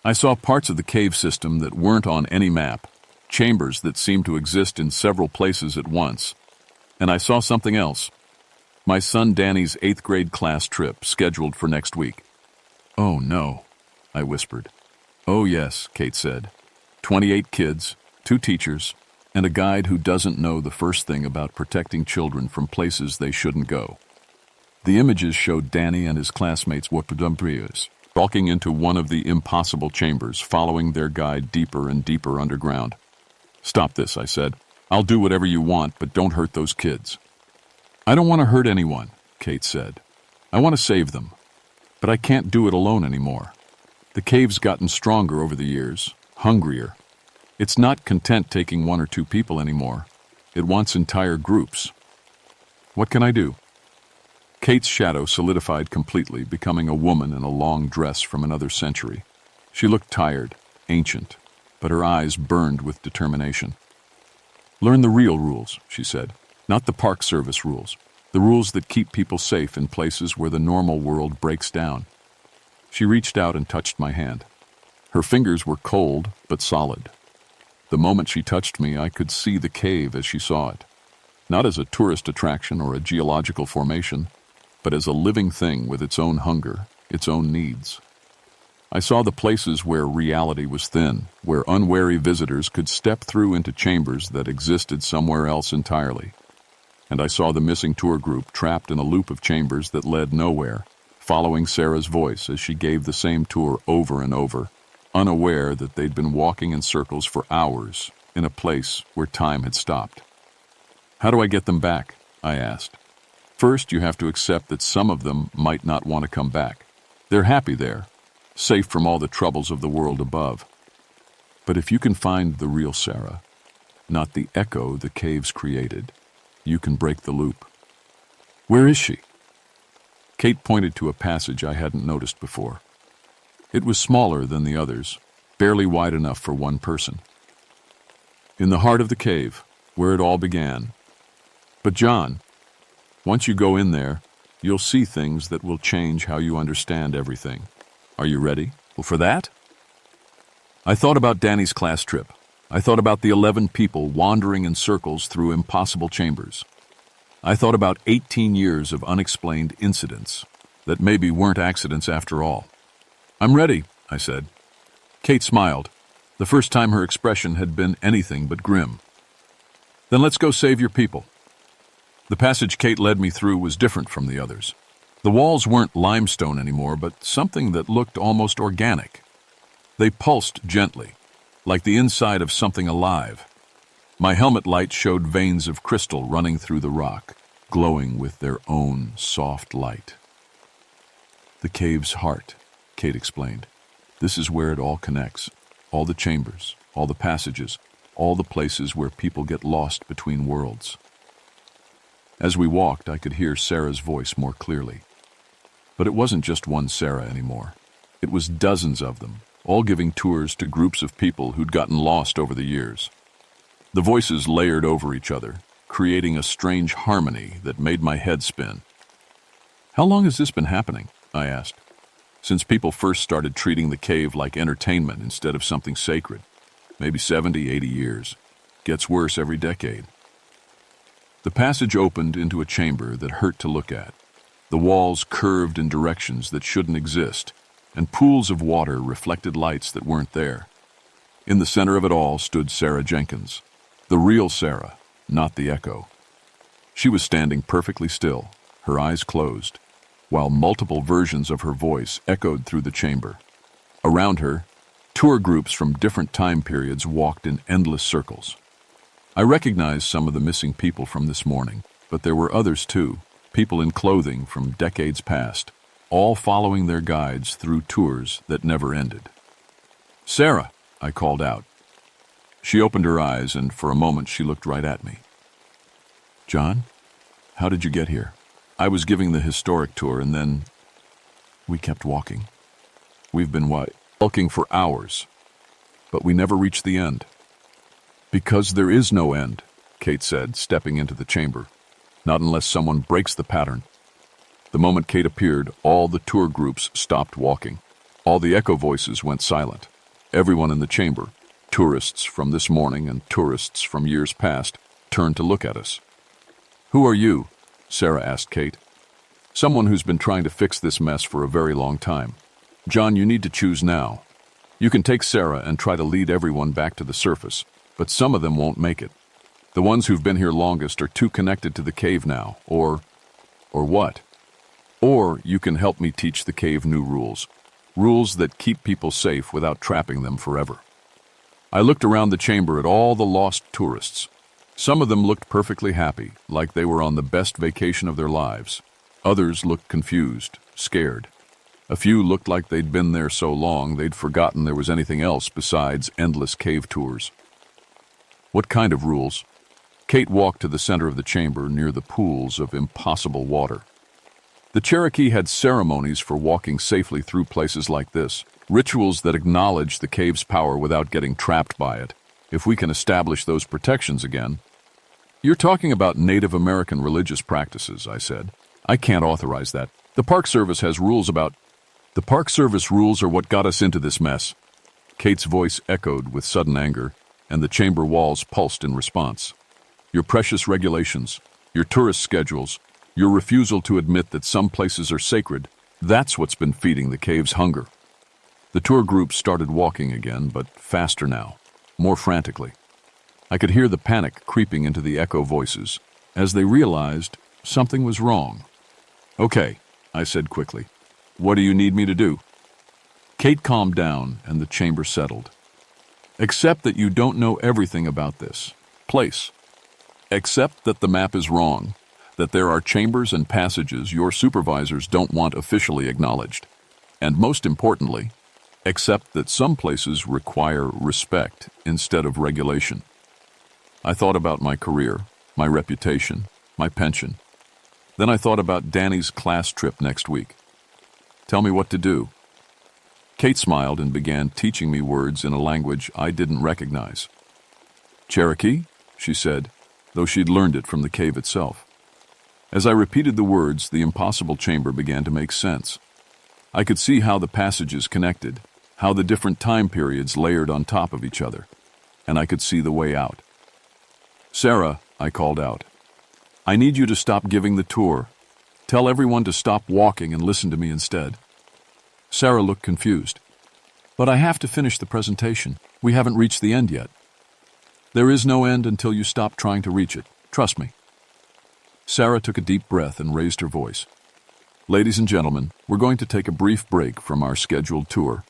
I saw parts of the cave system that weren't on any map, chambers that seemed to exist in several places at once. And I saw something else. My son Danny's 8th grade class trip scheduled for next week. Oh no, I whispered. Oh yes, Kate said. 28 kids, 2 teachers, and a guide who doesn't know the first thing about protecting children from places they shouldn't go. The images showed Danny and his classmates walking into one of the impossible chambers, following their guide deeper and deeper underground. Stop this, I said. I'll do whatever you want, but don't hurt those kids. I don't want to hurt anyone, Kate said. I want to save them, but I can't do it alone anymore. The cave's gotten stronger over the years, hungrier. It's not content taking 1 or 2 people anymore. It wants entire groups. What can I do? Kate's shadow solidified completely, becoming a woman in a long dress from another century. She looked tired, ancient, but her eyes burned with determination. Learn the real rules, she said, not the Park Service rules, the rules that keep people safe in places where the normal world breaks down. She reached out and touched my hand. Her fingers were cold but solid. The moment she touched me, I could see the cave as she saw it, not as a tourist attraction or a geological formation, but as a living thing with its own hunger, its own needs. I saw the places where reality was thin, where unwary visitors could step through into chambers that existed somewhere else entirely. And I saw the missing tour group trapped in a loop of chambers that led nowhere, following Sarah's voice as she gave the same tour over and over, unaware that they'd been walking in circles for hours in a place where time had stopped. How do I get them back? I asked. First, you have to accept that some of them might not want to come back. They're happy there, safe from all the troubles of the world above. But if you can find the real Sarah, not the echo the caves created, you can break the loop. Where is she? Kate pointed to a passage I hadn't noticed before. It was smaller than the others, barely wide enough for one person. In the heart of the cave, where it all began. But John, once you go in there, you'll see things that will change how you understand everything. Are you ready? Well, for that? I thought about Danny's class trip. I thought about the 11 people wandering in circles through impossible chambers. I thought about 18 years of unexplained incidents that maybe weren't accidents after all. I'm ready, I said. Kate smiled, the first time her expression had been anything but grim. Then let's go save your people. The passage Kate led me through was different from the others. The walls weren't limestone anymore, but something that looked almost organic. They pulsed gently, like the inside of something alive. My helmet light showed veins of crystal running through the rock, glowing with their own soft light. The cave's heart, Kate explained. This is where it all connects. All the chambers, all the passages, all the places where people get lost between worlds. As we walked, I could hear Sarah's voice more clearly. But it wasn't just one Sarah anymore. It was dozens of them, all giving tours to groups of people who'd gotten lost over the years. The voices layered over each other, creating a strange harmony that made my head spin. How long has this been happening? I asked. Since people first started treating the cave like entertainment instead of something sacred. Maybe 70, 80 years. Gets worse every decade. The passage opened into a chamber that hurt to look at. The walls curved in directions that shouldn't exist, and pools of water reflected lights that weren't there. In the center of it all stood Sarah Jenkins, the real Sarah, not the echo. She was standing perfectly still, her eyes closed, while multiple versions of her voice echoed through the chamber. Around her, tour groups from different time periods walked in endless circles. I recognized some of the missing people from this morning, but there were others too, people in clothing from decades past, all following their guides through tours that never ended. Sarah, I called out. She opened her eyes, and for a moment she looked right at me. John, how did you get here? I was giving the historic tour, and then we kept walking. We've been walking for hours, but we never reached the end. Because there is no end, Kate said, stepping into the chamber. Not unless someone breaks the pattern. The moment Kate appeared, all the tour groups stopped walking. All the echo voices went silent. Everyone in the chamber, tourists from this morning and tourists from years past, turned to look at us. Who are you? Sarah asked Kate. Someone who's been trying to fix this mess for a very long time. John, you need to choose now. You can take Sarah and try to lead everyone back to the surface, but some of them won't make it. The ones who've been here longest are too connected to the cave now, or what? Or you can help me teach the cave new rules. Rules that keep people safe without trapping them forever. I looked around the chamber at all the lost tourists. Some of them looked perfectly happy, like they were on the best vacation of their lives. Others looked confused, scared. A few looked like they'd been there so long they'd forgotten there was anything else besides endless cave tours. What kind of rules? Kate walked to the center of the chamber near the pools of impossible water. The Cherokee had ceremonies for walking safely through places like this, rituals that acknowledge the cave's power without getting trapped by it. If we can establish those protections again. You're talking about Native American religious practices, I said. I can't authorize that. The Park Service has rules about... The Park Service rules are what got us into this mess. Kate's voice echoed with sudden anger, and the chamber walls pulsed in response. Your precious regulations, your tourist schedules, your refusal to admit that some places are sacred, that's what's been feeding the cave's hunger. The tour group started walking again, but faster now, more frantically. I could hear the panic creeping into the echo voices as they realized something was wrong. Okay, I said quickly. What do you need me to do? Kate calmed down and the chamber settled. Accept that you don't know everything about this place. Accept that the map is wrong, that there are chambers and passages your supervisors don't want officially acknowledged. And most importantly, except that some places require respect instead of regulation. I thought about my career, my reputation, my pension. Then I thought about Danny's class trip next week. Tell me what to do. Kate smiled and began teaching me words in a language I didn't recognize. Cherokee, she said, though she'd learned it from the cave itself. As I repeated the words, the impossible chamber began to make sense. I could see how the passages connected, how the different time periods layered on top of each other, and I could see the way out. Sarah, I called out, I need you to stop giving the tour. Tell everyone to stop walking and listen to me instead. Sarah looked confused. But I have to finish the presentation. We haven't reached the end yet. There is no end until you stop trying to reach it. Trust me. Sarah took a deep breath and raised her voice. Ladies and gentlemen, we're going to take a brief break from our scheduled tour.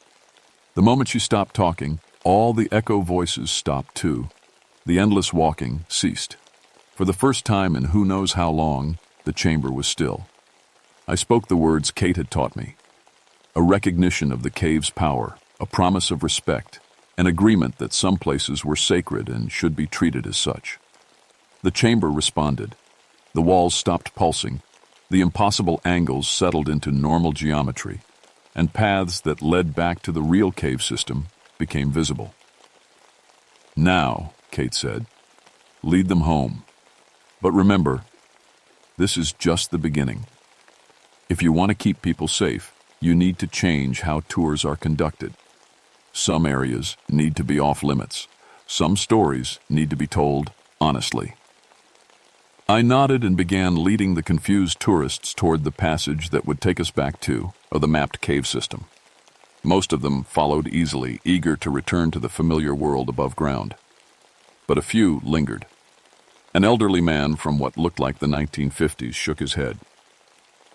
The moment she stopped talking, all the echo voices stopped too. The endless walking ceased. For the first time in who knows how long, the chamber was still. I spoke the words Kate had taught me. A recognition of the cave's power, a promise of respect, an agreement that some places were sacred and should be treated as such. The chamber responded. The walls stopped pulsing. The impossible angles settled into normal geometry, and paths that led back to the real cave system became visible. Now, Kate said, lead them home. But remember, this is just the beginning. If you want to keep people safe, you need to change how tours are conducted. Some areas need to be off limits. Some stories need to be told honestly. I nodded and began leading the confused tourists toward the passage that would take us back to, or the mapped cave system. Most of them followed easily, eager to return to the familiar world above ground. But a few lingered. An elderly man from what looked like the 1950s shook his head.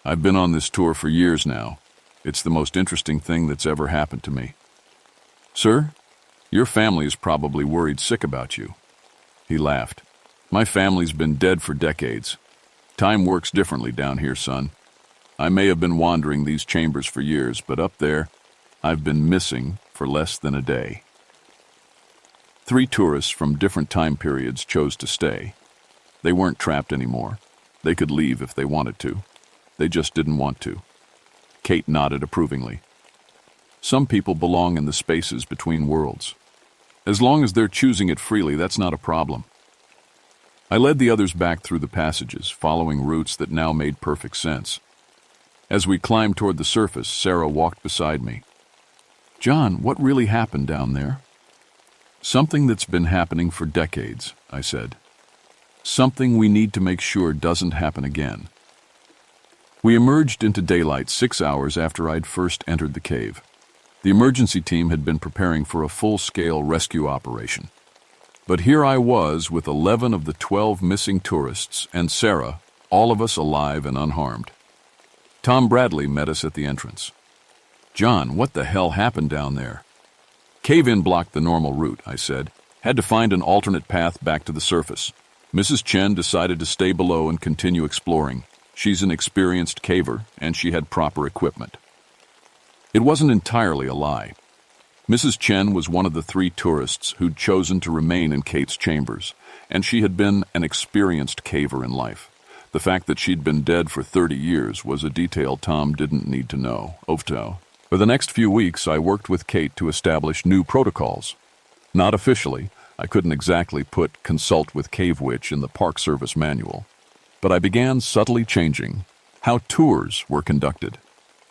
I've been on this tour for years now. It's the most interesting thing that's ever happened to me. Sir, your family is probably worried sick about you. He laughed. My family's been dead for decades. Time works differently down here, son. I may have been wandering these chambers for years, but up there, I've been missing for less than a day. 3 tourists from different time periods chose to stay. They weren't trapped anymore. They could leave if they wanted to. They just didn't want to. Kate nodded approvingly. Some people belong in the spaces between worlds. As long as they're choosing it freely, that's not a problem. I led the others back through the passages, following routes that now made perfect sense. As we climbed toward the surface, Sarah walked beside me. John, what really happened down there? Something that's been happening for decades, I said. Something we need to make sure doesn't happen again. We emerged into daylight 6 hours after I'd first entered the cave. The emergency team had been preparing for a full-scale rescue operation. But here I was with 11 of the 12 missing tourists and Sarah, all of us alive and unharmed. Tom Bradley met us at the entrance. John, what the hell happened down there? Cave-in blocked the normal route, I said. Had to find an alternate path back to the surface. Mrs. Chen decided to stay below and continue exploring. She's an experienced caver, and she had proper equipment. It wasn't entirely a lie. Mrs. Chen was one of the 3 tourists who'd chosen to remain in Kate's chambers, and she had been an experienced caver in life. The fact that she'd been dead for 30 years was a detail Tom didn't need to know. For the next few weeks, I worked with Kate to establish new protocols. Not officially, I couldn't exactly put "consult with Cave Witch" in the Park Service manual, but I began subtly changing how tours were conducted.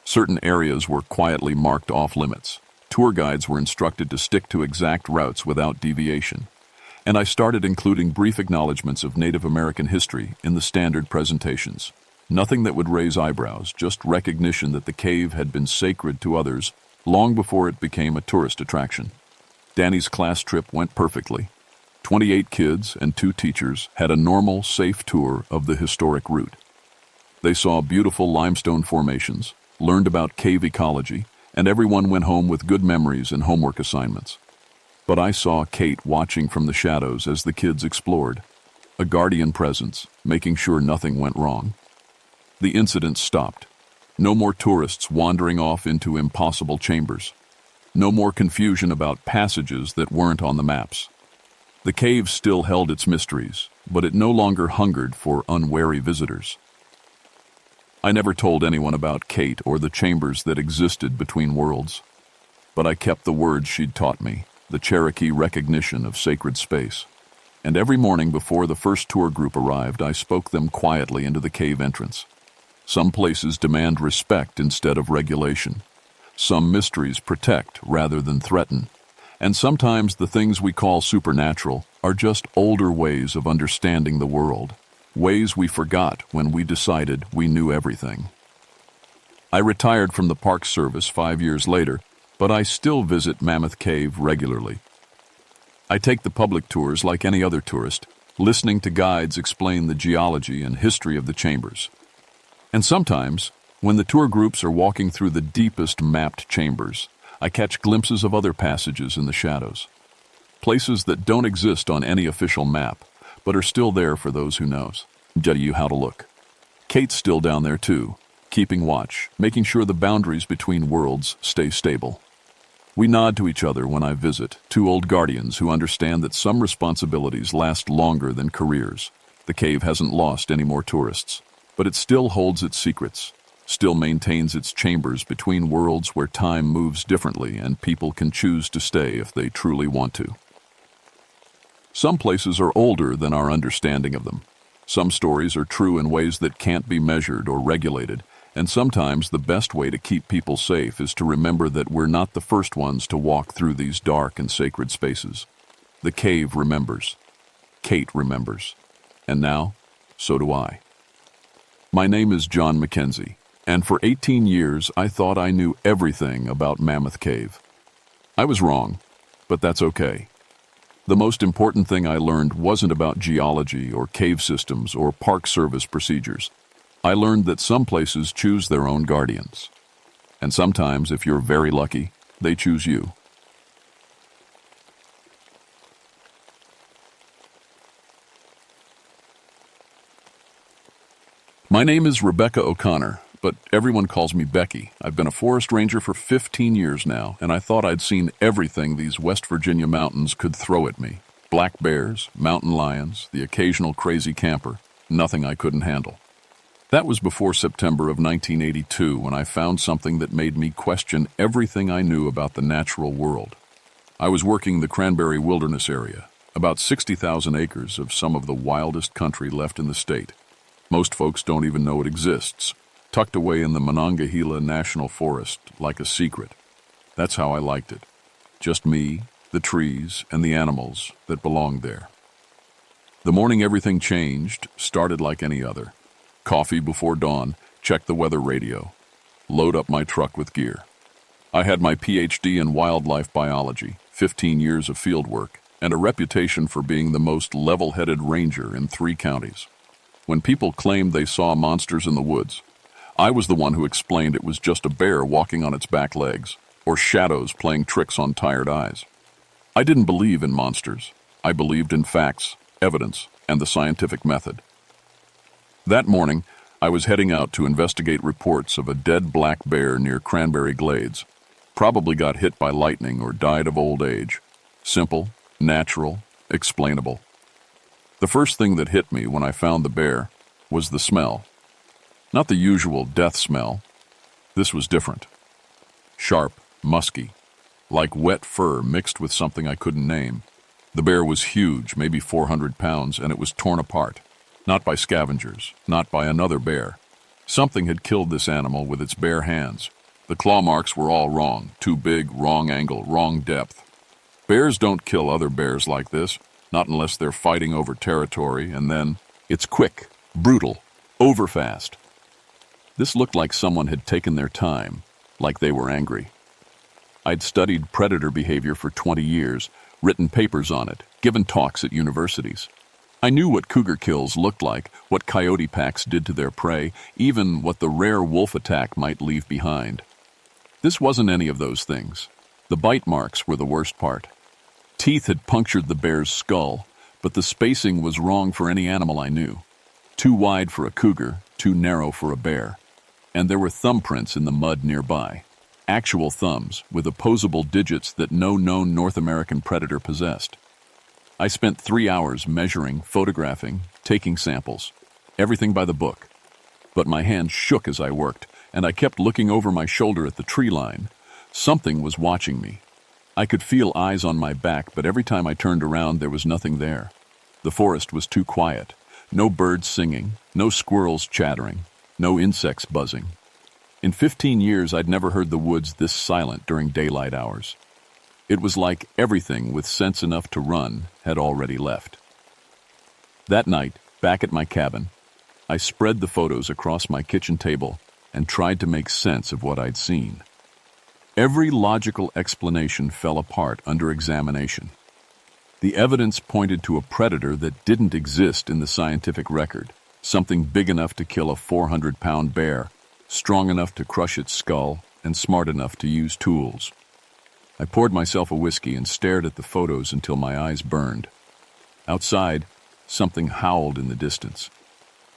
Certain areas were quietly marked off limits. Tour guides were instructed to stick to exact routes without deviation, and I started including brief acknowledgments of Native American history in the standard presentations. Nothing that would raise eyebrows, just recognition that the cave had been sacred to others long before it became a tourist attraction. Danny's class trip went perfectly. 28 kids and 2 teachers had a normal, safe tour of the historic route. They saw beautiful limestone formations, learned about cave ecology, and everyone went home with good memories and homework assignments. But I saw Kate watching from the shadows as the kids explored, a guardian presence, making sure nothing went wrong. The incident stopped. No more tourists wandering off into impossible chambers. No more confusion about passages that weren't on the maps. The cave still held its mysteries, but it no longer hungered for unwary visitors. I never told anyone about Kate or the chambers that existed between worlds, but I kept the words she'd taught me, the Cherokee recognition of sacred space. And every morning before the first tour group arrived, I spoke them quietly into the cave entrance. Some places demand respect instead of regulation. Some mysteries protect rather than threaten. And sometimes the things we call supernatural are just older ways of understanding the world, ways we forgot when we decided we knew everything. I retired from the Park Service 5 years later, but I still visit Mammoth Cave regularly. I take the public tours like any other tourist, listening to guides explain the geology and history of the chambers. And sometimes, when the tour groups are walking through the deepest mapped chambers, I catch glimpses of other passages in the shadows. Places that don't exist on any official map, but are still there for those who knows. Tell you how to look. Kate's still down there too, keeping watch, making sure the boundaries between worlds stay stable. We nod to each other when I visit, two old guardians who understand that some responsibilities last longer than careers. The cave hasn't lost any more tourists, but it still holds its secrets, still maintains its chambers between worlds where time moves differently and people can choose to stay if they truly want to. Some places are older than our understanding of them. Some stories are true in ways that can't be measured or regulated, and sometimes the best way to keep people safe is to remember that we're not the first ones to walk through these dark and sacred spaces. The cave remembers. Kate remembers. And now, so do I. My name is John Mackenzie, and for 18 years I thought I knew everything about Mammoth Cave. I was wrong, but that's okay. The most important thing I learned wasn't about geology or cave systems or Park Service procedures. I learned that some places choose their own guardians. And sometimes, if you're very lucky, they choose you. My name is Rebecca O'Connor, but everyone calls me Becky. I've been a forest ranger for 15 years now, and I thought I'd seen everything these West Virginia mountains could throw at me. Black bears, mountain lions, the occasional crazy camper, nothing I couldn't handle. That was before September of 1982, when I found something that made me question everything I knew about the natural world. I was working the Cranberry Wilderness area, about 60,000 acres of some of the wildest country left in the state. Most folks don't even know it exists, tucked away in the Monongahela National Forest like a secret. That's how I liked it. Just me, the trees, and the animals that belonged there. The morning everything changed started like any other. Coffee before dawn, check the weather radio, load up my truck with gear. I had my PhD in wildlife biology, 15 years of field work, and a reputation for being the most level-headed ranger in 3 counties. When people claimed they saw monsters in the woods, I was the one who explained it was just a bear walking on its back legs, or shadows playing tricks on tired eyes. I didn't believe in monsters. I believed in facts, evidence, and the scientific method. That morning, I was heading out to investigate reports of a dead black bear near Cranberry Glades. Probably got hit by lightning or died of old age. Simple, natural, explainable. The first thing that hit me when I found the bear was the smell. Not the usual death smell. This was different. Sharp, musky, like wet fur mixed with something I couldn't name. The bear was huge, maybe 400 pounds, and it was torn apart. Not by scavengers, not by another bear. Something had killed this animal with its bare hands. The claw marks were all wrong, too big, wrong angle, wrong depth. Bears don't kill other bears like this, not unless they're fighting over territory, and then it's quick, brutal, overfast. This looked like someone had taken their time, like they were angry. I'd studied predator behavior for 20 years, written papers on it, given talks at universities. I knew what cougar kills looked like, what coyote packs did to their prey, even what the rare wolf attack might leave behind. This wasn't any of those things. The bite marks were the worst part. Teeth had punctured the bear's skull, but the spacing was wrong for any animal I knew. Too wide for a cougar, too narrow for a bear. And there were thumbprints in the mud nearby. Actual thumbs with opposable digits that no known North American predator possessed. I spent 3 hours measuring, photographing, taking samples. Everything by the book. But my hands shook as I worked, and I kept looking over my shoulder at the tree line. Something was watching me. I could feel eyes on my back, but every time I turned around, there was nothing there. The forest was too quiet. No birds singing, no squirrels chattering, no insects buzzing. In 15 years, I'd never heard the woods this silent during daylight hours. It was like everything with sense enough to run had already left. That night, back at my cabin, I spread the photos across my kitchen table and tried to make sense of what I'd seen. Every logical explanation fell apart under examination. The evidence pointed to a predator that didn't exist in the scientific record, something big enough to kill a 400-pound bear, strong enough to crush its skull, and smart enough to use tools. I poured myself a whiskey and stared at the photos until my eyes burned. Outside, something howled in the distance.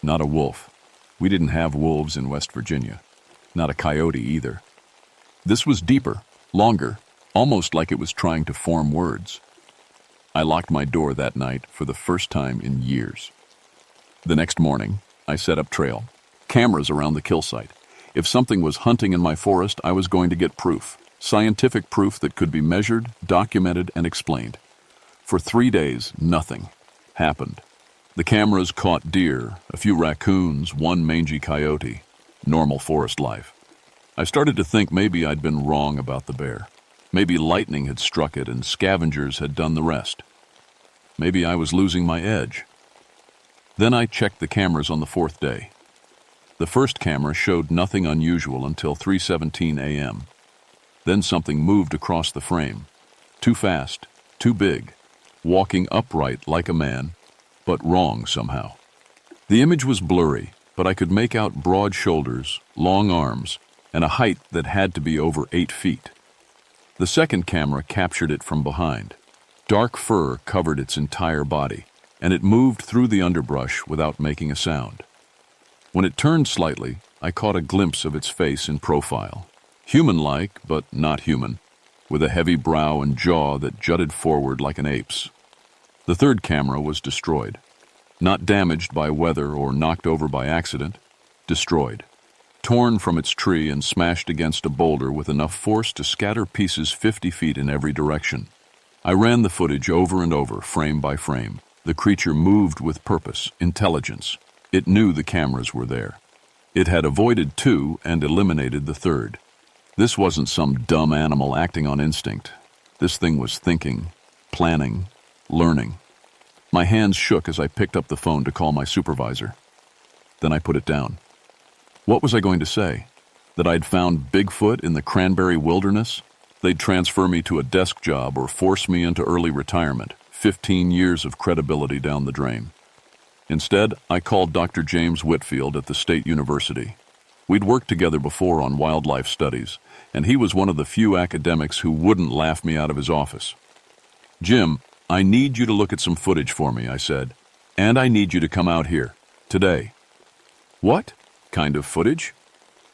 Not a wolf. We didn't have wolves in West Virginia. Not a coyote either. This was deeper, longer, almost like it was trying to form words. I locked my door that night for the first time in years. The next morning, I set up trail, cameras around the kill site. If something was hunting in my forest, I was going to get proof, scientific proof that could be measured, documented, and explained. For 3 days, nothing happened. The cameras caught deer, a few raccoons, one mangy coyote. Normal forest life. I started to think maybe I'd been wrong about the bear. Maybe lightning had struck it and scavengers had done the rest. Maybe I was losing my edge. Then I checked the cameras on the 4th day. The first camera showed nothing unusual until 3:17 a.m. Then something moved across the frame. Too fast, too big, walking upright like a man, but wrong somehow. The image was blurry, but I could make out broad shoulders, long arms, and a height that had to be over 8 feet. The second camera captured it from behind. Dark fur covered its entire body, and it moved through the underbrush without making a sound. When it turned slightly, I caught a glimpse of its face in profile. Human-like, but not human, with a heavy brow and jaw that jutted forward like an ape's. The third camera was destroyed. Not damaged by weather or knocked over by accident, destroyed. Torn from its tree and smashed against a boulder with enough force to scatter pieces 50 feet in every direction. I ran the footage over and over, frame by frame. The creature moved with purpose, intelligence. It knew the cameras were there. It had avoided 2 and eliminated the third. This wasn't some dumb animal acting on instinct. This thing was thinking, planning, learning. My hands shook as I picked up the phone to call my supervisor. Then I put it down. What was I going to say? That I'd found Bigfoot in the cranberry wilderness? They'd transfer me to a desk job or force me into early retirement. 15 years of credibility down the drain. Instead, I called Dr. James Whitfield at the State University. We'd worked together before on wildlife studies, and he was one of the few academics who wouldn't laugh me out of his office. "Jim, I need you to look at some footage for me," I said, "and I need you to come out here, today." "What kind of footage?"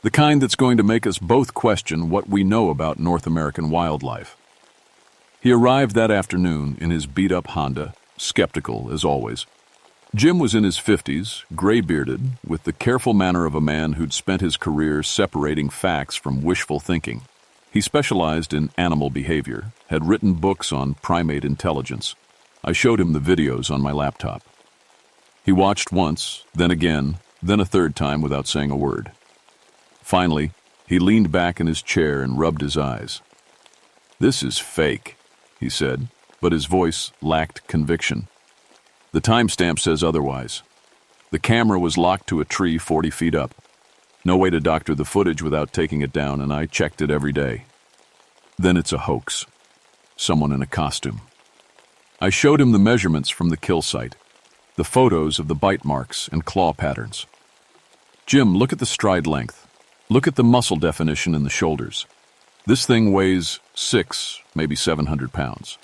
"The kind that's going to make us both question what we know about North American wildlife." He arrived that afternoon in his beat-up Honda, skeptical as always. Jim was in his 50s, gray-bearded, with the careful manner of a man who'd spent his career separating facts from wishful thinking. He specialized in animal behavior, had written books on primate intelligence. I showed him the videos on my laptop. He watched once, then again, then a third time without saying a word. Finally, he leaned back in his chair and rubbed his eyes. "This is fake," he said, but his voice lacked conviction. "The timestamp says otherwise. The camera was locked to a tree 40 feet up. No way to doctor the footage without taking it down, and I checked it every day. Then it's a hoax. Someone in a costume." I showed him the measurements from the kill site, the photos of the bite marks and claw patterns. "Jim, look at the stride length. Look at the muscle definition in the shoulders. This thing weighs 6, maybe 700 pounds.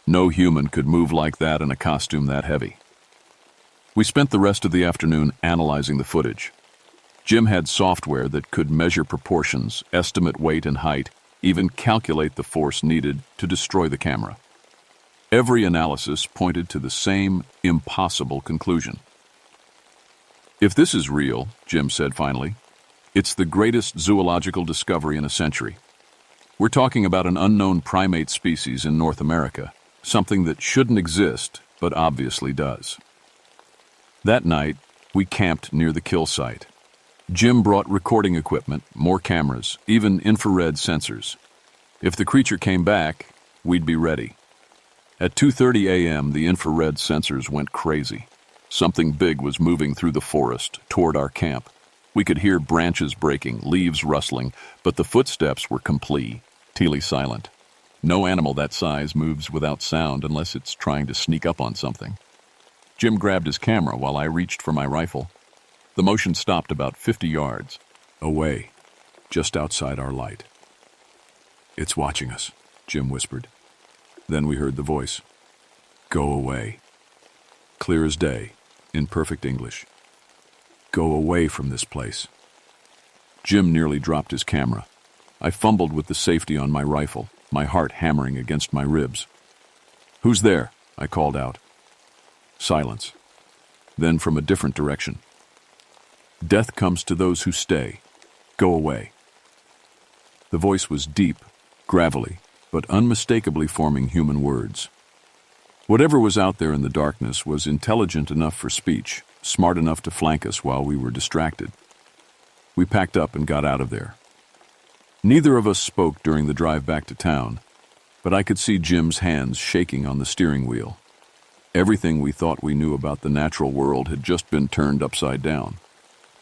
No human could move like that in a costume that heavy." We spent the rest of the afternoon analyzing the footage. Jim had software that could measure proportions, estimate weight and height, even calculate the force needed to destroy the camera. Every analysis pointed to the same impossible conclusion. "If this is real," Jim said finally, "it's the greatest zoological discovery in a century. We're talking about an unknown primate species in North America, something that shouldn't exist, but obviously does." That night, we camped near the kill site. Jim brought recording equipment, more cameras, even infrared sensors. If the creature came back, we'd be ready. At 2:30 a.m., the infrared sensors went crazy. Something big was moving through the forest toward our camp. We could hear branches breaking, leaves rustling, but the footsteps were completely silent. No animal that size moves without sound unless it's trying to sneak up on something. Jim grabbed his camera while I reached for my rifle. The motion stopped about 50 yards away, just outside our light. "It's watching us," Jim whispered. Then we heard the voice. "Go away." Clear as day, in perfect English. "Go away from this place." Jim nearly dropped his camera. I fumbled with the safety on my rifle, my heart hammering against my ribs. "Who's there?" I called out. Silence. Then from a different direction. "Death comes to those who stay. Go away." The voice was deep, gravelly, but unmistakably forming human words. Whatever was out there in the darkness was intelligent enough for speech, smart enough to flank us while we were distracted. We packed up and got out of there. Neither of us spoke during the drive back to town, but I could see Jim's hands shaking on the steering wheel. Everything we thought we knew about the natural world had just been turned upside down.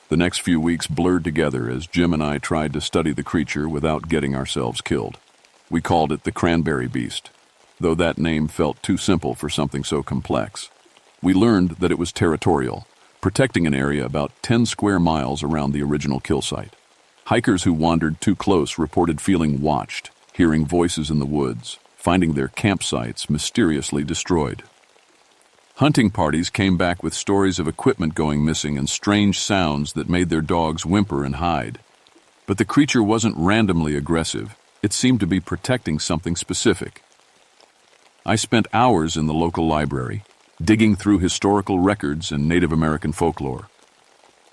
The next few weeks blurred together as Jim and I tried to study the creature without getting ourselves killed. We called it the cranberry beast, though that name felt too simple for something so complex. We learned that it was territorial, protecting an area about 10 square miles around the original kill site. Hikers who wandered too close reported feeling watched, hearing voices in the woods, finding their campsites mysteriously destroyed. Hunting parties came back with stories of equipment going missing and strange sounds that made their dogs whimper and hide. But the creature wasn't randomly aggressive. It seemed to be protecting something specific. I spent hours in the local library, digging through historical records and Native American folklore.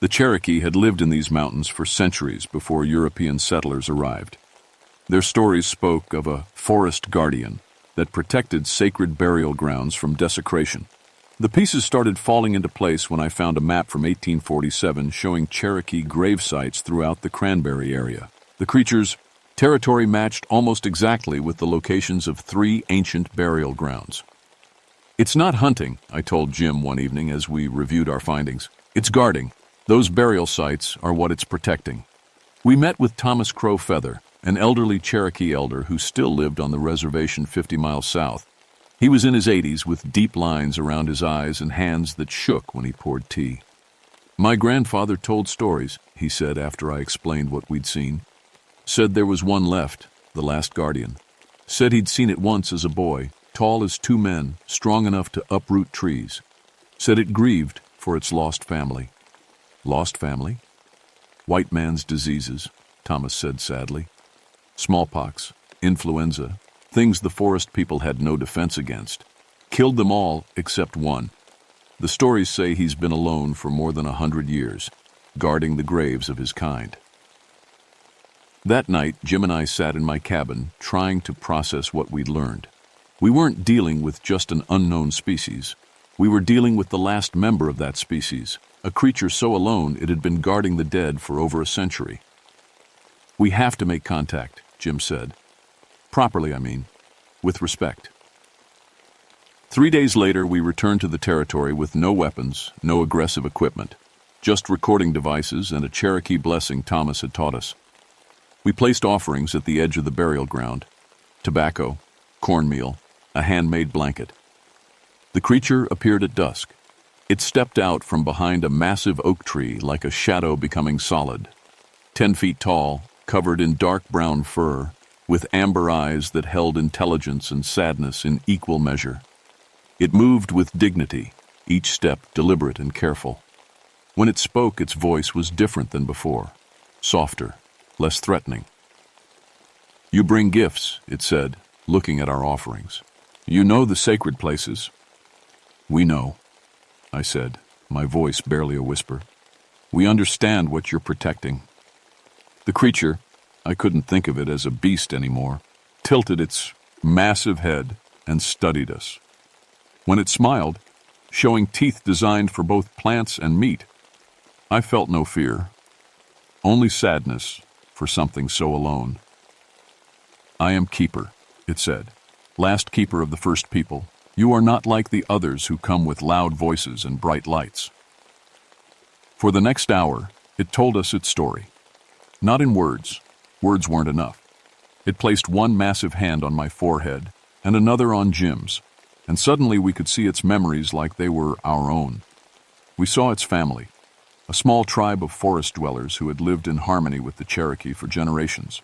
The Cherokee had lived in these mountains for centuries before European settlers arrived. Their stories spoke of a forest guardian that protected sacred burial grounds from desecration. The pieces started falling into place when I found a map from 1847 showing Cherokee grave sites throughout the Cranberry area. The creature's territory matched almost exactly with the locations of 3 ancient burial grounds. "It's not hunting," I told Jim one evening as we reviewed our findings. "It's guarding. Those burial sites are what it's protecting." We met with Thomas Crow Feather, an elderly Cherokee elder who still lived on the reservation 50 miles south. He was in his 80s with deep lines around his eyes and hands that shook when he poured tea. "My grandfather told stories," he said after I explained what we'd seen. "Said there was one left, the last guardian. Said he'd seen it once as a boy, tall as 2 men, strong enough to uproot trees. Said it grieved for its lost family." "Lost family?" "White man's diseases," Thomas said sadly. "Smallpox, influenza, things the forest people had no defense against. Killed them all except one. The stories say he's been alone for more than 100 years, guarding the graves of his kind." That night, Jim and I sat in my cabin, trying to process what we'd learned. We weren't dealing with just an unknown species. We were dealing with the last member of that species, a creature so alone it had been guarding the dead for over a century. "We have to make contact," Jim said. "Properly, I mean. With respect." 3 days later, we returned to the territory with no weapons, no aggressive equipment, just recording devices and a Cherokee blessing Thomas had taught us. We placed offerings at the edge of the burial ground: tobacco, cornmeal, a handmade blanket. The creature appeared at dusk. It stepped out from behind a massive oak tree like a shadow becoming solid. 10 feet tall, covered in dark brown fur, with amber eyes that held intelligence and sadness in equal measure. It moved with dignity, each step deliberate and careful. When it spoke, its voice was different than before, softer, less threatening. "You bring gifts," it said, looking at our offerings. "You know the sacred places." "We know," I said, my voice barely a whisper. "We understand what you're protecting." The creature, I couldn't think of it as a beast anymore, tilted its massive head and studied us. When it smiled, showing teeth designed for both plants and meat, I felt no fear, only sadness for something so alone. "I am Keeper," it said, "last keeper of the first people. You are not like the others who come with loud voices and bright lights." For the next hour, it told us its story. Not in words. Words weren't enough. It placed one massive hand on my forehead and another on Jim's, and suddenly we could see its memories like they were our own. We saw its family, a small tribe of forest dwellers who had lived in harmony with the Cherokee for generations.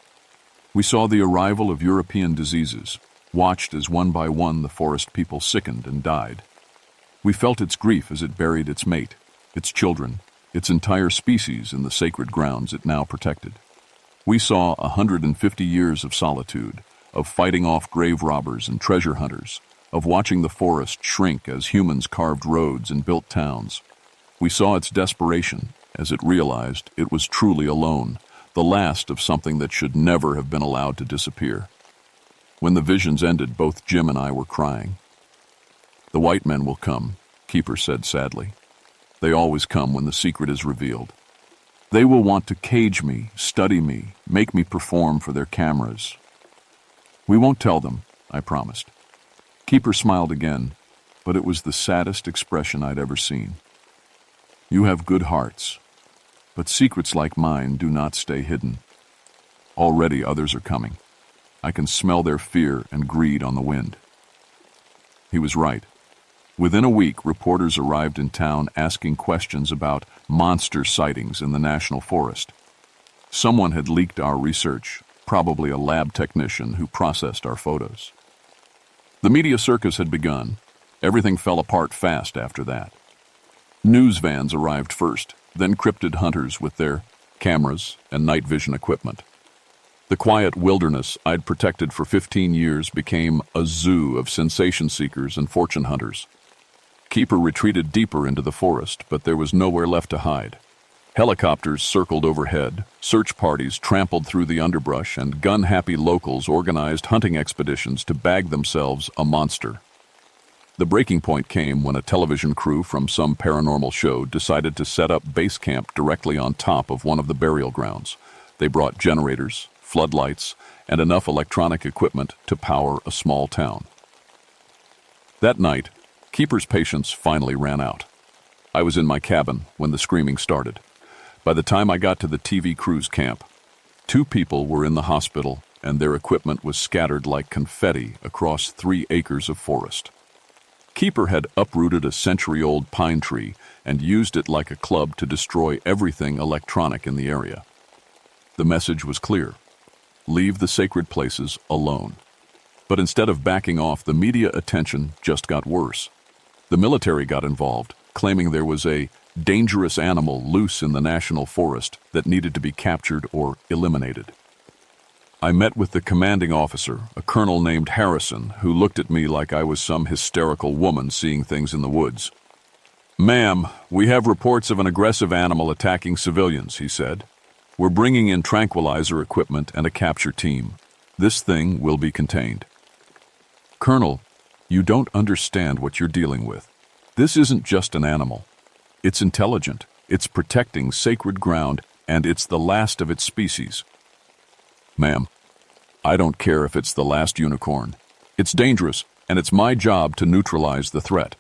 We saw the arrival of European diseases, watched as one by one the forest people sickened and died. We felt its grief as it buried its mate, its children, its entire species in the sacred grounds it now protected. We saw 150 years of solitude, of fighting off grave robbers and treasure hunters, of watching the forest shrink as humans carved roads and built towns. We saw its desperation as it realized it was truly alone, the last of something that should never have been allowed to disappear. When the visions ended, both Jim and I were crying. "The white men will come," Keeper said sadly. "They always come when the secret is revealed. They will want to cage me, study me, make me perform for their cameras." "We won't tell them," I promised. Keeper smiled again, but it was the saddest expression I'd ever seen. "You have good hearts, but secrets like mine do not stay hidden. Already others are coming. I can smell their fear and greed on the wind." He was right. Within a week, reporters arrived in town asking questions about monster sightings in the national forest. Someone had leaked our research, probably a lab technician who processed our photos. The media circus had begun. Everything fell apart fast after that. News vans arrived first, then cryptid hunters with their cameras and night vision equipment. The quiet wilderness I'd protected for 15 years became a zoo of sensation seekers and fortune hunters. Keeper retreated deeper into the forest, but there was nowhere left to hide. Helicopters circled overhead, search parties trampled through the underbrush, and gun-happy locals organized hunting expeditions to bag themselves a monster. The breaking point came when a television crew from some paranormal show decided to set up base camp directly on top of one of the burial grounds. They brought generators, floodlights, and enough electronic equipment to power a small town. That night, Keeper's patience finally ran out. I was in my cabin when the screaming started. By the time I got to the TV crews camp, 2 people were in the hospital and their equipment was scattered like confetti across 3 acres of forest. Keeper had uprooted a century-old pine tree and used it like a club to destroy everything electronic in the area. The message was clear: leave the sacred places alone. But instead of backing off, the media attention just got worse. The military got involved, claiming there was a dangerous animal loose in the national forest that needed to be captured or eliminated. I met with the commanding officer, a colonel named Harrison, who looked at me like I was some hysterical woman seeing things in the woods. "Ma'am, we have reports of an aggressive animal attacking civilians," he said. "We're bringing in tranquilizer equipment and a capture team. This thing will be contained." "Colonel, you don't understand what you're dealing with. This isn't just an animal. It's intelligent, it's protecting sacred ground, and it's the last of its species." "Ma'am, I don't care if it's the last unicorn. It's dangerous, and it's my job to neutralize the threat."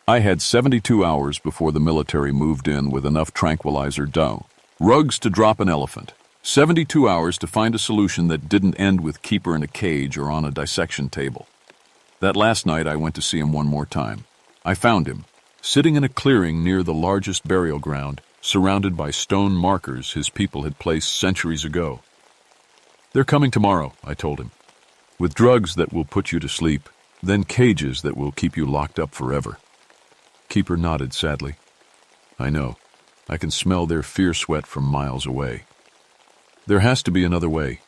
I had 72 hours before the military moved in with enough tranquilizer dough. Rugs to drop an elephant. 72 hours to find a solution that didn't end with Keeper in a cage or on a dissection table. That last night I went to see him one more time. I found him, sitting in a clearing near the largest burial ground, surrounded by stone markers his people had placed centuries ago. "They're coming tomorrow," I told him, "with drugs that will put you to sleep, then cages that will keep you locked up forever." Keeper nodded sadly. "I know. I can smell their fear sweat from miles away. There has to be another way.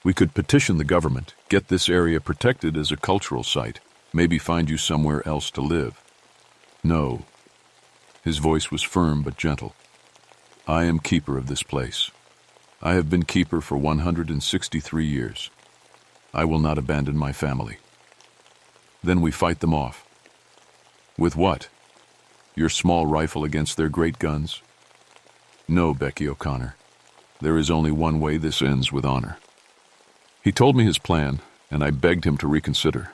We could petition the government, get this area protected as a cultural site, maybe find you somewhere else to live. No. His voice was firm but gentle. I am keeper of this place. I have been keeper for 163 years. I will not abandon my family. Then we fight them off. With what? Your small rifle against their great guns? No, Becky O'Connor. There is only one way this ends with honor. He told me his plan, and I begged him to reconsider,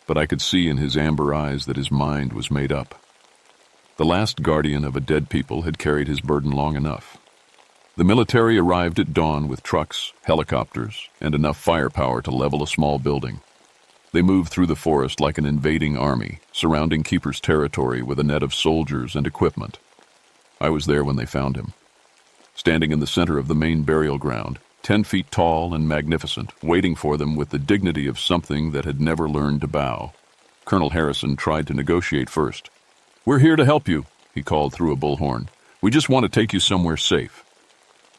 but I could see in his amber eyes that his mind was made up. The last guardian of a dead people had carried his burden long enough. The military arrived at dawn with trucks, helicopters, and enough firepower to level a small building. They moved through the forest like an invading army, surrounding Keeper's territory with a net of soldiers and equipment. I was there when they found him. Standing in the center of the main burial ground, 10 feet tall and magnificent, waiting for them with the dignity of something that had never learned to bow. Colonel Harrison tried to negotiate first. "We're here to help you," he called through a bullhorn. "We just want to take you somewhere safe."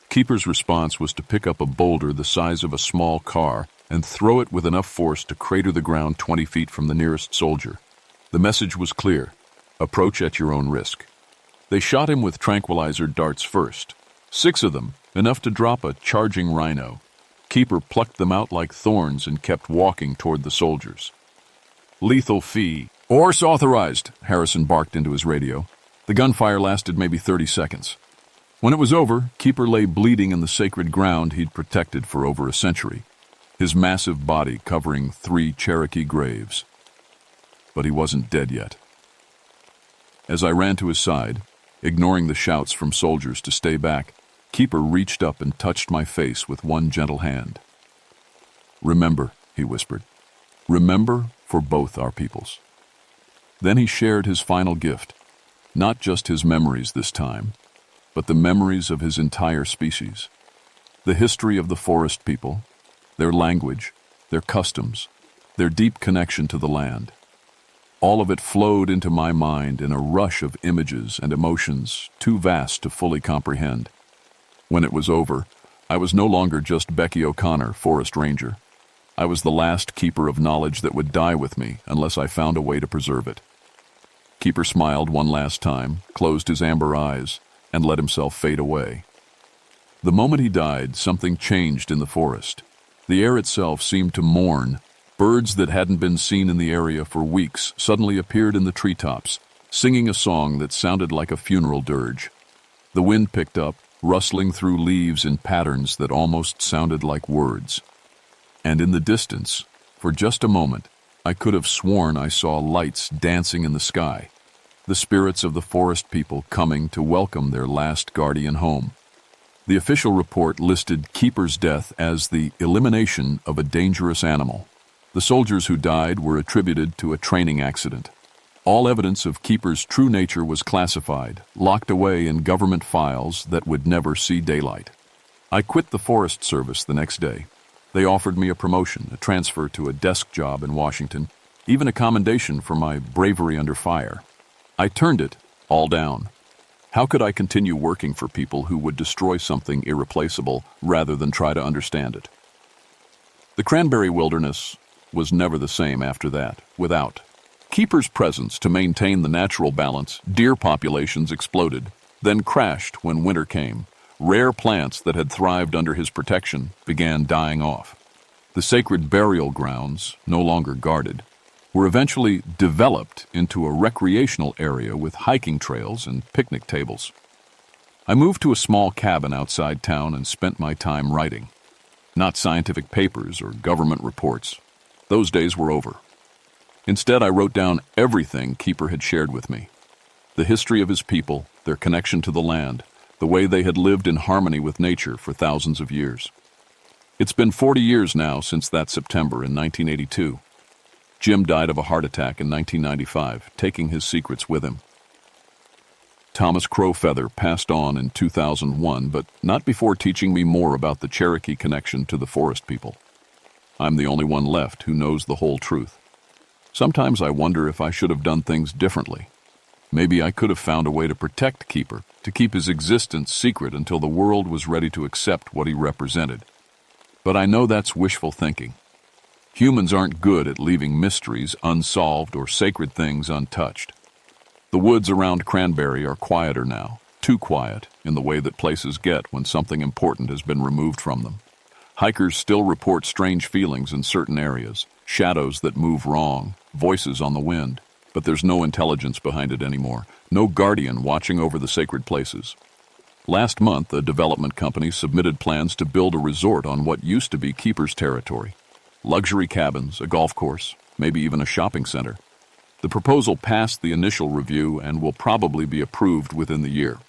Keeper's response was to pick up a boulder the size of a small car and throw it with enough force to crater the ground 20 feet from the nearest soldier. The message was clear: approach at your own risk. They shot him with tranquilizer darts first. 6 of them, enough to drop a charging rhino. Keeper plucked them out like thorns and kept walking toward the soldiers. "Lethal fee. Horse authorized," Harrison barked into his radio. The gunfire lasted maybe 30 seconds. When it was over, Keeper lay bleeding in the sacred ground he'd protected for over a century, his massive body covering 3 Cherokee graves. But he wasn't dead yet. As I ran to his side, ignoring the shouts from soldiers to stay back, Keeper reached up and touched my face with one gentle hand. "Remember," he whispered. "Remember for both our peoples." Then he shared his final gift, not just his memories this time, but the memories of his entire species. The history of the forest people, their language, their customs, their deep connection to the land. All of it flowed into my mind in a rush of images and emotions too vast to fully comprehend. When it was over, I was no longer just Becky O'Connor, forest ranger. I was the last keeper of knowledge that would die with me unless I found a way to preserve it. Keeper smiled one last time, closed his amber eyes, and let himself fade away. The moment he died, something changed in the forest. The air itself seemed to mourn. Birds that hadn't been seen in the area for weeks suddenly appeared in the treetops, singing a song that sounded like a funeral dirge. The wind picked up, rustling through leaves in patterns that almost sounded like words. And in the distance, for just a moment, I could have sworn I saw lights dancing in the sky, the spirits of the forest people coming to welcome their last guardian home. The official report listed Keeper's death as the elimination of a dangerous animal. The soldiers who died were attributed to a training accident. All evidence of Keeper's true nature was classified, locked away in government files that would never see daylight. I quit the Forest Service the next day. They offered me a promotion, a transfer to a desk job in Washington, even a commendation for my bravery under fire. I turned it all down. How could I continue working for people who would destroy something irreplaceable rather than try to understand it? The Cranberry Wilderness was never the same after that, without Keeper's presence to maintain the natural balance. Deer populations exploded, then crashed when winter came. Rare plants that had thrived under his protection began dying off. The sacred burial grounds, no longer guarded, were eventually developed into a recreational area with hiking trails and picnic tables. I moved to a small cabin outside town and spent my time writing. Not scientific papers or government reports. Those days were over. Instead, I wrote down everything Keeper had shared with me. The history of his people, their connection to the land, the way they had lived in harmony with nature for thousands of years. It's been 40 years now since that September in 1982. Jim died of a heart attack in 1995, taking his secrets with him. Thomas Crowfeather passed on in 2001, but not before teaching me more about the Cherokee connection to the forest people. I'm the only one left who knows the whole truth. Sometimes I wonder if I should have done things differently. Maybe I could have found a way to protect Keeper, to keep his existence secret until the world was ready to accept what he represented. But I know that's wishful thinking. Humans aren't good at leaving mysteries unsolved or sacred things untouched. The woods around Cranberry are quieter now, too quiet in the way that places get when something important has been removed from them. Hikers still report strange feelings in certain areas, shadows that move wrong, voices on the wind, but there's no intelligence behind it anymore, no guardian watching over the sacred places. Last month, a development company submitted plans to build a resort on what used to be Keeper's territory. Luxury cabins, a golf course, maybe even a shopping center. The proposal passed the initial review and will probably be approved within the year.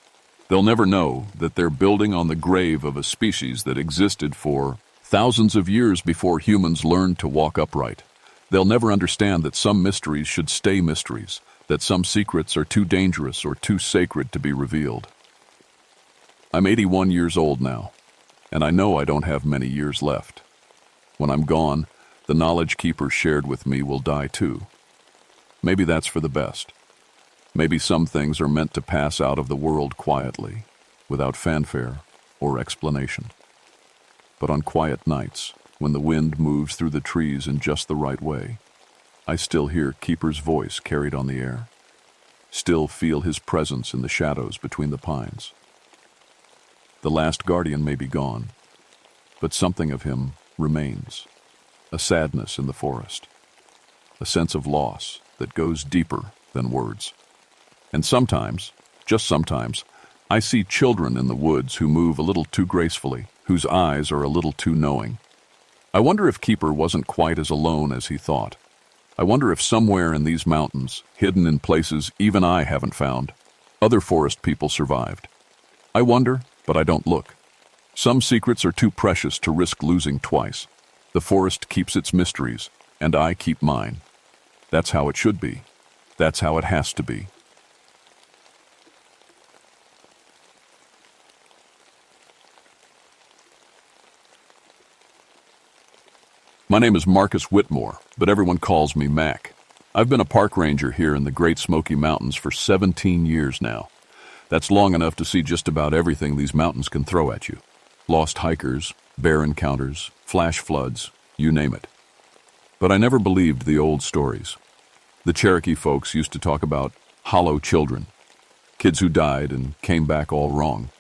They'll never know that they're building on the grave of a species that existed for thousands of years before humans learned to walk upright. They'll never understand that some mysteries should stay mysteries, that some secrets are too dangerous or too sacred to be revealed. I'm 81 years old now, and I know I don't have many years left. When I'm gone, the knowledge Keeper shared with me will die too. Maybe that's for the best. Maybe some things are meant to pass out of the world quietly, without fanfare or explanation. But on quiet nights, when the wind moves through the trees in just the right way, I still hear Keeper's voice carried on the air, still feel his presence in the shadows between the pines. The last guardian may be gone, but something of him remains, a sadness in the forest, a sense of loss that goes deeper than words. And sometimes, just sometimes, I see children in the woods who move a little too gracefully, whose eyes are a little too knowing. I wonder if Keeper wasn't quite as alone as he thought. I wonder if somewhere in these mountains, hidden in places even I haven't found, other forest people survived. I wonder, but I don't look. Some secrets are too precious to risk losing twice. The forest keeps its mysteries, and I keep mine. That's how it should be. That's how it has to be. My name is Marcus Whitmore, but everyone calls me Mac. I've been a park ranger here in the Great Smoky Mountains for 17 years now. That's long enough to see just about everything these mountains can throw at you. Lost hikers, bear encounters, flash floods, you name it. But I never believed the old stories. The Cherokee folks used to talk about hollow children, kids who died and came back all wrong.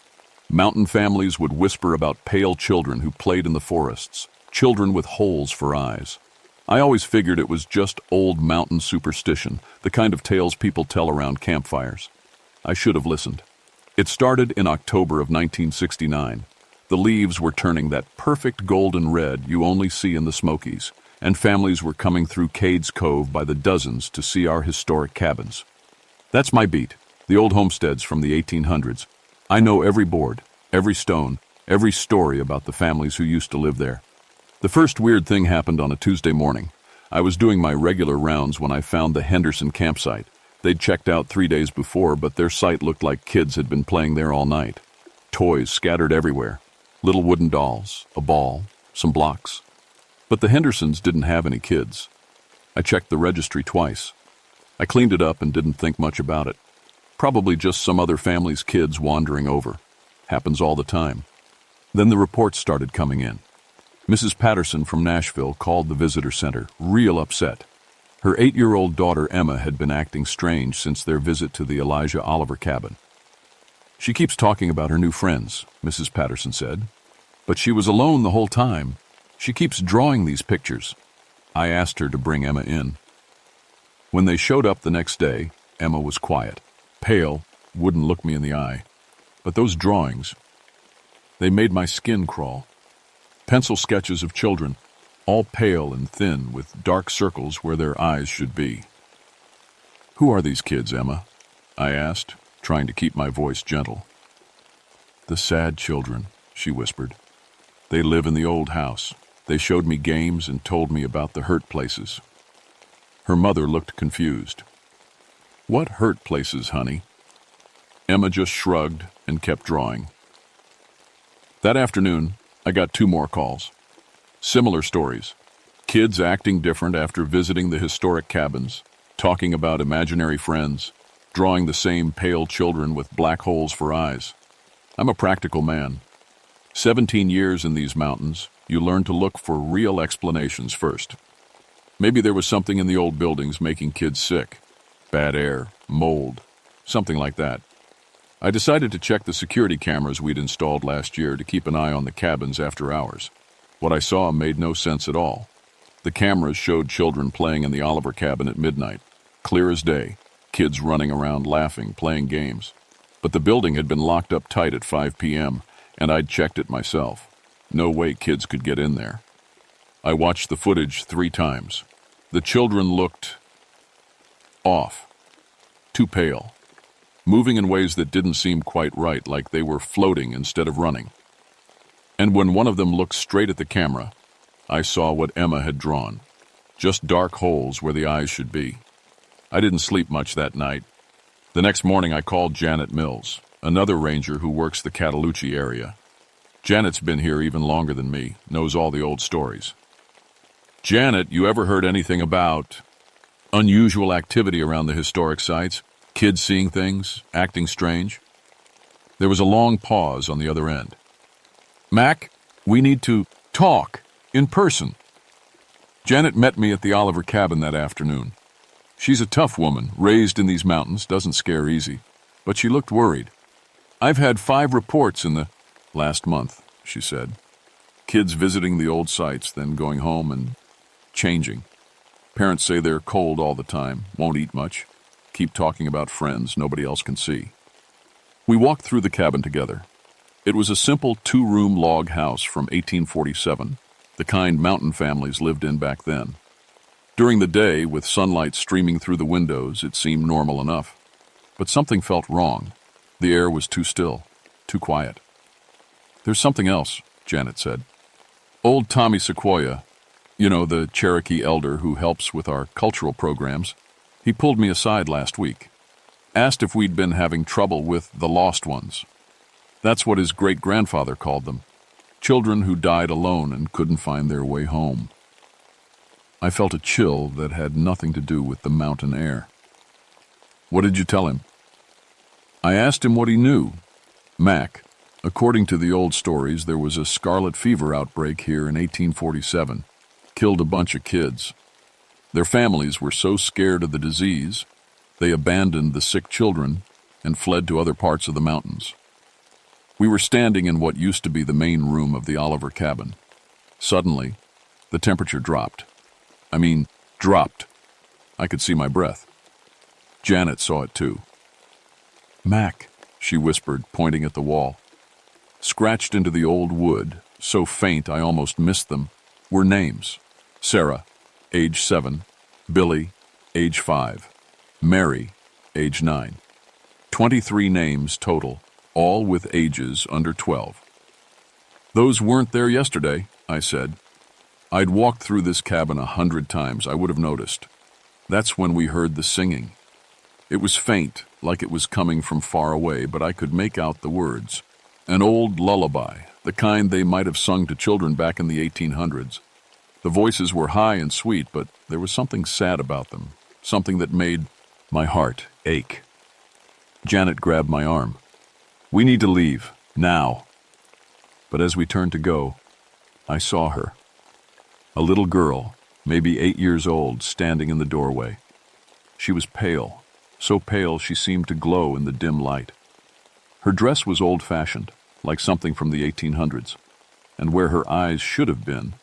Mountain families would whisper about pale children who played in the forests, children with holes for eyes. I always figured it was just old mountain superstition, the kind of tales people tell around campfires. I should have listened. It started in October of 1969. The leaves were turning that perfect golden red you only see in the Smokies, and families were coming through Cades Cove by the dozens to see our historic cabins. That's my beat, the old homesteads from the 1800s. I know every board, every stone, every story about the families who used to live there. The first weird thing happened on a Tuesday morning. I was doing my regular rounds when I found the Henderson campsite. They'd checked out 3 days before, but their site looked like kids had been playing there all night. Toys scattered everywhere. Little wooden dolls, a ball, some blocks. But the Hendersons didn't have any kids. I checked the registry twice. I cleaned it up and didn't think much about it. Probably just some other family's kids wandering over. Happens all the time. Then the reports started coming in. Mrs. Patterson from Nashville called the visitor center, real upset. Her 8-year-old daughter Emma had been acting strange since their visit to the Elijah Oliver cabin. She keeps talking about her new friends, Mrs. Patterson said. But she was alone the whole time. She keeps drawing these pictures. I asked her to bring Emma in. When they showed up the next day, Emma was quiet, pale, wouldn't look me in the eye. But those drawings, they made my skin crawl. Pencil sketches of children, all pale and thin with dark circles where their eyes should be. "Who are these kids, Emma?" I asked, trying to keep my voice gentle. "The sad children," she whispered. "They live in the old house. They showed me games and told me about the hurt places." Her mother looked confused. "What hurt places, honey?" Emma just shrugged and kept drawing. That afternoon, I got 2 more calls. Similar stories. Kids acting different after visiting the historic cabins, talking about imaginary friends. drawing the same pale children with black holes for eyes. I'm a practical man. 17 years in these mountains, you learn to look for real explanations first. Maybe there was something in the old buildings making kids sick. Bad air, mold, something like that. I decided to check the security cameras we'd installed last year to keep an eye on the cabins after hours. What I saw made no sense at all. The cameras showed children playing in the Oliver cabin at midnight, clear as day, kids running around laughing, playing games. But the building had been locked up tight at 5 p.m., and I'd checked it myself. No way kids could get in there. I watched the footage 3 times. The children looked off, too pale, moving in ways that didn't seem quite right, like they were floating instead of running. And when one of them looked straight at the camera, I saw what Emma had drawn, just dark holes where the eyes should be. I didn't sleep much that night. The next morning I called Janet Mills, another ranger who works the Cataloochee area. Janet's been here even longer than me, knows all the old stories. Janet, you ever heard anything about unusual activity around the historic sites? Kids seeing things, acting strange? There was a long pause on the other end. Mac, we need to talk in person. Janet met me at the Oliver cabin that afternoon. She's a tough woman, raised in these mountains, doesn't scare easy, but she looked worried. I've had 5 reports in the last month, she said. Kids visiting the old sites, then going home and changing. Parents say they're cold all the time, won't eat much, keep talking about friends nobody else can see. We walked through the cabin together. It was a simple 2-room log house from 1847, the kind mountain families lived in back then. During the day, with sunlight streaming through the windows, it seemed normal enough. But something felt wrong. The air was too still, too quiet. There's something else, Janet said. Old Tommy Sequoia, you know, the Cherokee elder who helps with our cultural programs, he pulled me aside last week. Asked if we'd been having trouble with the lost ones. That's what his great-grandfather called them. Children who died alone and couldn't find their way home. I felt a chill that had nothing to do with the mountain air. What did you tell him? I asked him what he knew. Mac, according to the old stories, there was a scarlet fever outbreak here in 1847. Killed a bunch of kids. Their families were so scared of the disease, they abandoned the sick children and fled to other parts of the mountains. We were standing in what used to be the main room of the Oliver cabin. Suddenly, the temperature dropped. Dropped. I could see my breath. Janet saw it too. Mac, she whispered, pointing at the wall. Scratched into the old wood, so faint I almost missed them, were names. Sarah, age 7, Billy, age 5, Mary, age 9. 23 names total, all with ages under 12. Those weren't there yesterday, I said. I'd walked through this cabin 100 times, I would have noticed. That's when we heard the singing. It was faint, like it was coming from far away, but I could make out the words. An old lullaby, the kind they might have sung to children back in the 1800s. The voices were high and sweet, but there was something sad about them, something that made my heart ache. Janet grabbed my arm. We need to leave, now. But as we turned to go, I saw her. A little girl, maybe 8 years old, standing in the doorway. She was pale, so pale she seemed to glow in the dim light. Her dress was old-fashioned, like something from the 1800s, and where her eyes should have been,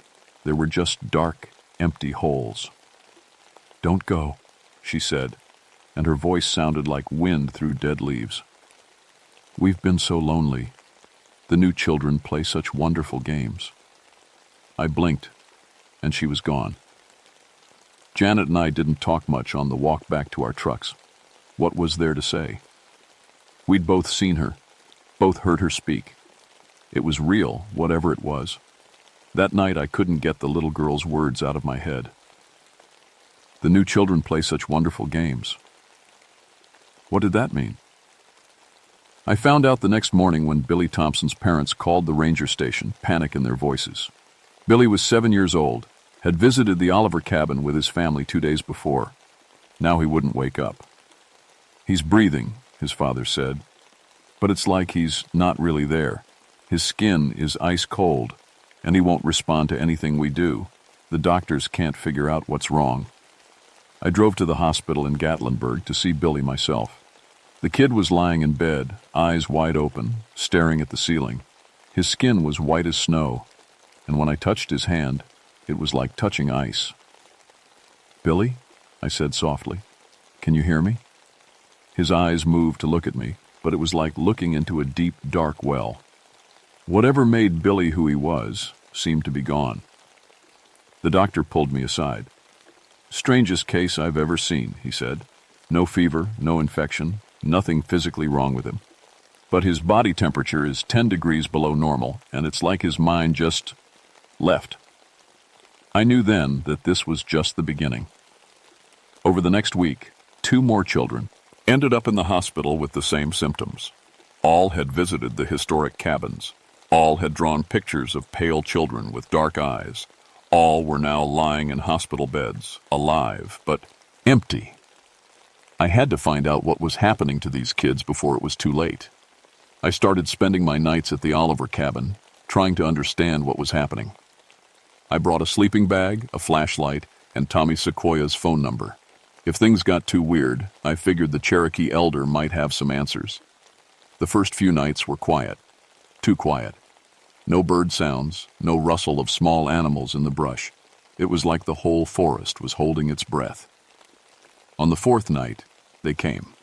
there were just dark, empty holes. Don't go, she said, and her voice sounded like wind through dead leaves. We've been so lonely. The new children play such wonderful games. I blinked, and she was gone. Janet and I didn't talk much on the walk back to our trucks. What was there to say? We'd both seen her, both heard her speak. It was real, whatever it was. That night I couldn't get the little girl's words out of my head. The new children play such wonderful games. What did that mean? I found out the next morning when Billy Thompson's parents called the ranger station, panic in their voices. Billy was 7 years old, had visited the Oliver cabin with his family 2 days before. Now he wouldn't wake up. "He's breathing," his father said, "but it's like he's not really there. His skin is ice cold, and he won't respond to anything we do. The doctors can't figure out what's wrong." I drove to the hospital in Gatlinburg to see Billy myself. The kid was lying in bed, eyes wide open, staring at the ceiling. His skin was white as snow, and when I touched his hand, it was like touching ice. "Billy?" I said softly. "Can you hear me?" His eyes moved to look at me, but it was like looking into a deep, dark well. Whatever made Billy who he was seemed to be gone. The doctor pulled me aside. "Strangest case I've ever seen," he said. "No fever, no infection, nothing physically wrong with him. But his body temperature is 10 degrees below normal, and it's like his mind just left." I knew then that this was just the beginning. Over the next week, 2 more children ended up in the hospital with the same symptoms. All had visited the historic cabins. All had drawn pictures of pale children with dark eyes. All were now lying in hospital beds, alive, but empty. I had to find out what was happening to these kids before it was too late. I started spending my nights at the Oliver cabin, trying to understand what was happening. I brought a sleeping bag, a flashlight, and Tommy Sequoia's phone number. If things got too weird, I figured the Cherokee elder might have some answers. The first few nights were quiet. Too quiet. No bird sounds, no rustle of small animals in the brush. It was like the whole forest was holding its breath. On the 4th night, they came.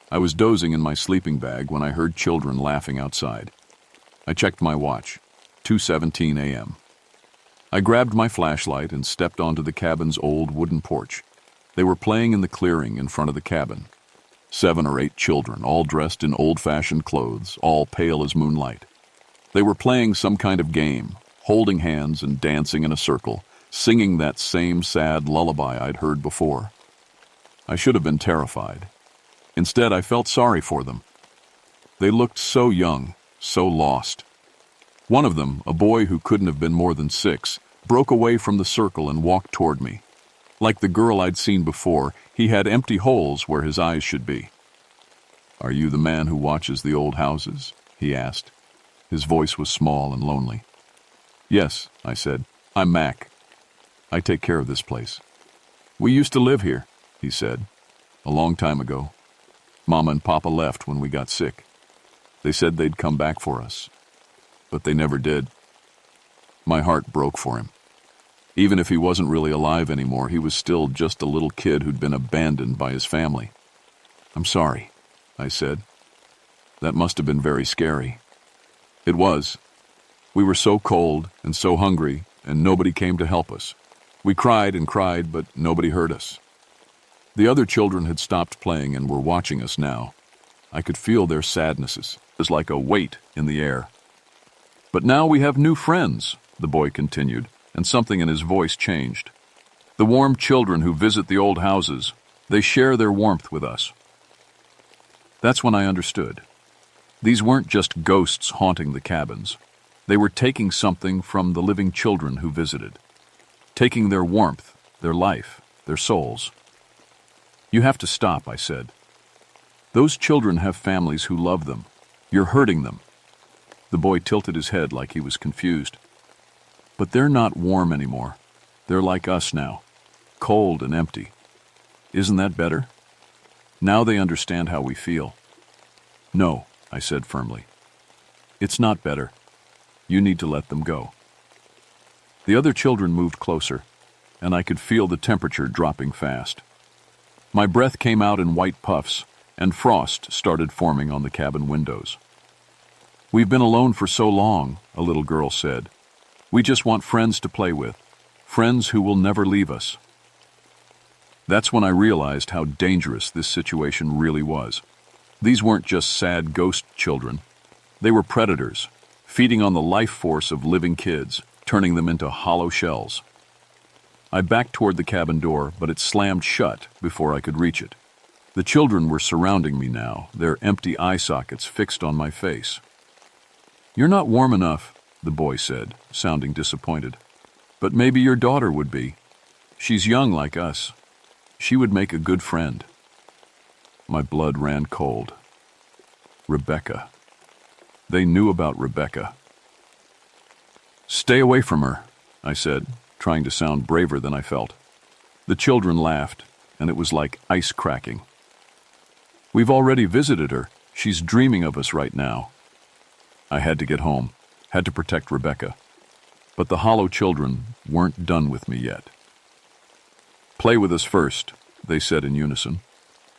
I was dozing in my sleeping bag when I heard children laughing outside. I checked my watch. 2:17 a.m. I grabbed my flashlight and stepped onto the cabin's old wooden porch. They were playing in the clearing in front of the cabin. 7 or 8 children, all dressed in old-fashioned clothes, all pale as moonlight. They were playing some kind of game, holding hands and dancing in a circle, singing that same sad lullaby I'd heard before. I should have been terrified. Instead, I felt sorry for them. They looked so young, so lost. One of them, a boy who couldn't have been more than 6, broke away from the circle and walked toward me. Like the girl I'd seen before, he had empty holes where his eyes should be. "Are you the man who watches the old houses?" he asked. His voice was small and lonely. "Yes," I said. "I'm Mac. I take care of this place." "We used to live here," he said. "A long time ago. Mama and Papa left when we got sick. They said they'd come back for us, but they never did." My heart broke for him. Even if he wasn't really alive anymore, he was still just a little kid who'd been abandoned by his family. "I'm sorry," I said. "That must have been very scary." It was. We were so cold and so hungry, and nobody came to help us. We cried and cried, but nobody heard us. The other children had stopped playing and were watching us now. I could feel their sadnesses. It was like a weight in the air. "But now we have new friends," the boy continued, and something in his voice changed. "The warm children who visit the old houses, they share their warmth with us." That's when I understood. These weren't just ghosts haunting the cabins. They were taking something from the living children who visited. Taking their warmth, their life, their souls. "You have to stop," I said. "Those children have families who love them. You're hurting them." The boy tilted his head like he was confused. "But they're not warm anymore. They're like us now, cold and empty. Isn't that better? Now they understand how we feel." "No," I said firmly. "It's not better. You need to let them go." The other children moved closer, and I could feel the temperature dropping fast. My breath came out in white puffs, and frost started forming on the cabin windows. "We've been alone for so long," a little girl said. "We just want friends to play with, friends who will never leave us." That's when I realized how dangerous this situation really was. These weren't just sad ghost children. They were predators, feeding on the life force of living kids, turning them into hollow shells. I backed toward the cabin door, but it slammed shut before I could reach it. The children were surrounding me now, their empty eye sockets fixed on my face. "You're not warm enough," the boy said, sounding disappointed. "But maybe your daughter would be. She's young like us. She would make a good friend." My blood ran cold. Rebecca. They knew about Rebecca. "Stay away from her," I said, trying to sound braver than I felt. The children laughed, and it was like ice cracking. "We've already visited her. She's dreaming of us right now." I had to get home, had to protect Rebecca. But the Hollow children weren't done with me yet. "Play with us first," they said in unison,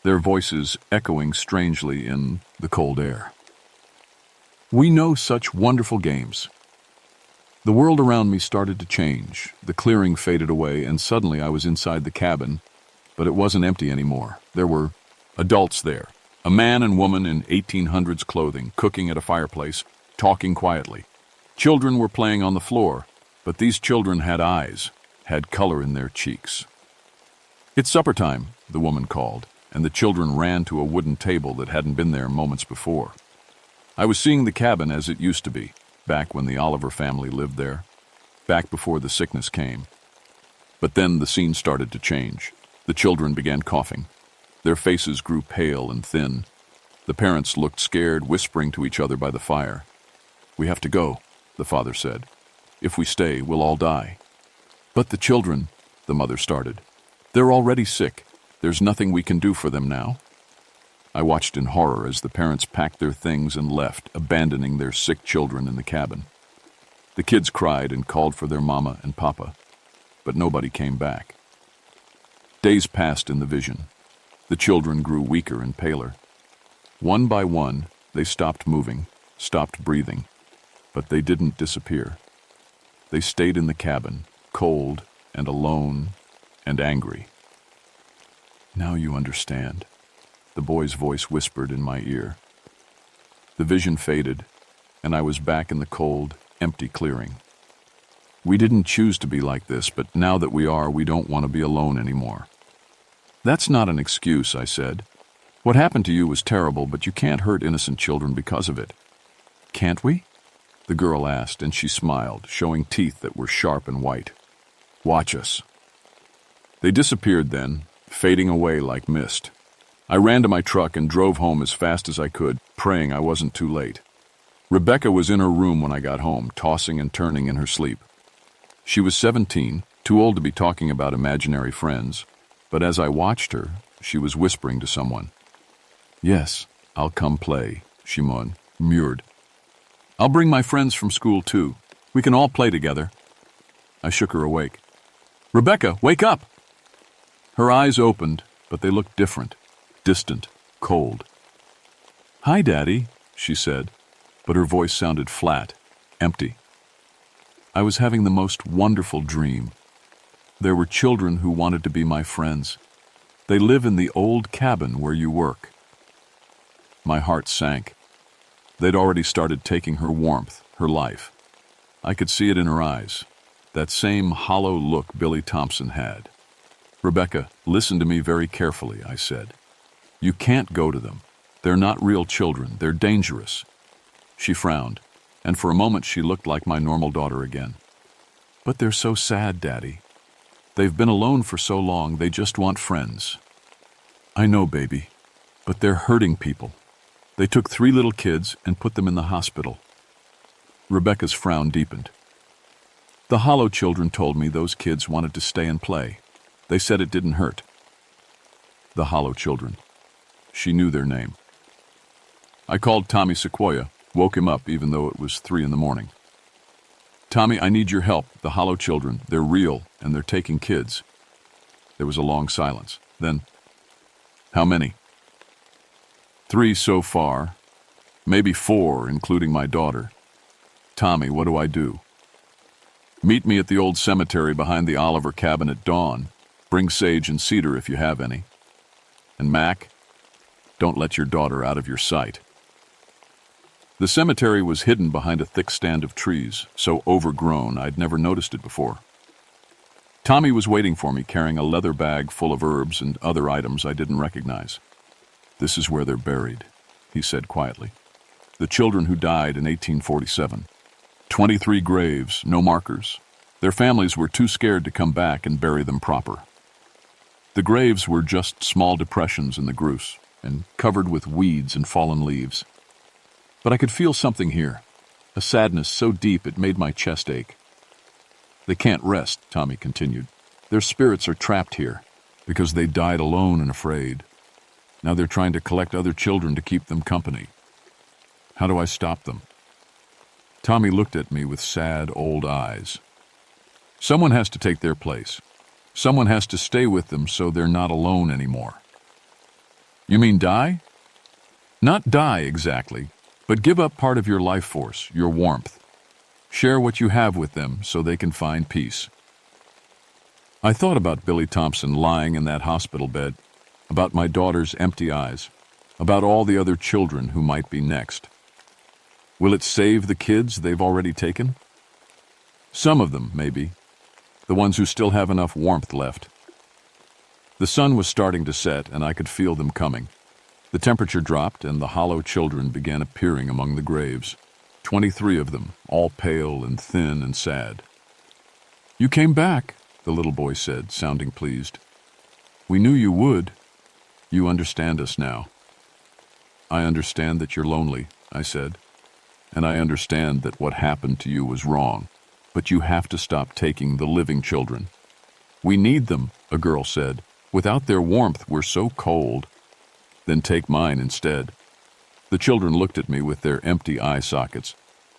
their voices echoing strangely in the cold air. "We know such wonderful games." The world around me started to change. The clearing faded away, and suddenly I was inside the cabin, but it wasn't empty anymore. There were adults there, a man and woman in 1800s clothing, cooking at a fireplace, talking quietly. Children were playing on the floor, but these children had eyes, had color in their cheeks. "It's supper time," the woman called, and the children ran to a wooden table that hadn't been there moments before. I was seeing the cabin as it used to be, back when the Oliver family lived there, back before the sickness came. But then the scene started to change. The children began coughing. Their faces grew pale and thin. The parents looked scared, whispering to each other by the fire. "We have to go," the father said. "If we stay, we'll all die." "But the children," the mother started. "They're already sick. There's nothing we can do for them now." I watched in horror as the parents packed their things and left, abandoning their sick children in the cabin. The kids cried and called for their mama and papa, but nobody came back. Days passed in the vision. The children grew weaker and paler. One by one, they stopped moving, stopped breathing, but they didn't disappear. They stayed in the cabin, cold and alone and angry. "Now you understand," the boy's voice whispered in my ear. The vision faded, and I was back in the cold, empty clearing. We didn't choose to be like this, but now that we are, we don't want to be alone anymore. "That's not an excuse," I said. "What happened to you was terrible, but you can't hurt innocent children because of it." "Can't we?" the girl asked, and she smiled, showing teeth that were sharp and white. "Watch us." They disappeared then, fading away like mist. I ran to my truck and drove home as fast as I could, praying I wasn't too late. Rebecca was in her room when I got home, tossing and turning in her sleep. She was 17, too old to be talking about imaginary friends, but as I watched her, she was whispering to someone. "Yes, I'll come play," she murmured. "I'll bring my friends from school too. We can all play together." I shook her awake. "Rebecca, wake up!" Her eyes opened, but they looked different, distant, cold. "Hi, Daddy," she said, but her voice sounded flat, empty. I was having the most wonderful dream. There were children who wanted to be my friends. They live in the old cabin where you work. My heart sank. They'd already started taking her warmth, her life. I could see it in her eyes, that same hollow look Billy Thompson had. "Rebecca, listen to me very carefully," I said. "You can't go to them. They're not real children. They're dangerous." She frowned, and for a moment she looked like my normal daughter again. "But they're so sad, Daddy. They've been alone for so long, they just want friends." "I know, baby, but they're hurting people. They took 3 little kids and put them in the hospital." Rebecca's frown deepened. "The Hollow children told me those kids wanted to stay and play. They said it didn't hurt." The Hollow children. She knew their name. I called Tommy Sequoia, woke him up even though it was 3 a.m. "Tommy, I need your help. The Hollow children, they're real, and they're taking kids." There was a long silence. Then, "How many?" 3 so far. Maybe 4, including my daughter. "Tommy, what do I do?" "Meet me at the old cemetery behind the Oliver cabin at dawn. Bring sage and cedar if you have any. And Mac, don't let your daughter out of your sight." The cemetery was hidden behind a thick stand of trees, so overgrown I'd never noticed it before. Tommy was waiting for me, carrying a leather bag full of herbs and other items I didn't recognize. "This is where they're buried," he said quietly. "The children who died in 1847. 23 graves, no markers. Their families were too scared to come back and bury them proper. The graves were just small depressions in the and covered with weeds and fallen leaves. But I could feel something here, a sadness so deep it made my chest ache. They can't rest, Tommy continued. Their spirits are trapped here because they died alone and afraid. Now they're trying to collect other children to keep them company. How do I stop them? Tommy looked at me with sad old eyes. Someone has to take their place. Someone has to stay with them so they're not alone anymore. You mean die? Not die exactly, but give up part of your life force, your warmth. Share what you have with them so they can find peace. I thought about Billy Thompson lying in that hospital bed, about my daughter's empty eyes, about all the other children who might be next. Will it save the kids they've already taken? Some of them, maybe. The ones who still have enough warmth left. The sun was starting to set, and I could feel them coming. The temperature dropped, and the hollow children began appearing among the graves. 23 of them, all pale and thin and sad. You came back, the little boy said, sounding pleased. We knew you would. You understand us now. I understand that you're lonely, I said. And I understand that what happened to you was wrong. But you have to stop taking the living children. We need them, a girl said. Without their warmth, we're so cold. Then take mine instead. The children looked at me with their empty eye sockets.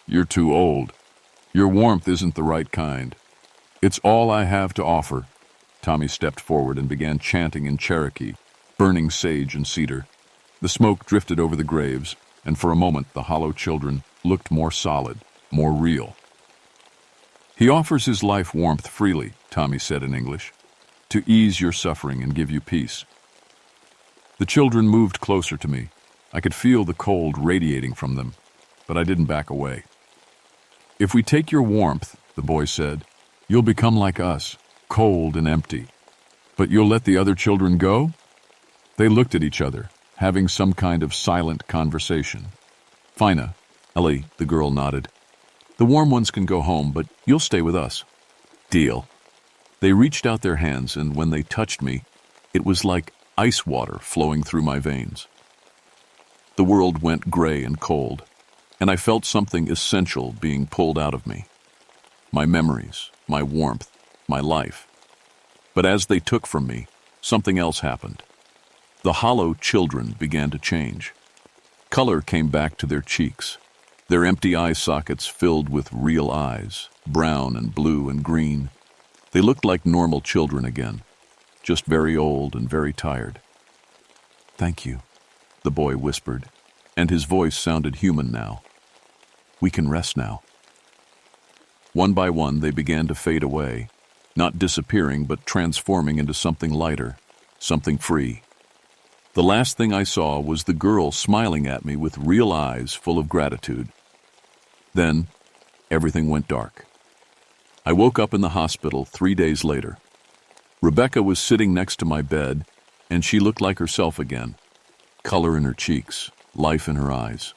You're too old. Your warmth isn't the right kind. It's all I have to offer. Tommy stepped forward and began chanting in Cherokee, burning sage and cedar. The smoke drifted over the graves, and for a moment the hollow children looked more solid, more real. He offers his life warmth freely, Tommy said in English, to ease your suffering and give you peace. The children moved closer to me. I could feel the cold radiating from them, but I didn't back away. If we take your warmth, the boy said, you'll become like us, cold and empty. But you'll let the other children go? They looked at each other, having some kind of silent conversation. Fina, Ellie, the girl nodded. The warm ones can go home, but you'll stay with us. Deal. They reached out their hands, and when they touched me, it was like ice water flowing through my veins. The world went gray and cold, and I felt something essential being pulled out of me. My memories, my warmth, my life. But as they took from me, something else happened. The hollow children began to change. Color came back to their cheeks, their empty eye sockets filled with real eyes, brown and blue and green. They looked like normal children again, just very old and very tired. Thank you, the boy whispered, and his voice sounded human now. We can rest now. One by one, they began to fade away, not disappearing, but transforming into something lighter, something free. The last thing I saw was the girl smiling at me with real eyes full of gratitude. Then, everything went dark. I woke up in the hospital 3 days later. Rebecca was sitting next to my bed, and she looked like herself again. Color in her cheeks, life in her eyes.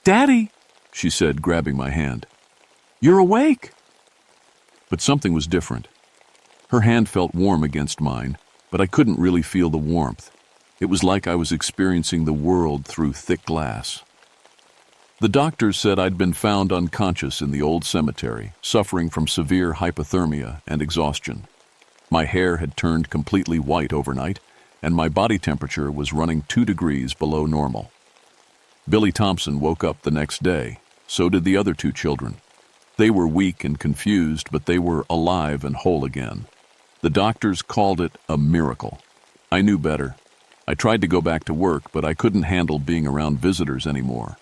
Daddy, she said, grabbing my hand. You're awake. But something was different. Her hand felt warm against mine, but I couldn't really feel the warmth. It was like I was experiencing the world through thick glass. The doctors said I'd been found unconscious in the old cemetery, suffering from severe hypothermia and exhaustion. My hair had turned completely white overnight, and my body temperature was running 2 degrees below normal. Billy Thompson woke up the next day. So did the other 2 children. They were weak and confused, but they were alive and whole again. The doctors called it a miracle. I knew better. I tried to go back to work, but I couldn't handle being around visitors anymore.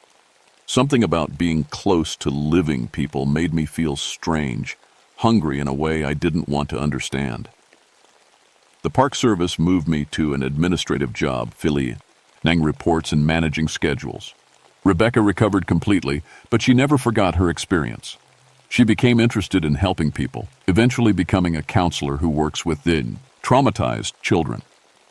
Something about being close to living people made me feel strange, hungry in a way I didn't want to understand. The Park Service moved me to an administrative job, filling reports and managing schedules. Rebecca recovered completely, but she never forgot her experience. She became interested in helping people, eventually becoming a counselor who works with traumatized children.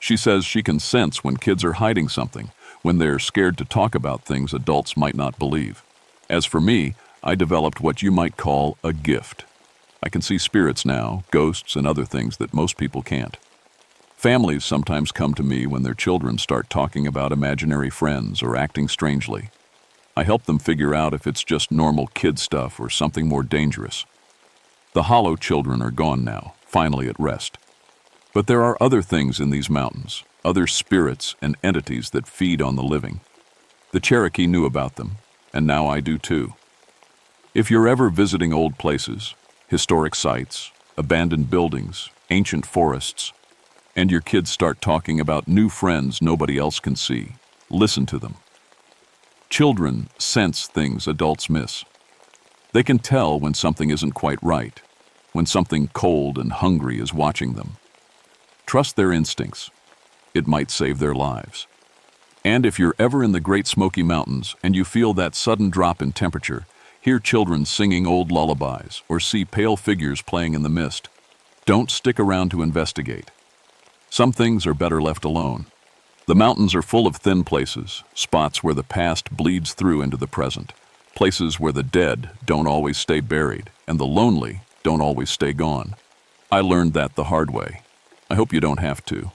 She says she can sense when kids are hiding something, when they're scared to talk about things adults might not believe. As for me, I developed what you might call a gift. I can see spirits now, ghosts, and other things that most people can't. Families sometimes come to me when their children start talking about imaginary friends or acting strangely. I help them figure out if it's just normal kid stuff or something more dangerous. The hollow children are gone now, finally at rest. But there are other things in these mountains, other spirits and entities that feed on the living. The Cherokee knew about them, and now I do too. If you're ever visiting old places, historic sites, abandoned buildings, ancient forests, and your kids start talking about new friends nobody else can see, listen to them. Children sense things adults miss. They can tell when something isn't quite right, when something cold and hungry is watching them. Trust their instincts. It might save their lives. And if you're ever in the Great Smoky Mountains and you feel that sudden drop in temperature, hear children singing old lullabies, or see pale figures playing in the mist, don't stick around to investigate. Some things are better left alone. The mountains are full of thin places, spots where the past bleeds through into the present, places where the dead don't always stay buried, and the lonely don't always stay gone. I learned that the hard way. I hope you don't have to.